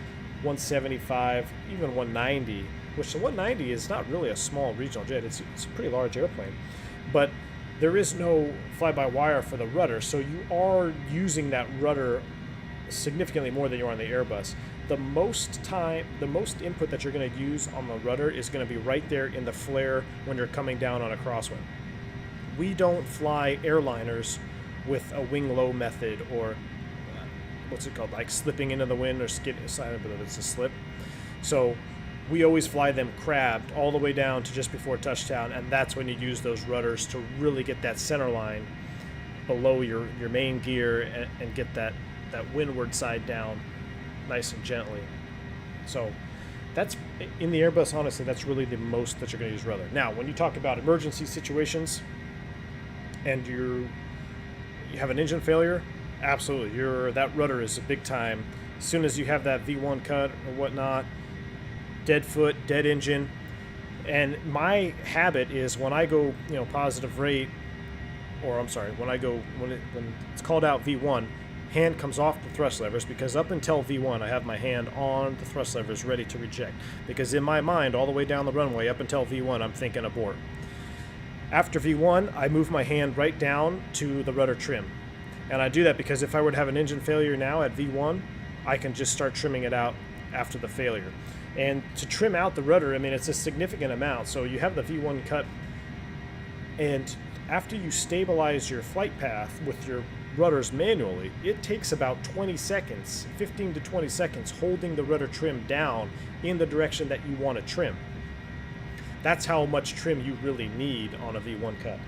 175, even 190, which the 190 is not really a small regional jet. It's a pretty large airplane. But there is no fly-by-wire for the rudder, so you are using that rudder significantly more than you are on the Airbus. The most input that you're going to use on the rudder is going to be right there in the flare when you're coming down on a crosswind. We don't fly airliners with a wing low method, or what's it called, like slipping into the wind or skid. I believe it's a slip. So we always fly them crabbed all the way down to just before touchdown, and that's when you use those rudders to really get that center line below your main gear and get that windward side down nice and gently. So that's, in the Airbus, honestly, that's really the most that you're going to use rudder. Now, when you talk about emergency situations and you have an engine failure, absolutely, that rudder is a big time. As soon as you have that V1 cut or whatnot, dead foot, dead engine. And my habit is when I go, you know, positive rate, or I'm sorry, when it's called out V1, hand comes off the thrust levers, because up until V1 I have my hand on the thrust levers ready to reject, because in my mind all the way down the runway up until V1 I'm thinking abort. After V1 I move my hand right down to the rudder trim, and I do that because if I were to have an engine failure now at V1, I can just start trimming it out after the failure. And to trim out the rudder, I mean, it's a significant amount. So you have the V1 cut, and after you stabilize your flight path with your rudders manually, it takes about 20 seconds, 15 to 20 seconds, holding the rudder trim down in the direction that you want to trim. That's how much trim you really need on a V1 cut.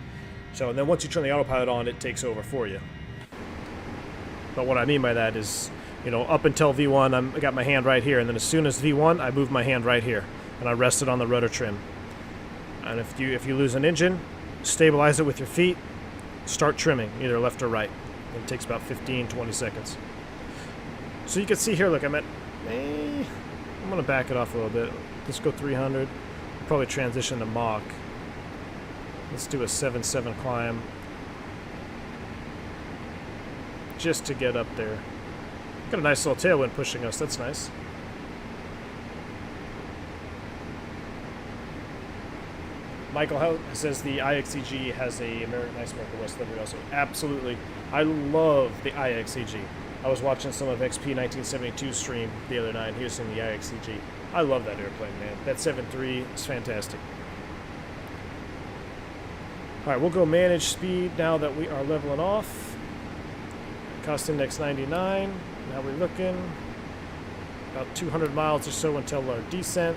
So, and then once you turn the autopilot on, it takes over for you. But what I mean by that is, you know, up until V1, I got my hand right here, and then as soon as V1, I move my hand right here, and I rest it on the rudder trim. And if you lose an engine, stabilize it with your feet, start trimming, either left or right. It takes about 15-20 seconds. So you can see here, look, I'm going to back it off a little bit. Let's go 300. Probably transition to Mach. Let's do a 7.7 climb, just to get up there. Got a nice little tailwind pushing us. That's nice. Michael says the IXEG has a nice America West livery also. Absolutely. I love the IXEG. I was watching some of Xp11 stream the other night, and he was seeing the IXEG. I love that airplane, man. That 7.3 is fantastic. Alright, we'll go manage speed now that we are leveling off. Cost index 99. Now we're looking about 200 miles or so until our descent.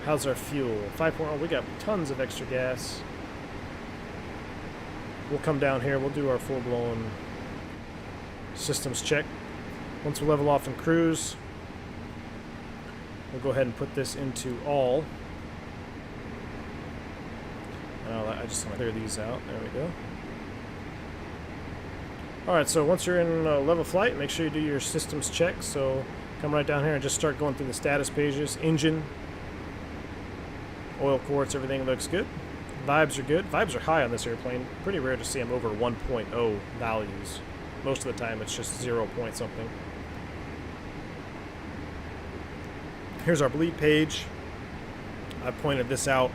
How's our fuel? 5.0. We got tons of extra gas. We'll come down here. We'll do our full-blown systems check. Once we level off and cruise, we'll go ahead and put this into all. I just want to clear these out. There we go. Alright, so once you're in level flight, make sure you do your systems check. So come right down here and just start going through the status pages. Engine, oil quartz, everything looks good. Vibes are good. Vibes are high on this airplane. Pretty rare to see them over 1.0 values. Most of the time it's just 0 point something. Here's our bleed page. I pointed this out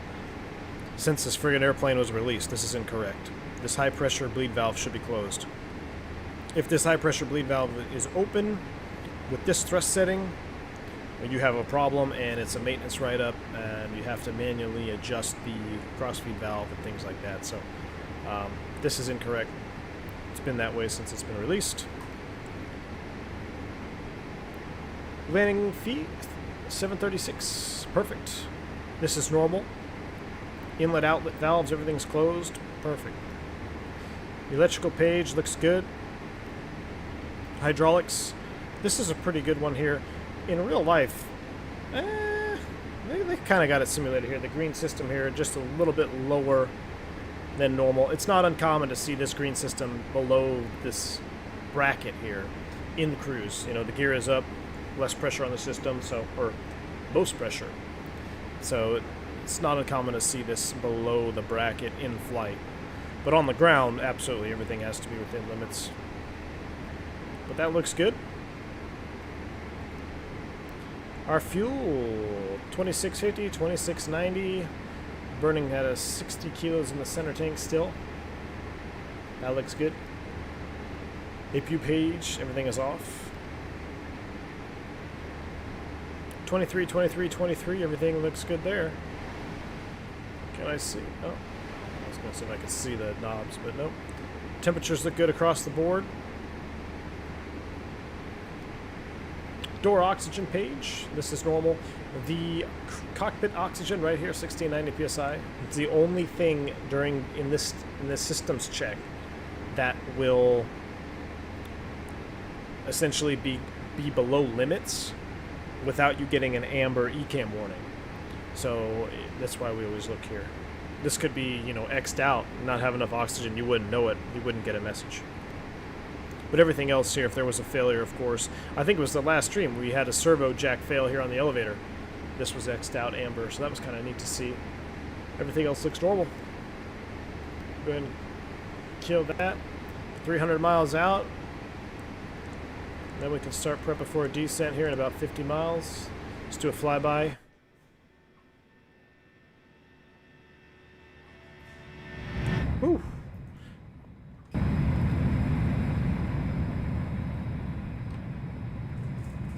since this friggin' airplane was released. This is incorrect. This high pressure bleed valve should be closed. If this high pressure bleed valve is open with this thrust setting, you have a problem and it's a maintenance write-up and you have to manually adjust the crossfeed valve and things like that. So this is incorrect. It's been that way since it's been released. Landing feet 736. Perfect. This is normal. Inlet outlet valves, everything's closed. Perfect. Electrical page looks good. Hydraulics. This is a pretty good one here. In real life, they kind of got it simulated here. The green system here, just a little bit lower than normal. It's not uncommon to see this green system below this bracket here in the cruise. You know, the gear is up, less pressure on the system, or most pressure. So it's not uncommon to see this below the bracket in flight. But on the ground, absolutely, everything has to be within limits. But that looks good. Our fuel, 2650, 2690, burning at a 60 kilos in the center tank still. That looks good. APU page, everything is off. 23, 23, 23, everything looks good there. Can I see? Oh, I was going to see if I could see the knobs, but nope. Temperatures look good across the board. Door oxygen page, this is normal. The cockpit oxygen right here, 1690 psi. It's the only thing in this systems check that will essentially be below limits without you getting an amber ECAM warning. So that's why we always look here. This could be, you know, X'd out, not have enough oxygen, you wouldn't know it, you wouldn't get a message. But everything else here, if there was a failure, of course, I think it was the last stream we had a servo jack fail here on the elevator. This was X'd out amber, so that was kind of neat to see. Everything else looks normal. Go ahead and kill that. 300 miles out. Then we can start prepping for a descent here in about 50 miles. Let's do a flyby. Woo!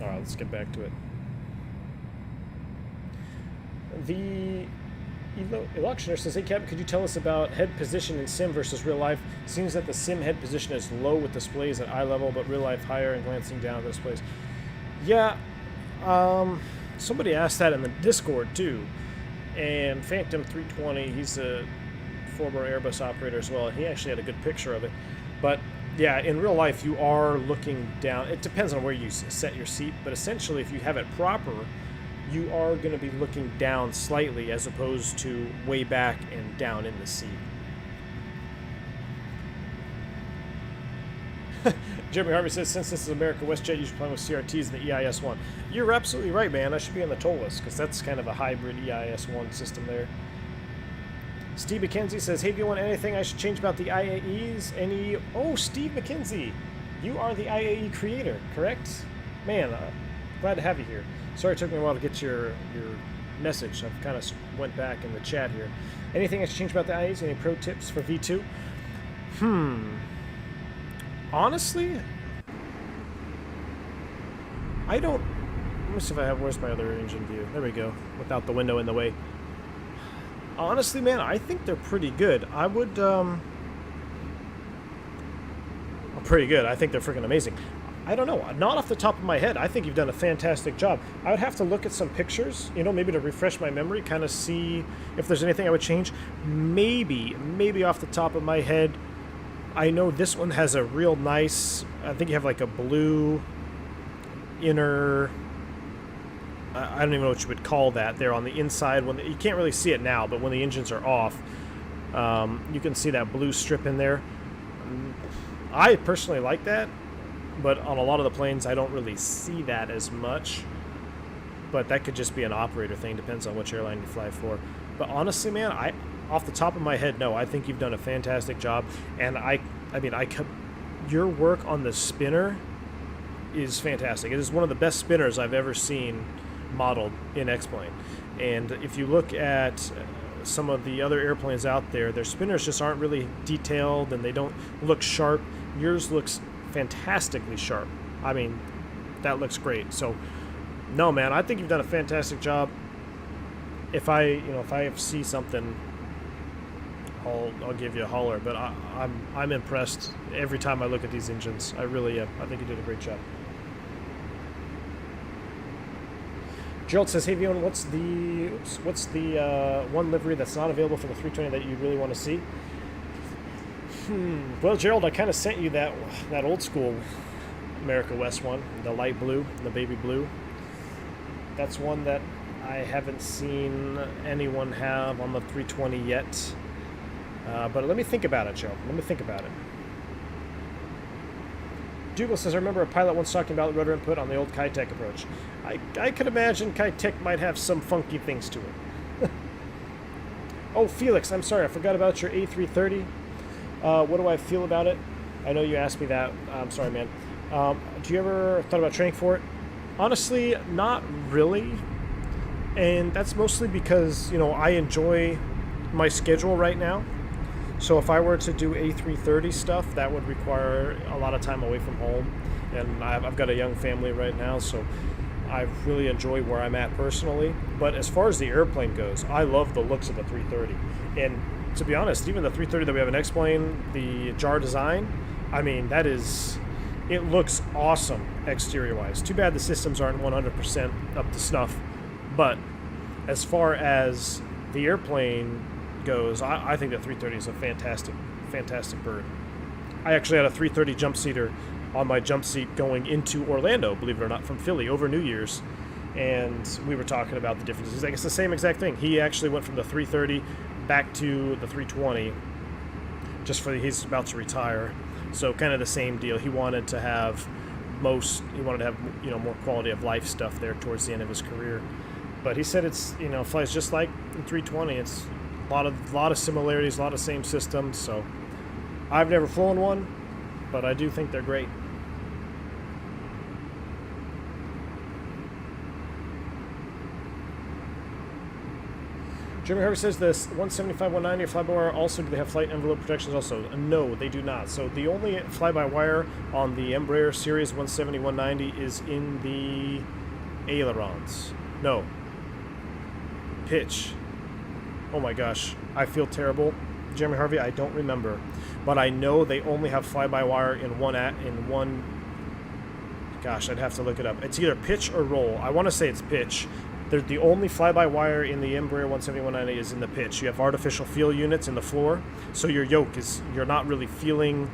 Alright, let's get back to it. The electioner says, hey Cap, could you tell us about head position in sim versus real life? Seems that the sim head position is low with displays at eye level, but real life higher and glancing down at the displays. Yeah, somebody asked that in the Discord too. And Phantom 320, he's a former Airbus operator as well, and he actually had a good picture of it. But yeah, in real life, you are looking down. It depends on where you set your seat, but essentially, if you have it proper, you are going to be looking down slightly as opposed to way back and down in the seat. Jeremy Harvey says, since this is America WestJet, you should plan with CRTs and the EIS-1. You're absolutely right, man. I should be on the toll list because that's kind of a hybrid EIS-1 system there. Steve McKenzie says, hey, do you want anything I should change about the IAEs? Any... Oh, Steve McKenzie, you are the IAE creator, correct? Man, glad to have you here. Sorry it took me a while to get your message. I've kind of went back in the chat here. Anything I should change about the IAEs? Any pro tips for V2? Honestly, I don't... Let me see if I have... Where's my other engine view? There we go. Without the window in the way. Honestly, man, I think they're pretty good. I would, pretty good. I think they're freaking amazing. I don't know. Not off the top of my head. I think you've done a fantastic job. I would have to look at some pictures, you know, maybe to refresh my memory, kind of see if there's anything I would change. Maybe off the top of my head, I know this one has a real nice, I think you have like a blue inner... I don't even know what you would call that there on the inside. When you can't really see it now, but when the engines are off, you can see that blue strip in there. I personally like that, but on a lot of the planes, I don't really see that as much. But that could just be an operator thing. Depends on which airline you fly for. But honestly, man, off the top of my head, no, I think you've done a fantastic job. And your work on the spinner is fantastic. It is one of the best spinners I've ever seen modeled in X-Plane. And if you look at some of the other airplanes out there, their spinners just aren't really detailed and they don't look sharp. Yours looks fantastically sharp. I mean, that looks great. So no, man, I think you've done a fantastic job. If I see something, I'll give you a holler, but I'm impressed every time I look at these engines. I really am. I think you did a great job. Gerald says, hey, Vion, what's the one livery that's not available for the 320 that you really want to see? Well, Gerald, I kind of sent you that old school America West one, the light blue, the baby blue. That's one that I haven't seen anyone have on the 320 yet. But let me think about it, Joe. Let me think about it. Dougal says, I remember a pilot once talking about rudder input on the old Kitech approach. I could imagine Kitech might have some funky things to it. Oh, Felix, I'm sorry. I forgot about your A330. What do I feel about it? I know you asked me that. I'm sorry, man. Do you ever thought about training for it? Honestly, not really. And that's mostly because, I enjoy my schedule right now. So if I were to do A330 stuff, that would require a lot of time away from home. And I've got a young family right now, so I really enjoy where I'm at personally. But as far as the airplane goes, I love the looks of the 330. And to be honest, even the 330 that we have in X-Plane, the jar design, I mean, it looks awesome exterior-wise. Too bad the systems aren't 100% up to snuff. But as far as the airplane goes, I think the 330 is a fantastic bird. I actually had a 330 jump seater on my jump seat going into Orlando, believe it or not, from Philly over New Year's, and we were talking about the differences. Like, it's the same exact thing. He actually went from the 330 back to the 320 he's about to retire, so kind of the same deal. He wanted to have more quality of life stuff there towards the end of his career. But he said it's flies just like the 320. It's a lot of similarities, a lot of same systems. So I've never flown one, but I do think they're great. Jeremy Harvey says this 175-190 fly-by-wire also, do they have flight envelope protections also? No, they do not. So the only fly-by-wire on the Embraer series 170-190 is in the ailerons. No. Pitch. Oh my gosh, I feel terrible. Jeremy Harvey, I don't remember. But I know they only have fly-by-wire in one. Gosh, I'd have to look it up. It's either pitch or roll. I want to say it's pitch. They're the only fly-by-wire in the Embraer 170-190 is in the pitch. You have artificial feel units in the floor, so your yoke you're not really feeling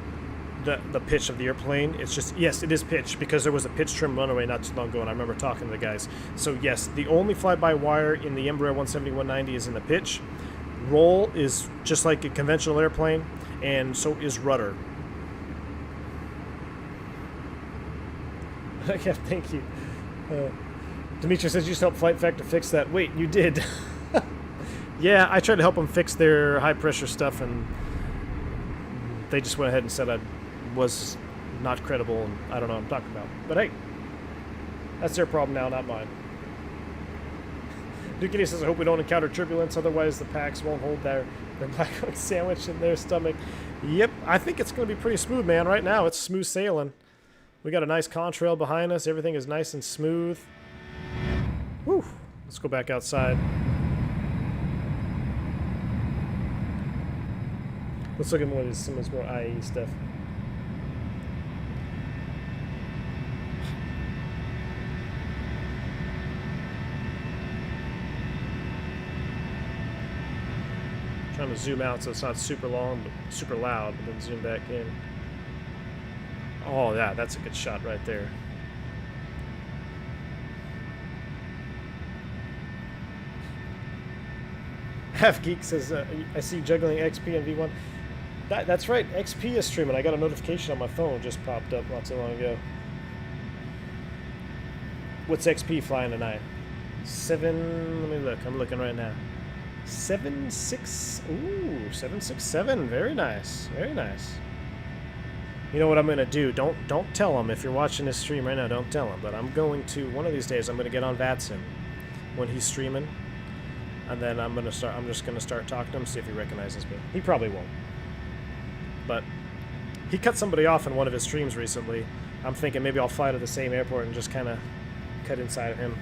the pitch of the airplane. It's just, yes, it is pitch, because there was a pitch trim runaway not too long ago, and I remember talking to the guys. So yes, the only fly-by-wire in the Embraer 170-190 is in the pitch. Roll is just like a conventional airplane, and so is rudder. Yeah, thank you. Dimitri says you just helped Flight Factor fix that. Wait, you did. Yeah, I tried to help them fix their high pressure stuff, and they just went ahead and said I was not credible, and I don't know what I'm talking about. But hey, that's their problem now, not mine. Duke says, I hope we don't encounter turbulence, otherwise the packs won't hold their black sandwich in their stomach. Yep, I think it's going to be pretty smooth, man. Right now, it's smooth sailing. We got a nice contrail behind us. Everything is nice and smooth. Whew. Let's go back outside. Let's look at some of this more IE stuff. Trying to zoom out so it's not super long, but super loud, and then zoom back in. Oh, yeah, that's a good shot right there. Half Geek says, I see juggling XP and V1. That's right, XP is streaming. I got a notification on my phone, just popped up not so long ago. What's XP flying tonight? 7, let me look, I'm looking right now. 767. Very nice. Very nice. You know what I'm gonna do? Don't tell him if you're watching this stream right now. Don't tell him. But I'm going to one of these days. I'm gonna get on Vatson when he's streaming, and then I'm just gonna start talking to him, see if he recognizes me. He probably won't. But he cut somebody off in one of his streams recently. I'm thinking maybe I'll fly to the same airport and just kind of cut inside of him.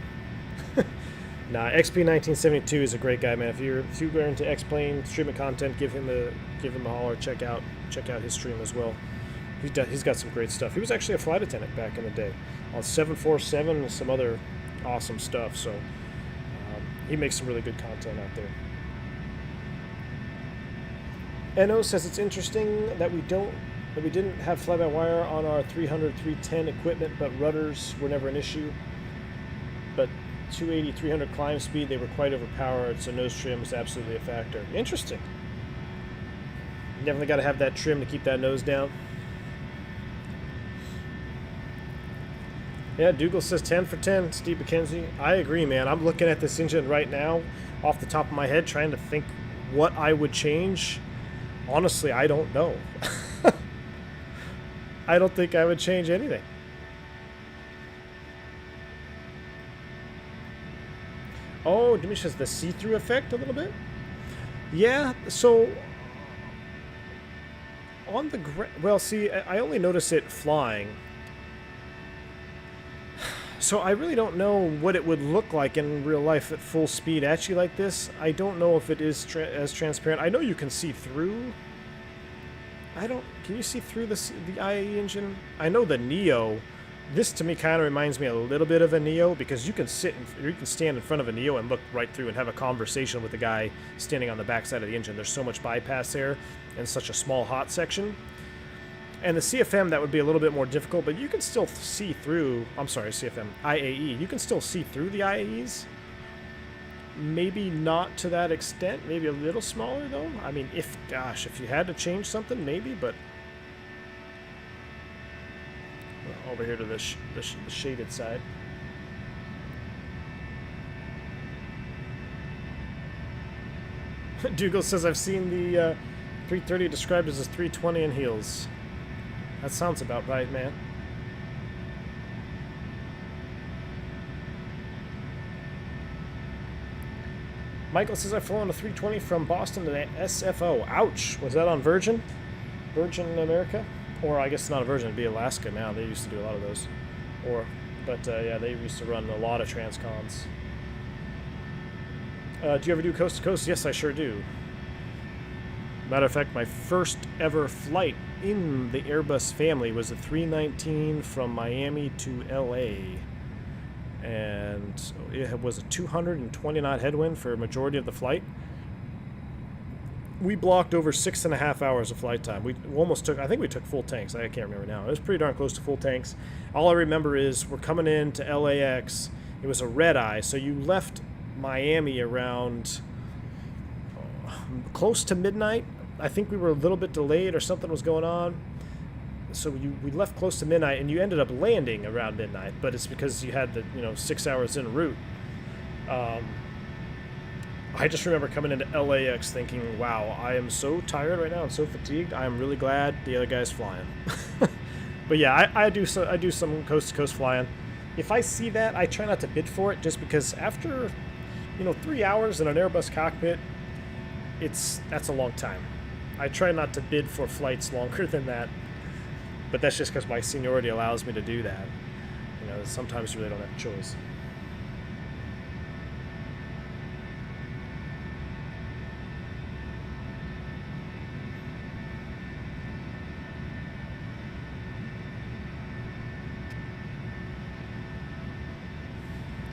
Nah, Xp11 is a great guy, man. If you're into X-Plane streaming content, give him a holler. Check out his stream as well. He's got some great stuff. He was actually a flight attendant back in the day on 747 and some other awesome stuff. So he makes some really good content out there. Eno says it's interesting that we didn't have fly-by-wire on our 300, 310 equipment, but rudders were never an issue. But 280, 300 climb speed, they were quite overpowered, so nose trim is absolutely a factor. Interesting. You definitely got to have that trim to keep that nose down. Yeah, Dougal says 10 for 10, Steve McKenzie. I agree, man. I'm looking at this engine right now off the top of my head, trying to think what I would change. Honestly, I don't know. I don't think I would change anything. Oh, Dimitri has the see-through effect a little bit? Yeah, so on the well, see, I only notice it flying. So I really don't know what it would look like in real life at full speed actually like this. I don't know if it is as transparent. I know you can see through. Can you see through the IAE engine? I know the Neo. This to me kind of reminds me a little bit of a Neo because you can stand in front of a Neo and look right through and have a conversation with the guy standing on the backside of the engine. There's so much bypass there and such a small hot section. And the CFM, that would be a little bit more difficult, but you can still see through. I'm sorry, CFM, IAE. You can still see through the IAEs. Maybe not to that extent. Maybe a little smaller though. I mean, if you had to change something, maybe, but. Over here to the shaded side. Dougal says, I've seen the 330 described as a 320 in heels. That sounds about right, man. Michael says, I've flown a 320 from Boston to the SFO. Ouch! Was that on Virgin? Virgin America? Or I guess it's not a Virgin, it'd be Alaska now. They used to do a lot of those. Yeah, they used to run a lot of transcons. Do you ever do coast to coast? Yes, I sure do. Matter of fact, my first ever flight in the Airbus family was a 319 from Miami to LA. And it was a 220 knot headwind for a majority of the flight. We blocked over 6.5 hours of flight time. We almost took, I think we took full tanks. I can't remember now. It was pretty darn close to full tanks. All I remember is we're coming in to LAX. It was a red eye, so you left Miami around close to midnight. I think we were a little bit delayed or something was going on. So we left close to midnight, and you ended up landing around midnight, but it's because you had the 6 hours en route. I just remember coming into LAX thinking, wow, I am so tired right now. I'm so fatigued. I'm really glad the other guy's flying. But yeah, I do some coast-to-coast flying. If I see that, I try not to bid for it just because after, 3 hours in an Airbus cockpit, that's a long time. I try not to bid for flights longer than that. But that's just because my seniority allows me to do that. Sometimes you really don't have a choice.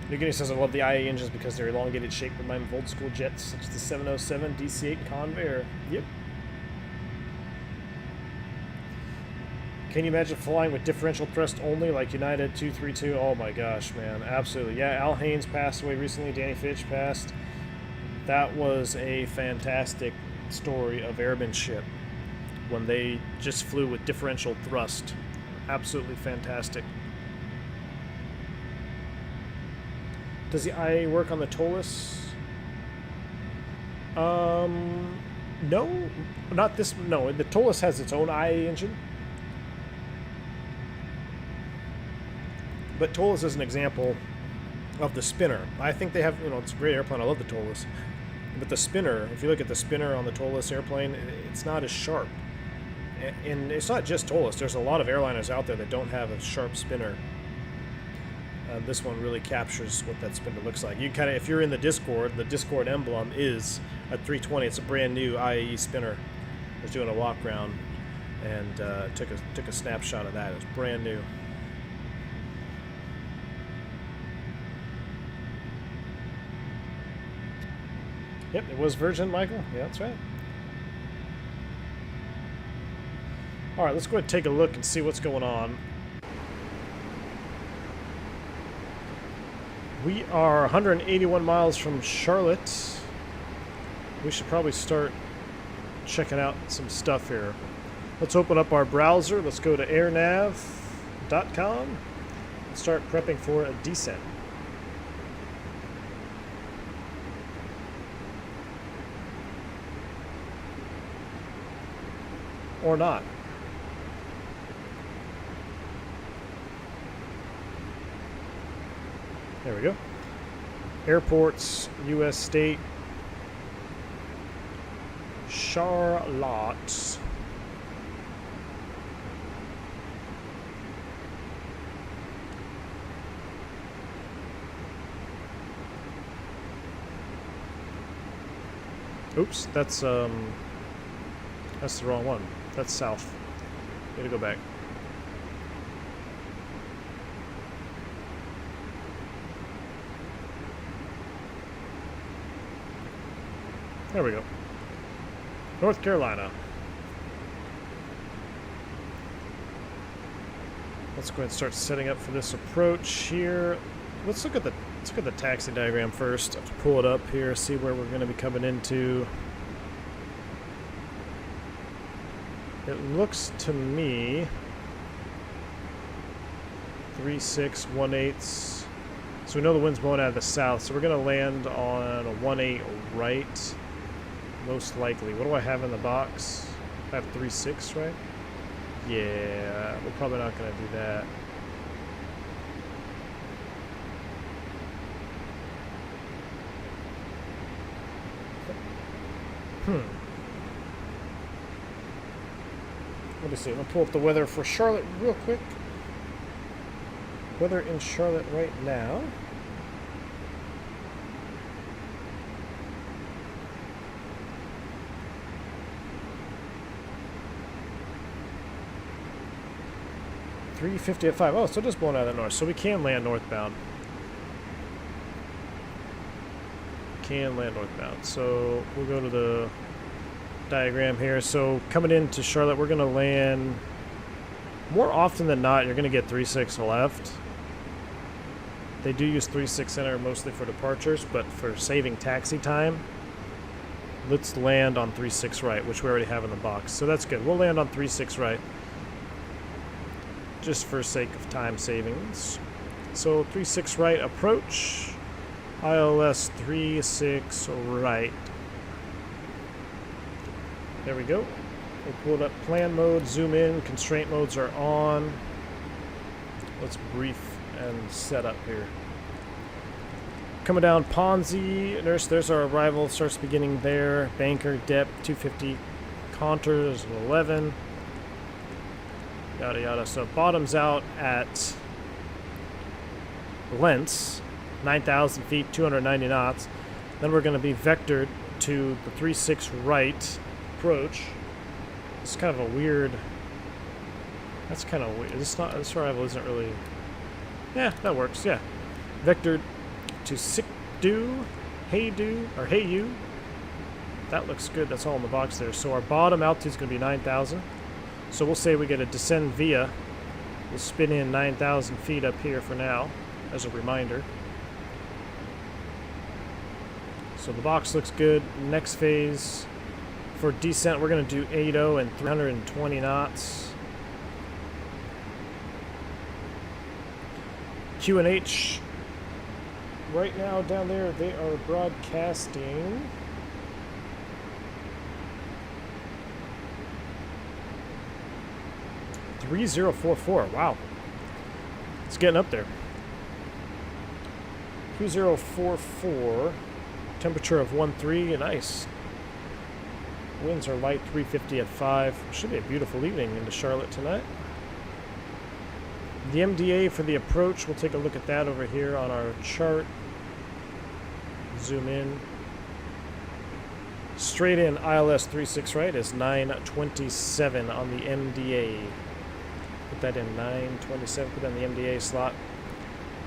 New Guinea says, I love the IA engines because they're elongated shape remind me of old school jets such as the 707, DC-8, Convair. Yep. Can you imagine flying with differential thrust only like United 232? Oh my gosh, man. Absolutely. Yeah, Al Haynes passed away recently. Danny Fitch passed. That was a fantastic story of airmanship when they just flew with differential thrust. Absolutely fantastic. Does the IA work on the Tolus? No. Not this. No, the Tolus has its own IA engine. But Tolus is an example of the spinner. I think they have, it's a great airplane. I love the Tolus. But the spinner, if you look at the spinner on the Tolus airplane, it's not as sharp. And it's not just Tolus. There's a lot of airliners out there that don't have a sharp spinner. This one really captures what that spinner looks like. You if you're in the Discord emblem is a 320. It's a brand new IAE spinner. I was doing a walk around and took a snapshot of that. It was brand new. Yep, it was Virgin, Michael. Yeah, that's right. All right, let's go ahead and take a look and see what's going on. We are 181 miles from Charlotte. We should probably start checking out some stuff here. Let's open up our browser. Let's go to airnav.com and start prepping for a descent. Or not. There we go. Airports, U.S. state, Charlotte. Oops, that's the wrong one. That's south. Gotta go back. There we go. North Carolina. Let's go ahead and start setting up for this approach here. Let's look at the taxi diagram first. I have to pull it up here, see where we're going to be coming into. It looks to me 3618. So we know the wind's blowing out of the south, so we're going to land on a 18 right, most likely. What do I have in the box? I have 36, right? Yeah, we're probably not going to do that. Let me see. I'm going to pull up the weather for Charlotte real quick. Weather in Charlotte right now. .350 at 5. Oh, so just blowing out of the north. So we can land northbound. Can land northbound. So we'll go to the diagram here. So coming into Charlotte, we're going to land more often than not. You're going to get 36 left. They do use 36 center mostly for departures, but for saving taxi time, let's land on 36 right, which we already have in the box. So that's good. We'll land on 36 right, just for sake of time savings. So 36 right approach. ILS 36 right. There we go. We'll pull up plan mode, zoom in, constraint modes are on. Let's brief and set up here. Coming down Ponzi, there's our arrival, starts beginning there. Banker, depth, 250, contours, 11. Yada yada. So bottoms out at lengths, 9,000 feet, 290 knots. Then we're going to be vectored to the 36 right approach. It's kind of a weird. That's kind of weird. This arrival isn't really. Yeah, that works. Yeah, vectored to Sikdu, Heyu. That looks good. That's all in the box there. So our bottom altitude is going to be 9,000. So we'll say we get a descend via. We'll spin in 9,000 feet up here for now, as a reminder. So the box looks good. Next phase for descent, we're going to do 80 and 320 knots. Q&H. Right now down there, they are broadcasting. .3044. Wow. It's getting up there. 3044. Temperature of 13. Nice. Winds are light, 350 at 5. Should be a beautiful evening into Charlotte tonight. The MDA for the approach, we'll take a look at that over here on our chart. Zoom in. Straight in ILS 36 right is 927 on the MDA. Put that in 927, put that in the MDA slot.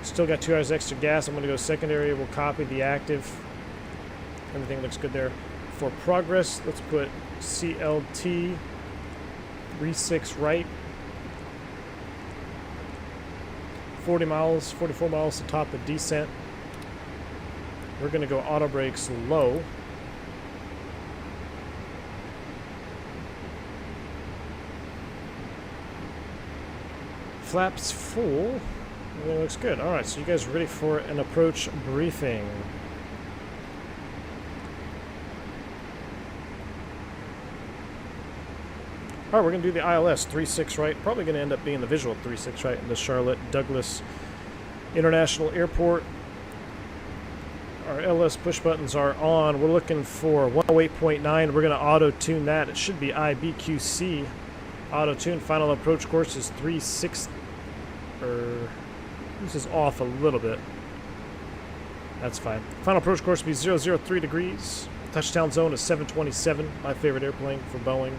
Still got 2 hours extra gas. I'm going to go secondary. We'll copy the active. Everything looks good there. For progress, let's put CLT 36 right. 40 miles, 44 miles to top the descent. We're going to go auto brakes low. Flaps full. Everything looks good. All right, so you guys are ready for an approach briefing. All right, we're going to do the ILS 36 right. Probably going to end up being the visual 36 right in the Charlotte Douglas International Airport. Our LS push buttons are on. We're looking for 108.9. We're going to auto-tune that. It should be IBQC. Auto-tune. Final approach course is 36. This is off a little bit. That's fine. Final approach course will be 003 degrees. Touchdown zone is 727. My favorite airplane for Boeing.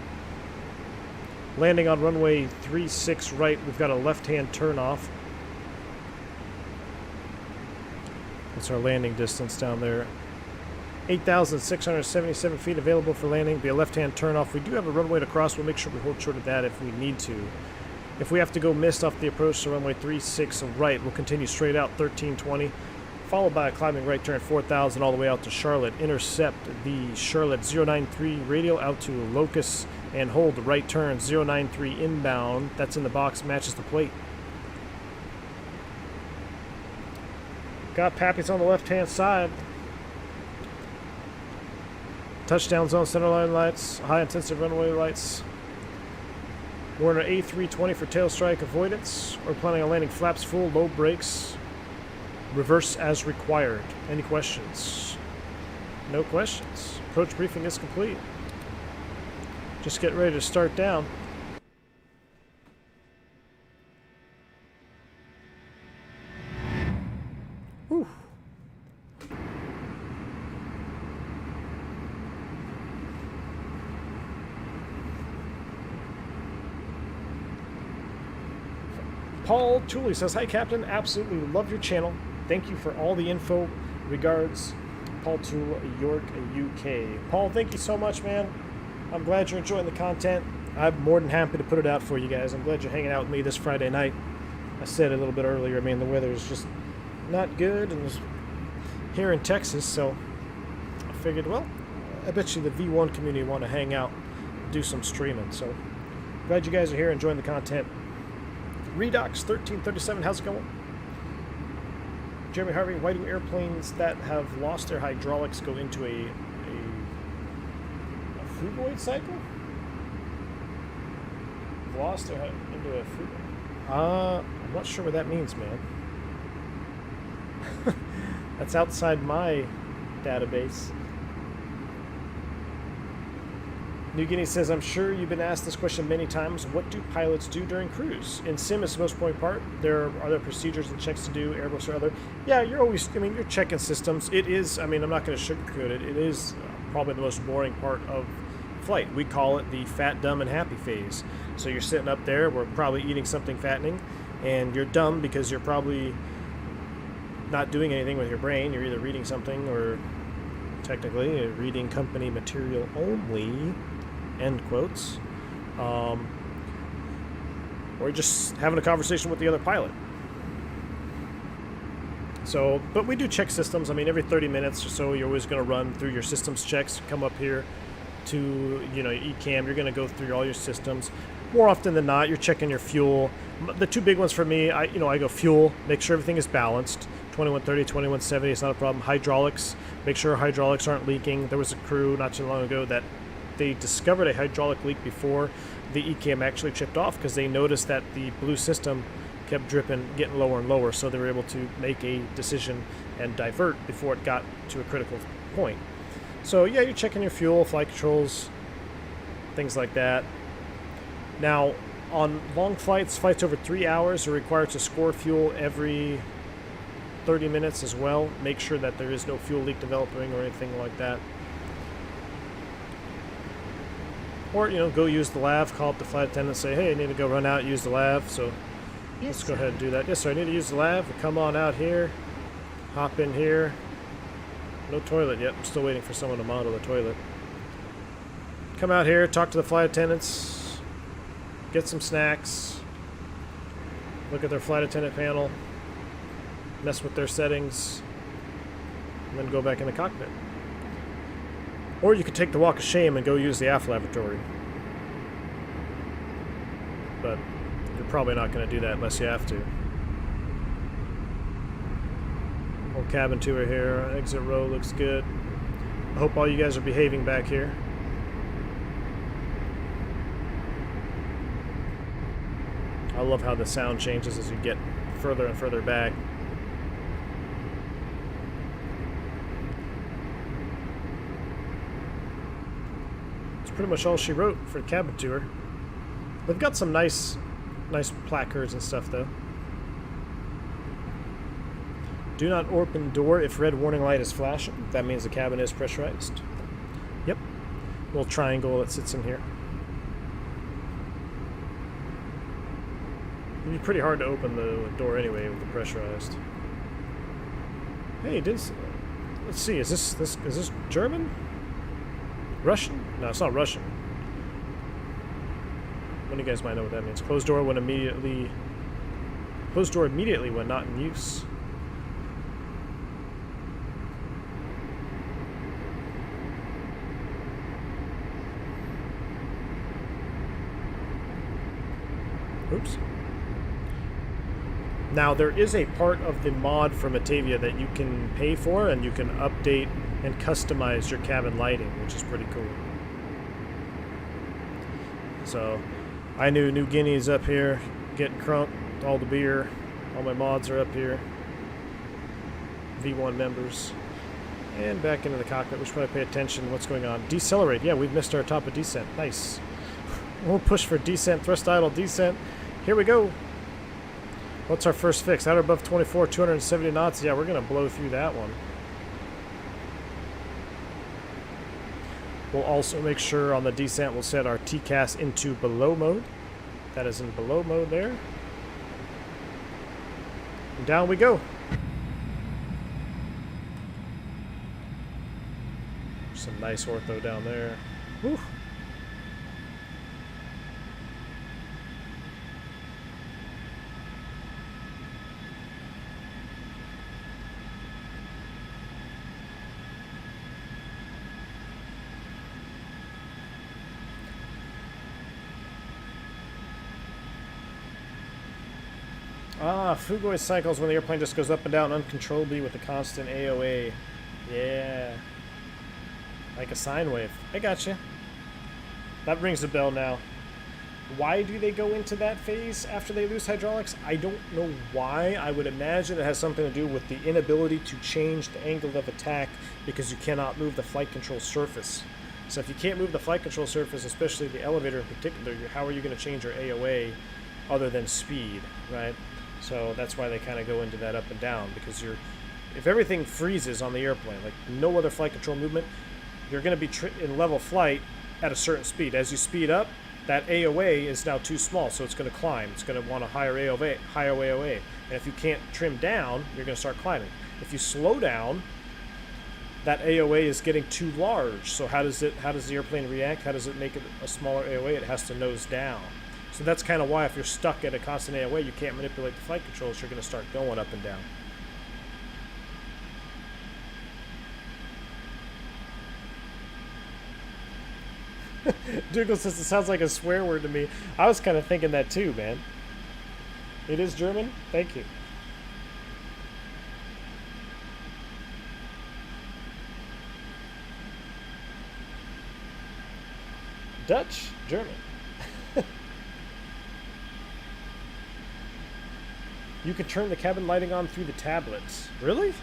Landing on runway 36 right, we've got a left-hand turnoff. That's our landing distance down there. 8,677 feet available for landing. Be a left-hand turnoff. We do have a runway to cross. We'll make sure we hold short of that if we need to. If we have to go missed off the approach to runway 36 right, we'll continue straight out 1320, followed by a climbing right turn 4,000 all the way out to Charlotte. Intercept the Charlotte 093 radial out to Locust. And hold the right turn, 093 inbound. That's in the box, matches the plate. Got Pappies on the left-hand side. Touchdown zone, centerline lights, high-intensity runway lights. We're in an A320 for tail strike avoidance. We're planning on landing flaps full, low brakes, reverse as required. Any questions? No questions. Approach briefing is complete. Just get ready to start down. Whew. Paul Tooley says, "Hi Captain, absolutely love your channel. Thank you for all the info. Regards, Paul Tool, York, UK." Paul, thank you so much, man. I'm glad you're enjoying the content. I'm more than happy to put it out for you guys. I'm glad you're hanging out with me this Friday night. I said a little bit earlier, I mean, the weather is just not good and here in Texas, so I figured, well, I bet you the V1 community want to hang out and do some streaming. So glad you guys are here enjoying the content. Redox 1337, how's it going? Jeremy Harvey, why do airplanes that have lost their hydraulics go into a Fugoid cycle? Lost their into a Fugoid. I'm not sure what that means, man. That's outside my database. New Guinea says, I'm sure you've been asked this question many times. What do pilots do during cruise? In sim, it's the most important part. There are other procedures and checks to do, Airbus or other. Yeah, you're always, I mean, you're checking systems. It is, I mean, I'm not going to sugarcoat it. It is probably the most boring part of flight. We call it the fat, dumb, and happy phase. So you're sitting up there, we're probably eating something fattening, and you're dumb because you're probably not doing anything with your brain. You're either reading something or technically reading company material only, end quotes, or just having a conversation with the other pilot. So, but we do check systems. I mean, every 30 minutes or so, you're always going to run through your systems checks. Come up here to, you know, ECAM. You're going to go through all your systems. More often than not, you're checking your fuel. The two big ones for me, I go fuel, make sure everything is balanced. 2130, 2170, it's not a problem. Hydraulics, make sure hydraulics aren't leaking. There was a crew not too long ago that they discovered a hydraulic leak before the ECAM actually chipped off because they noticed that the blue system kept dripping, getting lower and lower, so they were able to make a decision and divert before it got to a critical point. So yeah, you're checking your fuel, flight controls, things like that. Now, on long flights over 3 hours, you're required to score fuel every 30 minutes as well. Make sure that there is no fuel leak developing or anything like that. Or, you know, go use the lav, call up the flight attendant, say, hey, I need to go run out, use the lav. So Yes, let's go ahead and do that. Yes, sir, I need to use the lav. Come on out here, hop in here. No toilet yet. I'm still waiting for someone to model the toilet. Come out here, talk to the flight attendants, get some snacks, look at their flight attendant panel, mess with their settings, and then go back in the cockpit. Or you could take the walk of shame and go use the aft lavatory. But you're probably not going to do that unless you have to. Whole cabin tour here. Exit row looks good. I hope all you guys are behaving back here. I love how the sound changes as you get further and further back. Pretty much all she wrote for the cabin tour. They've got some nice placards and stuff though. Do not open door if red warning light is flashing. That means the cabin is pressurized. Yep. Little triangle that sits in here. It'd be pretty hard to open the door anyway with the pressurized. Hey, let's see. Is this German? Russian? No, it's not Russian. One of you guys might know what that means. Closed door immediately when not in use. Oops. Now there is a part of the mod from Atavia that you can pay for, and you can update and customize your cabin lighting, which is pretty cool. So, I knew New Guinea's up here, getting crunk, all the beer, all my mods are up here. V1 members. And back into the cockpit, we should probably pay attention to what's going on. Decelerate, yeah, we've missed our top of descent, nice. We'll push for descent, thrust idle, descent. Here we go. What's our first fix? Out or above 24, 270 knots, yeah, we're gonna blow through that one. We'll also make sure on the descent we'll set our TCAS into below mode. That is in below mode there. And down we go. Some nice ortho down there. Whew. Fugoid cycles when the airplane just goes up and down uncontrollably with a constant AOA. Yeah. Like a sine wave. I gotcha. That rings a bell now. Why do they go into that phase after they lose hydraulics? I don't know why. I would imagine it has something to do with the inability to change the angle of attack because you cannot move the flight control surface. So if you can't move the flight control surface, especially the elevator in particular, how are you going to change your AOA other than speed, right? So that's why they kind of go into that up and down, because if everything freezes on the airplane, like no other flight control movement, you're going to be in level flight at a certain speed. As you speed up, that AOA is now too small, so it's going to climb. It's going to want a higher AOA. And if you can't trim down, you're going to start climbing. If you slow down, that AOA is getting too large. So how does the airplane react? How does it make it a smaller AOA? It has to nose down. So that's kind of why if you're stuck at a constant AOA, you can't manipulate the flight controls. You're going to start going up and down. Dougal says it sounds like a swear word to me. I was kind of thinking that too, man. It is German? Thank you. Dutch? German. You can turn the cabin lighting on through the tablets. Really?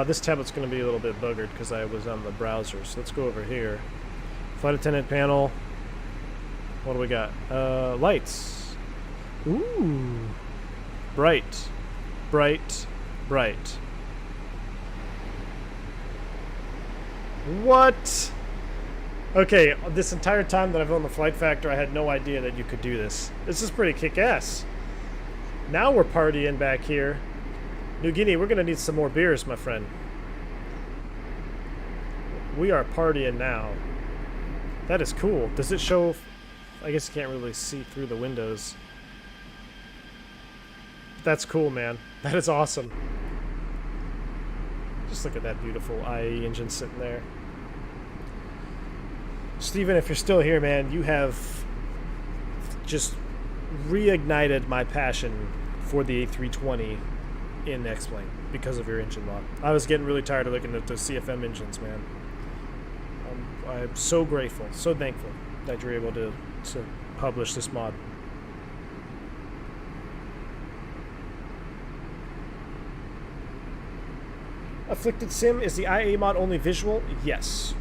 This tablet's going to be a little bit buggered because I was on the browser. So let's go over here. Flight attendant panel. What do we got? Lights. Ooh. Bright. Bright. Bright. What? Okay, this entire time that I've owned the Flight Factor, I had no idea that you could do this. This is pretty kick-ass. Now we're partying back here. New Guinea, we're going to need some more beers, my friend. We are partying now. That is cool. Does it show... I guess you can't really see through the windows. That's cool, man. That is awesome. Just look at that beautiful IE engine sitting there. Steven, if you're still here, man, you have just reignited my passion for the A320 in X-Plane because of your engine mod. I was getting really tired of looking at the CFM engines, man. I'm so grateful, so thankful that you're able to publish this mod. Afflicted Sim, is the IA mod only visual? Yes.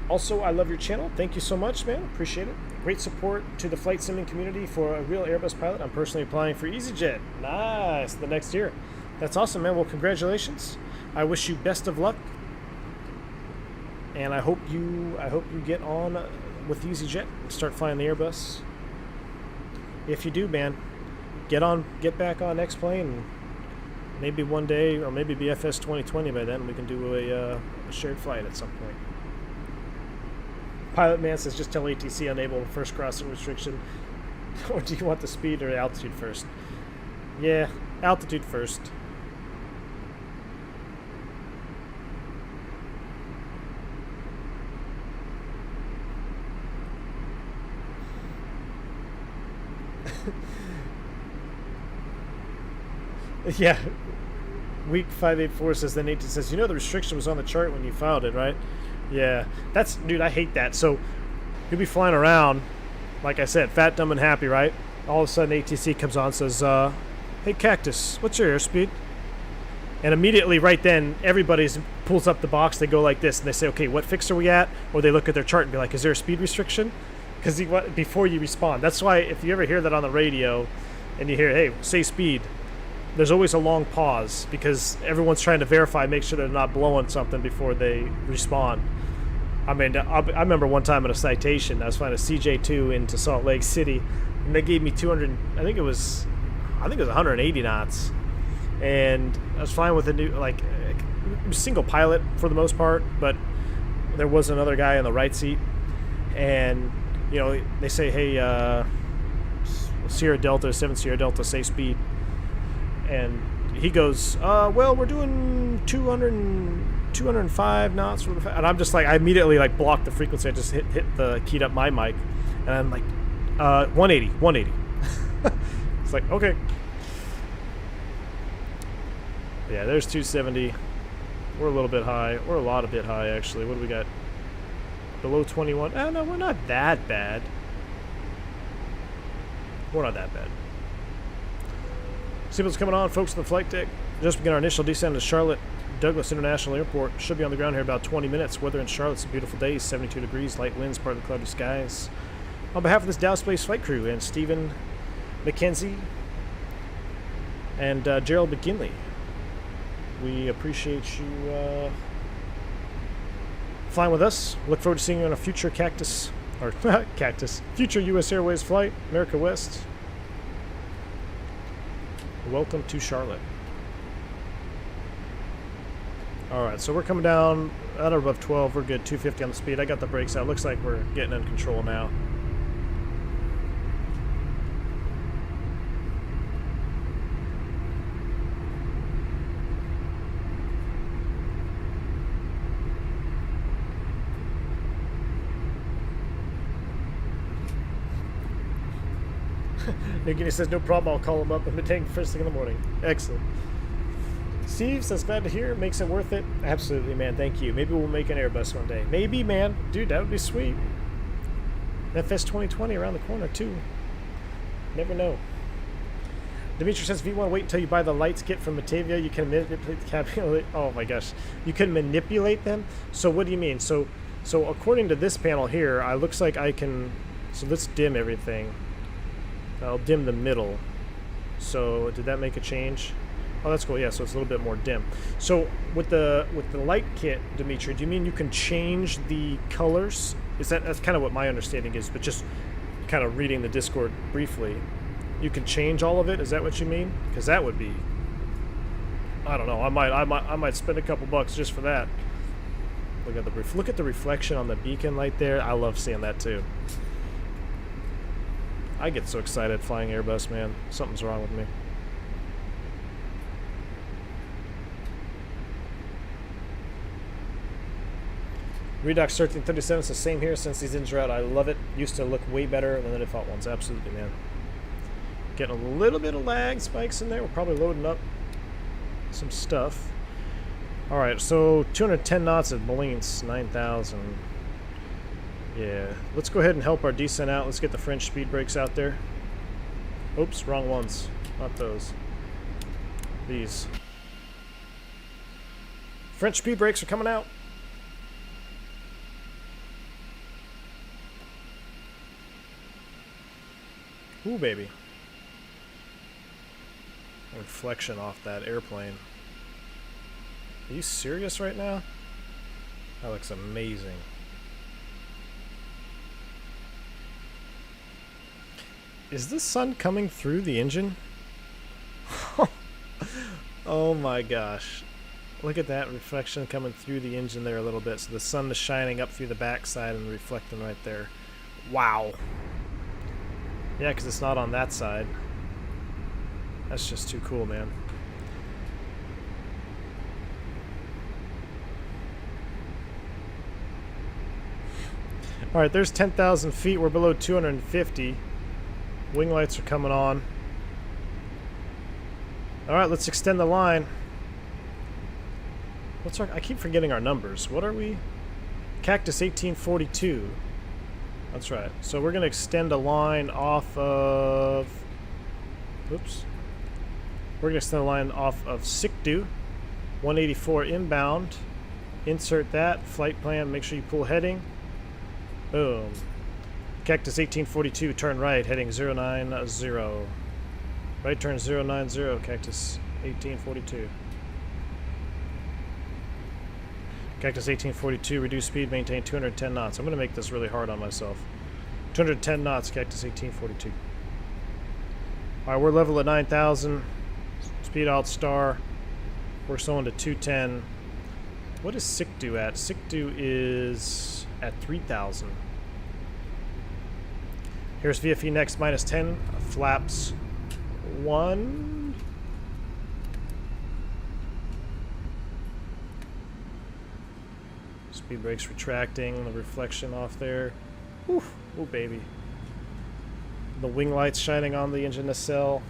Also, I love your channel. Thank you so much, man. Appreciate it. Great support to the flight simming community for a real Airbus pilot. I'm personally applying for EasyJet. Nice. The next year. That's awesome, man. Well, congratulations. I wish you best of luck. And I hope you get on with EasyJet and start flying the Airbus. If you do, man, get back on X-Plane. And maybe one day, or maybe BFS 2020 by then, we can do a shared flight at some point. Pilot Man says, just tell ATC enable first crossing restriction. Or do you want the speed or altitude first? Yeah, altitude first. Yeah. Week 584 says, then 18 says, you know the restriction was on the chart when you filed it, right? Yeah. That's, dude, I hate that. So, you'll be flying around, like I said, fat, dumb, and happy, right? All of a sudden, ATC comes on and says, hey, Cactus, what's your airspeed? And immediately, right then, everybody pulls up the box. They go like this, and they say, okay, what fix are we at? Or they look at their chart and be like, is there a speed restriction? Because before you respond. That's why if you ever hear that on the radio, and you hear, hey, say speed, there's always a long pause because everyone's trying to verify, make sure they're not blowing something before they respond. I mean, I remember one time at a citation, I was flying a CJ2 into Salt Lake City, and they gave me 200. I think it was 180 knots, and I was flying with a new, like, single pilot for the most part, but there was another guy in the right seat, and you know, they say, hey, Sierra Delta, 7 Sierra Delta, say speed. And he goes, well, we're doing 205 knots. And I'm just like, I immediately like blocked the frequency. I just hit the keyed up my mic. And I'm like, 180. 180. It's like, okay. Yeah, there's 270. We're a little bit high. We're a lot a bit high, actually. What do we got? Below 21. Oh, no, we're not that bad. We're not that bad. See what's coming on, folks, on the flight deck. Just began our initial descent to Charlotte Douglas International Airport. Should be on the ground here about 20 minutes. Weather in Charlotte's a beautiful day, 72 degrees, light winds, partly cloudy skies. On behalf of this Dallas Space flight crew and Stephen McKenzie and Gerald McGinley, we appreciate you flying with us. Look forward to seeing you on a future future U.S. Airways flight, America West. Welcome to Charlotte. Alright, so we're coming down at or above 12. We're good. 250 on the speed. I got the brakes out. Looks like we're getting in control now. Nick says, no problem, I'll call him up and maintain first thing in the morning. Excellent. Steve says, glad to hear. Makes it worth it. Absolutely, man. Thank you. Maybe we'll make an Airbus one day. Maybe, man. Dude, that would be sweet. FS2020 around the corner, too. Never know. Dimitri says, if you want to wait until you buy the lights kit from Batavia, you can manipulate the cabin. Oh, my gosh. You can manipulate them? So what do you mean? So according to this panel here, it looks like I can... So let's dim everything. I'll dim the middle. So did that make a change? Oh, that's cool. Yeah, so it's a little bit more dim. So with the light kit, Dimitri, do you mean you can change the colors? That's kind of what my understanding is, but just kind of reading the Discord briefly. You can change all of it? Is that what you mean? Because that would be, I don't know. I might spend a couple bucks just for that. Look at the reflection on the beacon light there. I love seeing that too. I get so excited flying Airbus, man. Something's wrong with me. Redox 1337 is the same here since these engines are out. I love it. Used to look way better than the default ones. Absolutely, man. Getting a little bit of lag spikes in there. We're probably loading up some stuff. Alright, so 210 knots at Molines 9000. Yeah, let's go ahead and help our descent out. Let's get the French speed brakes out there. Oops, wrong ones. Not those. These. French speed brakes are coming out. Ooh, baby. Reflection off that airplane. Are you serious right now? That looks amazing. Is the sun coming through the engine? Oh my gosh. Look at that reflection coming through the engine there a little bit. So the sun is shining up through the backside and reflecting right there. Wow. Yeah, because it's not on that side. That's just too cool, man. Alright, there's 10,000 feet. We're below 250. Wing lights are coming on. Alright, let's extend the line. What's our... I keep forgetting our numbers. What are we? Cactus 1842. That's right. So we're going to extend a line off of... Oops. We're going to extend a line off of SICDU. 184 inbound. Insert that. Flight plan. Make sure you pull heading. Boom. Cactus 1842, turn right, heading 090. Right turn 090, Cactus 1842. Cactus 1842, reduce speed, maintain 210 knots. I'm going to make this really hard on myself. 210 knots, Cactus 1842. Alright, we're level at 9,000. Speed alt star. We're slowing to 210. What is SICDU at? SICDU is at 3,000. Here's VFE next, minus 10, flaps 1. Speed brakes retracting, the reflection off there. Ooh, ooh baby. The wing lights shining on the engine nacelle.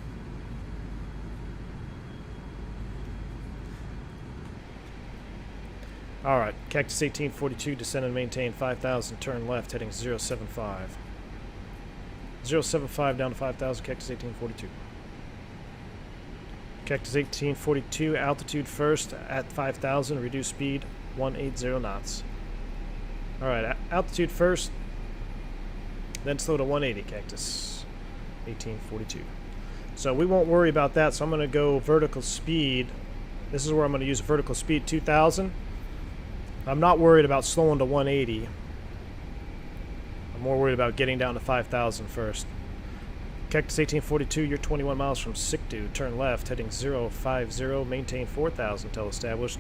Alright, Cactus 1842, descend and maintain 5,000, turn left, heading 075. 075 down to 5,000, Cactus 1842. Cactus 1842, altitude first at 5,000, reduce speed 180 knots. Alright, altitude first, then slow to 180, Cactus 1842. So we won't worry about that, so I'm going to go vertical speed. This is where I'm going to use vertical speed 2,000. I'm not worried about slowing to 180. I'm more worried about getting down to 5,000 first. Cactus 1842, you're 21 miles from Sikdu. Turn left, heading 050, maintain 4,000 until established.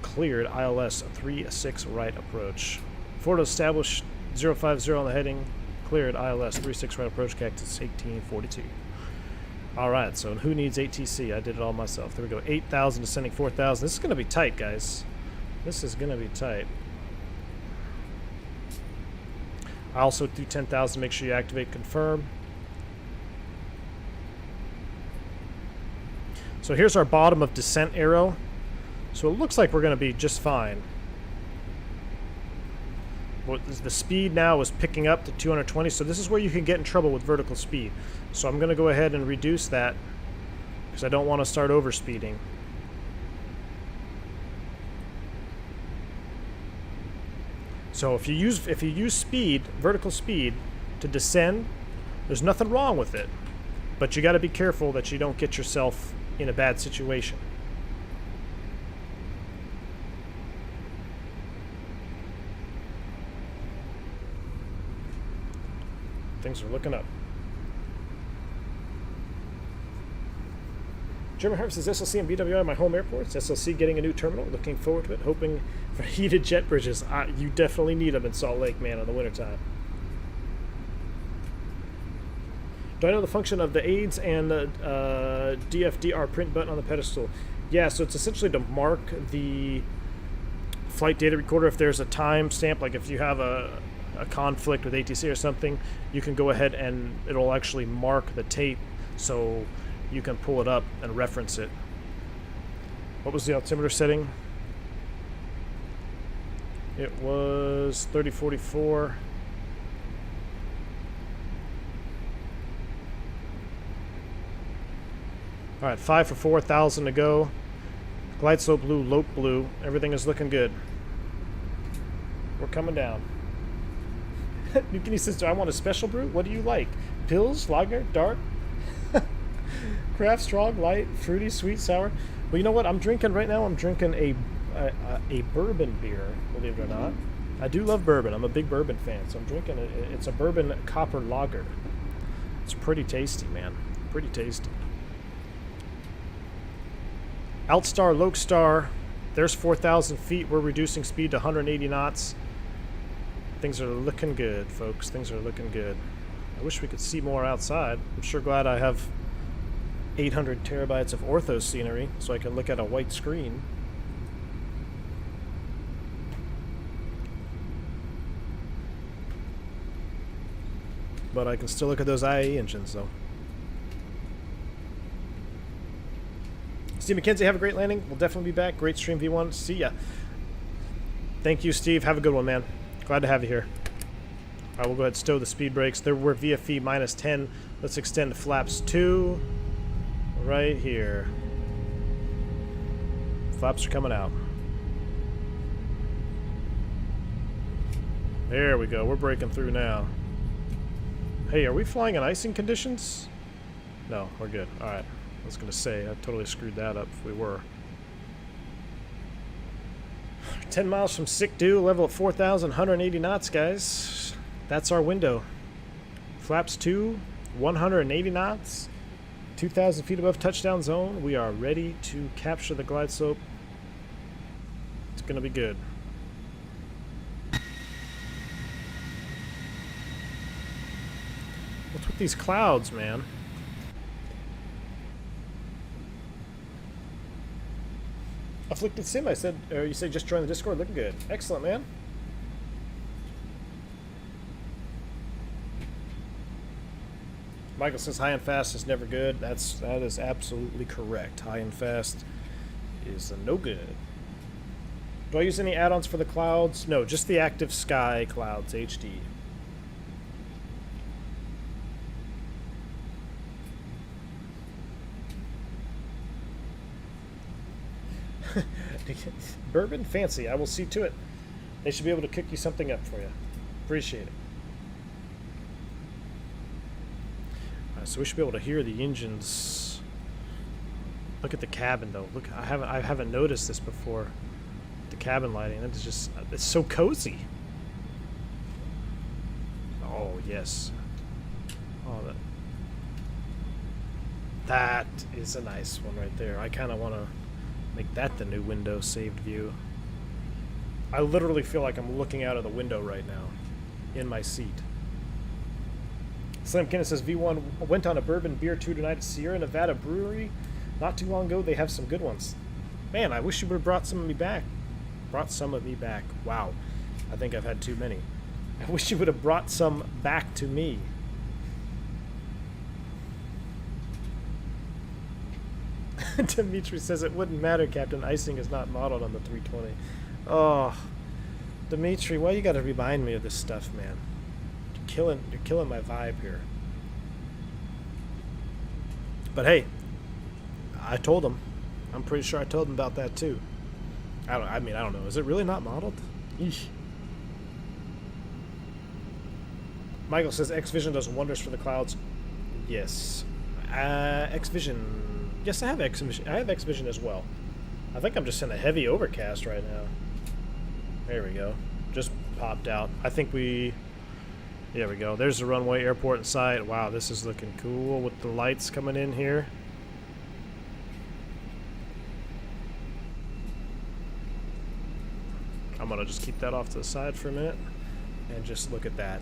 Cleared ILS 36 right approach. Ford established 050 on the heading. Cleared ILS 36 right approach, Cactus 1842. Alright, so who needs ATC? I did it all myself. There we go. 8,000 descending 4,000. This is going to be tight, guys. This is going to be tight. I also do 10,000. Make sure you activate confirm. So here's our bottom of descent arrow. So it looks like we're going to be just fine. The speed now is picking up to 220. So this is where you can get in trouble with vertical speed. So I'm going to go ahead and reduce that because I don't want to start overspeeding. So if you use speed, vertical speed, to descend, there's nothing wrong with it. But you got to be careful that you don't get yourself in a bad situation. Things are looking up. German Harp says SLC and BWI my home airports. SLC getting a new terminal. Looking forward to it. Hoping for heated jet bridges. You definitely need them in Salt Lake, man, in the wintertime. Do I know the function of the aids and the DFDR print button on the pedestal? Yeah, so it's essentially to mark the flight data recorder. If there's a time stamp, like if you have a conflict with ATC or something, you can go ahead and it'll actually mark the tape so you can pull it up and reference it. What was the altimeter setting? It was 3044. Alright, 5 for 4,000 to go. Glide slope blue, lope blue. Everything is looking good. We're coming down. Nukini says, do I want a special brew? What do you like? Pills, lager, dark? Craft, strong, light, fruity, sweet, sour. Well, you know what? I'm drinking right now. I'm drinking a bourbon beer, believe it or not. I do love bourbon. I'm a big bourbon fan, so I'm drinking it. It's a bourbon copper lager. It's pretty tasty, man. Pretty tasty. Outstar, Lokestar. There's 4,000 feet. We're reducing speed to 180 knots. Things are looking good, folks. Things are looking good. I wish we could see more outside. I'm sure glad I have 800 terabytes of ortho scenery so I can look at a white screen. But I can still look at those IAE engines, though. Steve McKenzie, have a great landing. We'll definitely be back. Great stream, V1. See ya. Thank you, Steve. Have a good one, man. Glad to have you here. All right, we'll go ahead and stow the speed brakes. There were VFE minus 10. Let's extend to flaps 2. Right here. Flaps are coming out. There we go. We're breaking through now. Hey, are we flying in icing conditions? No, we're good. All right. I was going to say, I totally screwed that up if we were. 10 miles from Sikdu, level at 4,000, 180 knots, guys. That's our window. Flaps 2, 180 knots, 2,000 feet above touchdown zone. We are ready to capture the glide slope. It's going to be good. What's with these clouds, man? Afflicted Sim, I said, or you said just join the Discord. Looking good. Excellent, man. Michael says high and fast is never good. That is absolutely correct. High and fast is no good. Do I use any add-ons for the clouds? No, just the Active Sky Clouds HD. Bourbon? Fancy. I will see to it. They should be able to cook you something up for you. Appreciate it. Alright, so we should be able to hear the engines. Look at the cabin though. Look, I haven't noticed this before. The cabin lighting. It's just, it's so cozy. Oh yes. Oh, that is a nice one right there. I kind of want to make that the new Windows saved view. I literally feel like I'm looking out of the window right now in my seat. Slim Kenneth says V1 went on a bourbon beer tour tonight at Sierra Nevada Brewery not too long ago. They have some good ones. Man, I wish you would have brought some of me back. Wow. I think I've had too many. I wish you would have brought some back to me. Dimitri says it wouldn't matter, Captain. Icing is not modeled on the 320. Oh, Dimitri, why you gotta remind me of this stuff, man? You're killing my vibe here. But hey, I told him. I'm pretty sure I told him about that too. I don't know. Is it really not modeled? Eesh. Michael says X-Vision does wonders for the clouds. Yes. X-Vision. Yes, I have X-Vision. I have X-Vision as well. I think I'm just in a heavy overcast right now. There we go. Just popped out. I think we... There we go. There's the runway, airport in sight. Wow, this is looking cool with the lights coming in here. I'm going to just keep that off to the side for a minute and just look at that.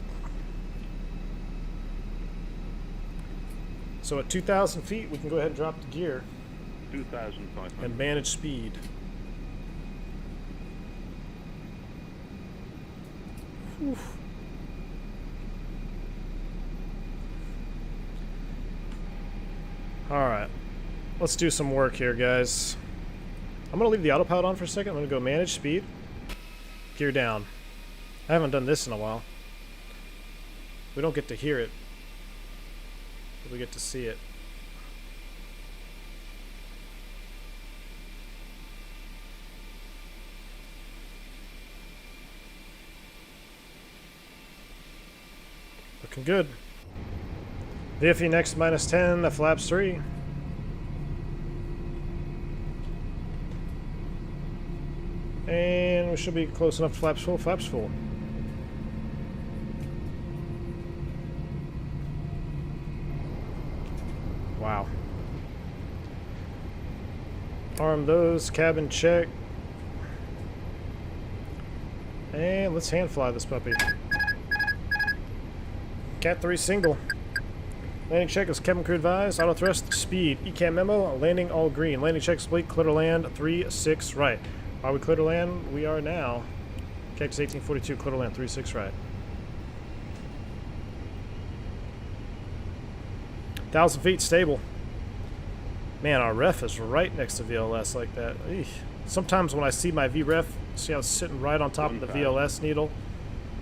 So at 2,000 feet, we can go ahead and drop the gear. 2,500. And manage speed. Whew. Alright. Let's do some work here, guys. I'm going to leave the autopilot on for a second. I'm going to go manage speed. Gear down. I haven't done this in a while. We don't get to hear it. We get to see it. Looking good. VFE next -10, the flaps 3. And we should be close enough to flaps full, flaps full. Wow. Arm those, cabin check. And let's hand fly this puppy. Cat 3 single. Landing check is cabin crew advised. Auto thrust speed. ECAM memo. Landing all green. Landing check complete. Clear to land 3-6 right. Are we clear to land? We are now. KX 1842. Clear to land 3-6 right. 1,000 feet stable. Man, our ref is right next to VLS like that. Eesh. Sometimes when I see my VREF, see how it's sitting right on top of the VLS needle,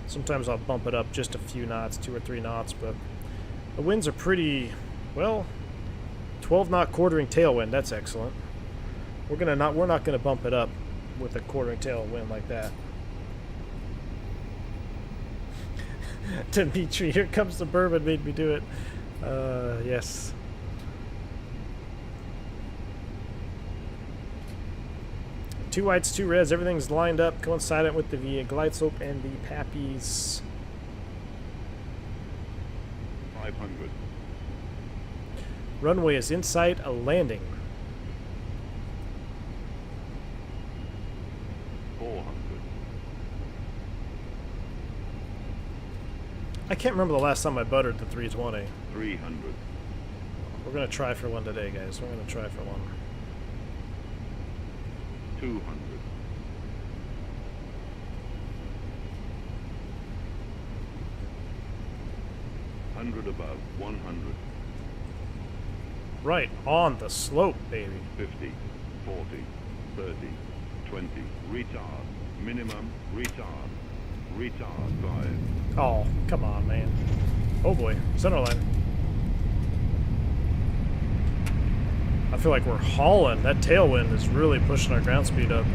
sometimes I'll bump it up just a few knots, 2 or 3 knots, but the winds are pretty, well, 12 knot quartering tailwind. That's excellent. We're not gonna bump it up with a quartering tailwind like that. Dimitri, here comes the bourbon, made me do it. Yes. Two whites, 2 reds, everything's lined up, coincident with the glide slope and the pappies. 500. Runway is in sight, a landing. 400. I can't remember the last time I buttered the 320. 300. We're gonna try for one today, guys. We're gonna try for one. 200. 100 above. 100. Right on the slope, baby. 50, 40, 30, 20. Retard. Minimum. Retard. Retard. 5. Oh, come on, man. Oh boy, center line. I feel like we're hauling. That tailwind is really pushing our ground speed up.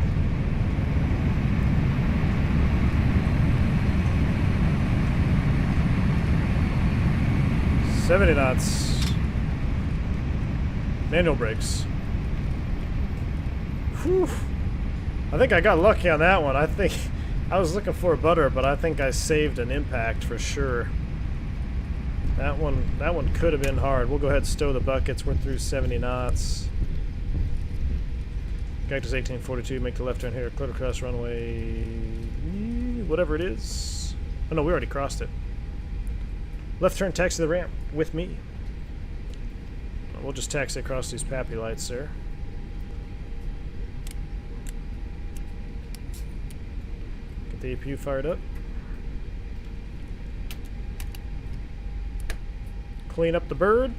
$70 knots. Manual brakes. Whew. I think I got lucky on that one. I think I was looking for a butter, but I think I saved an impact for sure. That one could have been hard. We'll go ahead and stow the buckets. We're through 70 knots. Cactus 1842, make the left turn here. Clear across runway, whatever it is. Oh no, we already crossed it. Left turn, taxi the ramp with me. We'll just taxi across these pappy lights there. Get the APU fired up. Clean up the bird.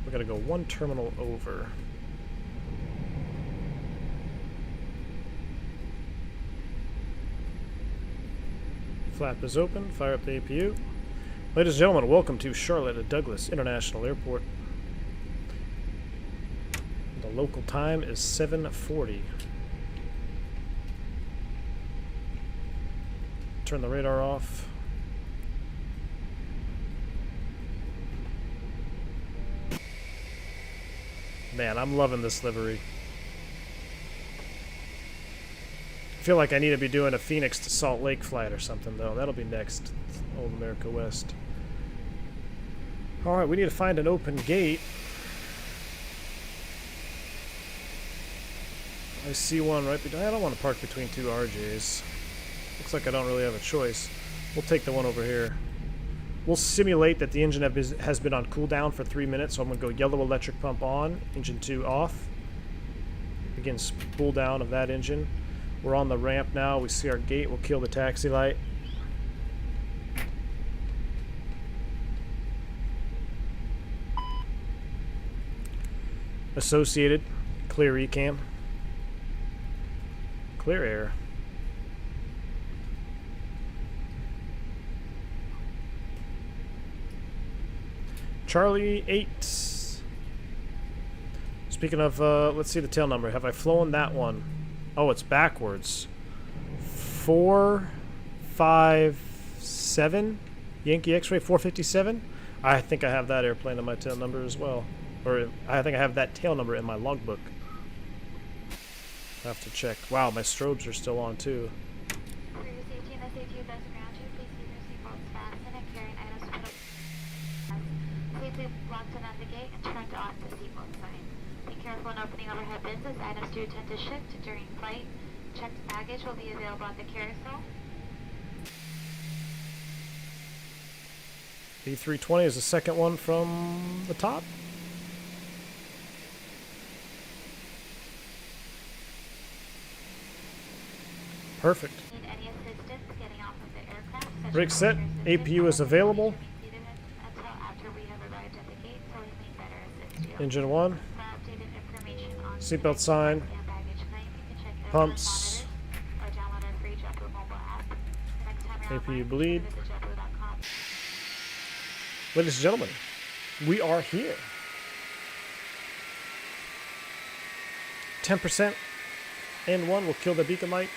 We're gonna go one terminal over. Flap is open. Fire up the APU. Ladies and gentlemen, welcome to Charlotte at Douglas International Airport. The local time is 7:40. Turn the radar off. Man, I'm loving this livery. I feel like I need to be doing a Phoenix to Salt Lake flight or something, though. That'll be next. Old America West. Alright, we need to find an open gate. I see one right behind. I don't want to park between two RJs. Looks like I don't really have a choice. We'll take the one over here. We'll simulate that the engine has been on cooldown for 3 minutes, so I'm going to go yellow electric pump on, engine 2 off. Begin spool down of that engine. We're on the ramp now. We see our gate. We'll kill the taxi light. Associated. Clear ECAM. Clear air. Charlie 8. Speaking of, let's see the tail number. Have I flown that one? Oh, it's backwards. 457 Yankee X-ray 457. I think I have that airplane in my tail number as well, or I think I have that tail number in my logbook. I have to check. Wow, my strobes are still on too. For your safety and the safety of those around you, please keep your seatbelts fastened and carrying items to the safely lock to navigate and turn to on the seatbelt sign. Be careful in opening overhead bins as items do tend to shift during flight. Checked baggage will be available at the carousel. B320 is the second one from the top. Perfect. Need any assistance getting off of the aircraft? Rig set. APU is available. Until after we have arrived at the gate, so we may better assist you. Engine 1. For updated information on Seatbelt sign. and baggage claim, you can check Pumps. or download our free JetBlue mobile app. Next time you're APU online, bleed. visit jetblue.com. Ladies and gentlemen, we are here. 10% N1 will kill the beacon light.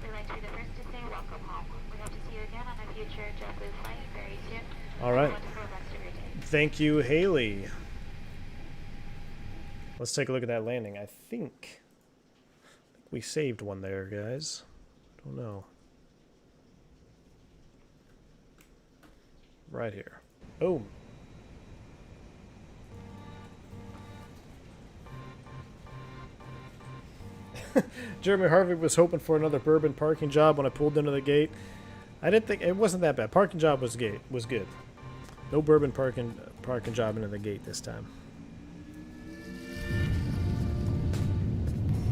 We'd like to be the first to say welcome home. We hope to see you again on a future JetBlue flight very soon. All right. Have a wonderful rest of your day. Thank you, Haley. Let's take a look at that landing. I think we saved one there, guys. Don't know. Right here. Boom. Jeremy Harvey was hoping for another bourbon parking job when I pulled into the gate. I didn't think it wasn't that bad. Parking job was good. No bourbon parking job into the gate this time.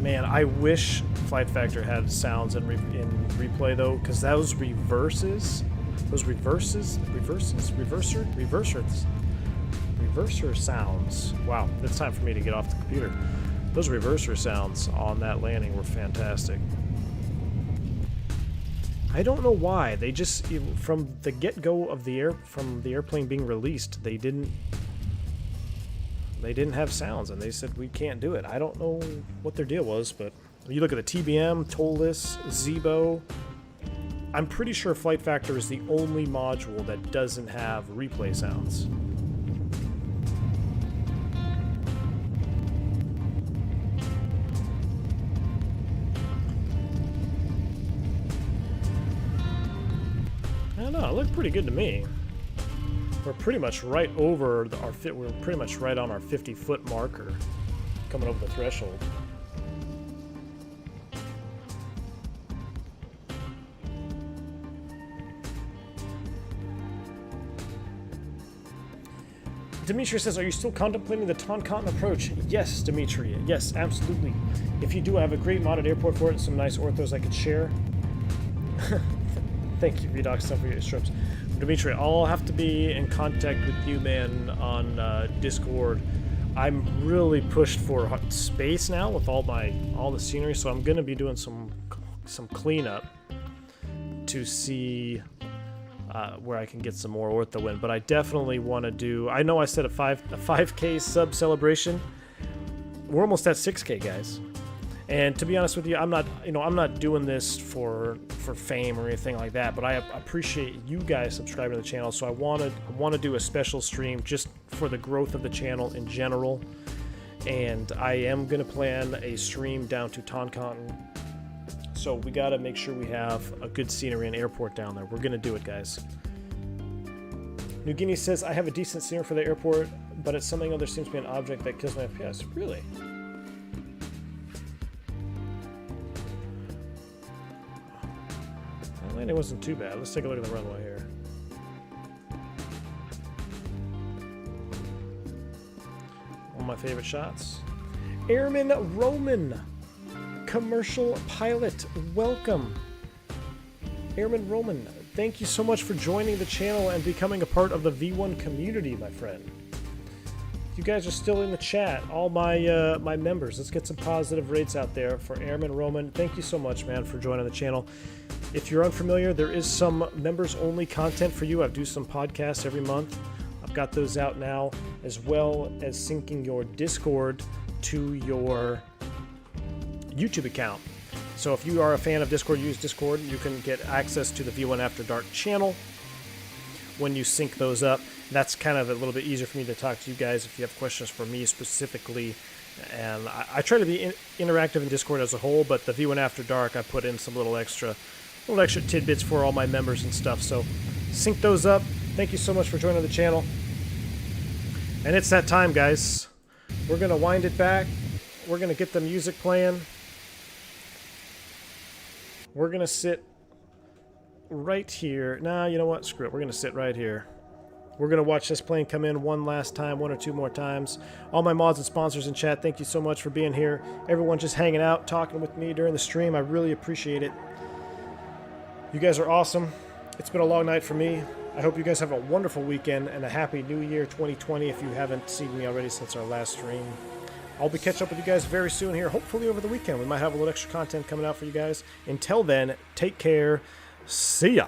Man, I wish Flight Factor had sounds in replay though, because those reverser sounds. Wow, it's time for me to get off the computer. Those reverser sounds on that landing were fantastic. I don't know why they just, from the get-go of the airplane being released, they didn't have sounds, and they said we can't do it. I don't know what their deal was, but you look at the TBM, Tolus, ZIBO. I'm pretty sure Flight Factor is the only module that doesn't have replay sounds. I don't know, it looked pretty good to me. We're pretty much right over we're pretty much right on our 50-foot marker, coming over the threshold. Dimitri says, are you still contemplating the Toncontin approach? Yes, Dimitri. Yes, absolutely. If you do, I have a great modded airport for it and some nice orthos I could share. Thank you, Redox, stuff for your strips. Dimitri, I'll have to be in contact with you, man, on Discord. I'm really pushed for space now with all the scenery, so I'm going to be doing some cleanup to see where I can get some more ortho in. But I definitely want to do. I know I said a 5K sub celebration. We're almost at 6K, guys. And to be honest with you, I'm not doing this for fame or anything like that, but I appreciate you guys subscribing to the channel. So I want to do a special stream just for the growth of the channel in general. And I am going to plan a stream down to Toncontin. So we got to make sure we have a good scenery and airport down there. We're going to do it, guys. New Guinea says, I have a decent scenery for the airport, but it's something there seems to be an object that kills my FPS. Really? That landing wasn't too bad. Let's take a look at the runway here. One of my favorite shots. Airman Roman, commercial pilot, welcome. Airman Roman, thank you so much for joining the channel and becoming a part of the V1 community, my friend. You guys are still in the chat, all my my members. Let's get some positive rates out there for Airman Roman. Thank you so much, man, for joining the channel. If you're unfamiliar, there is some members-only content for you. I do some podcasts every month. I've got those out now, as well as syncing your Discord to your YouTube account. So if you are a fan of Discord, use Discord. You can get access to the V1 After Dark channel when you sync those up. That's kind of a little bit easier for me to talk to you guys if you have questions for me specifically. And I try to be interactive in Discord as a whole, but the V1 After Dark, I put in some little extra tidbits for all my members and stuff. So sync those up. Thank you so much for joining the channel. And it's that time, guys. We're going to wind it back. We're going to get the music playing. We're going to sit right here. Nah, you know what? Screw it. We're going to sit right here. We're going to watch this plane come in one last time, one or two more times. All my mods and sponsors in chat, thank you so much for being here. Everyone just hanging out, talking with me during the stream. I really appreciate it. You guys are awesome. It's been a long night for me. I hope you guys have a wonderful weekend and a happy new year 2020 if you haven't seen me already since our last stream. I'll be catching up with you guys very soon here, hopefully over the weekend. We might have a little extra content coming out for you guys. Until then, take care. See ya.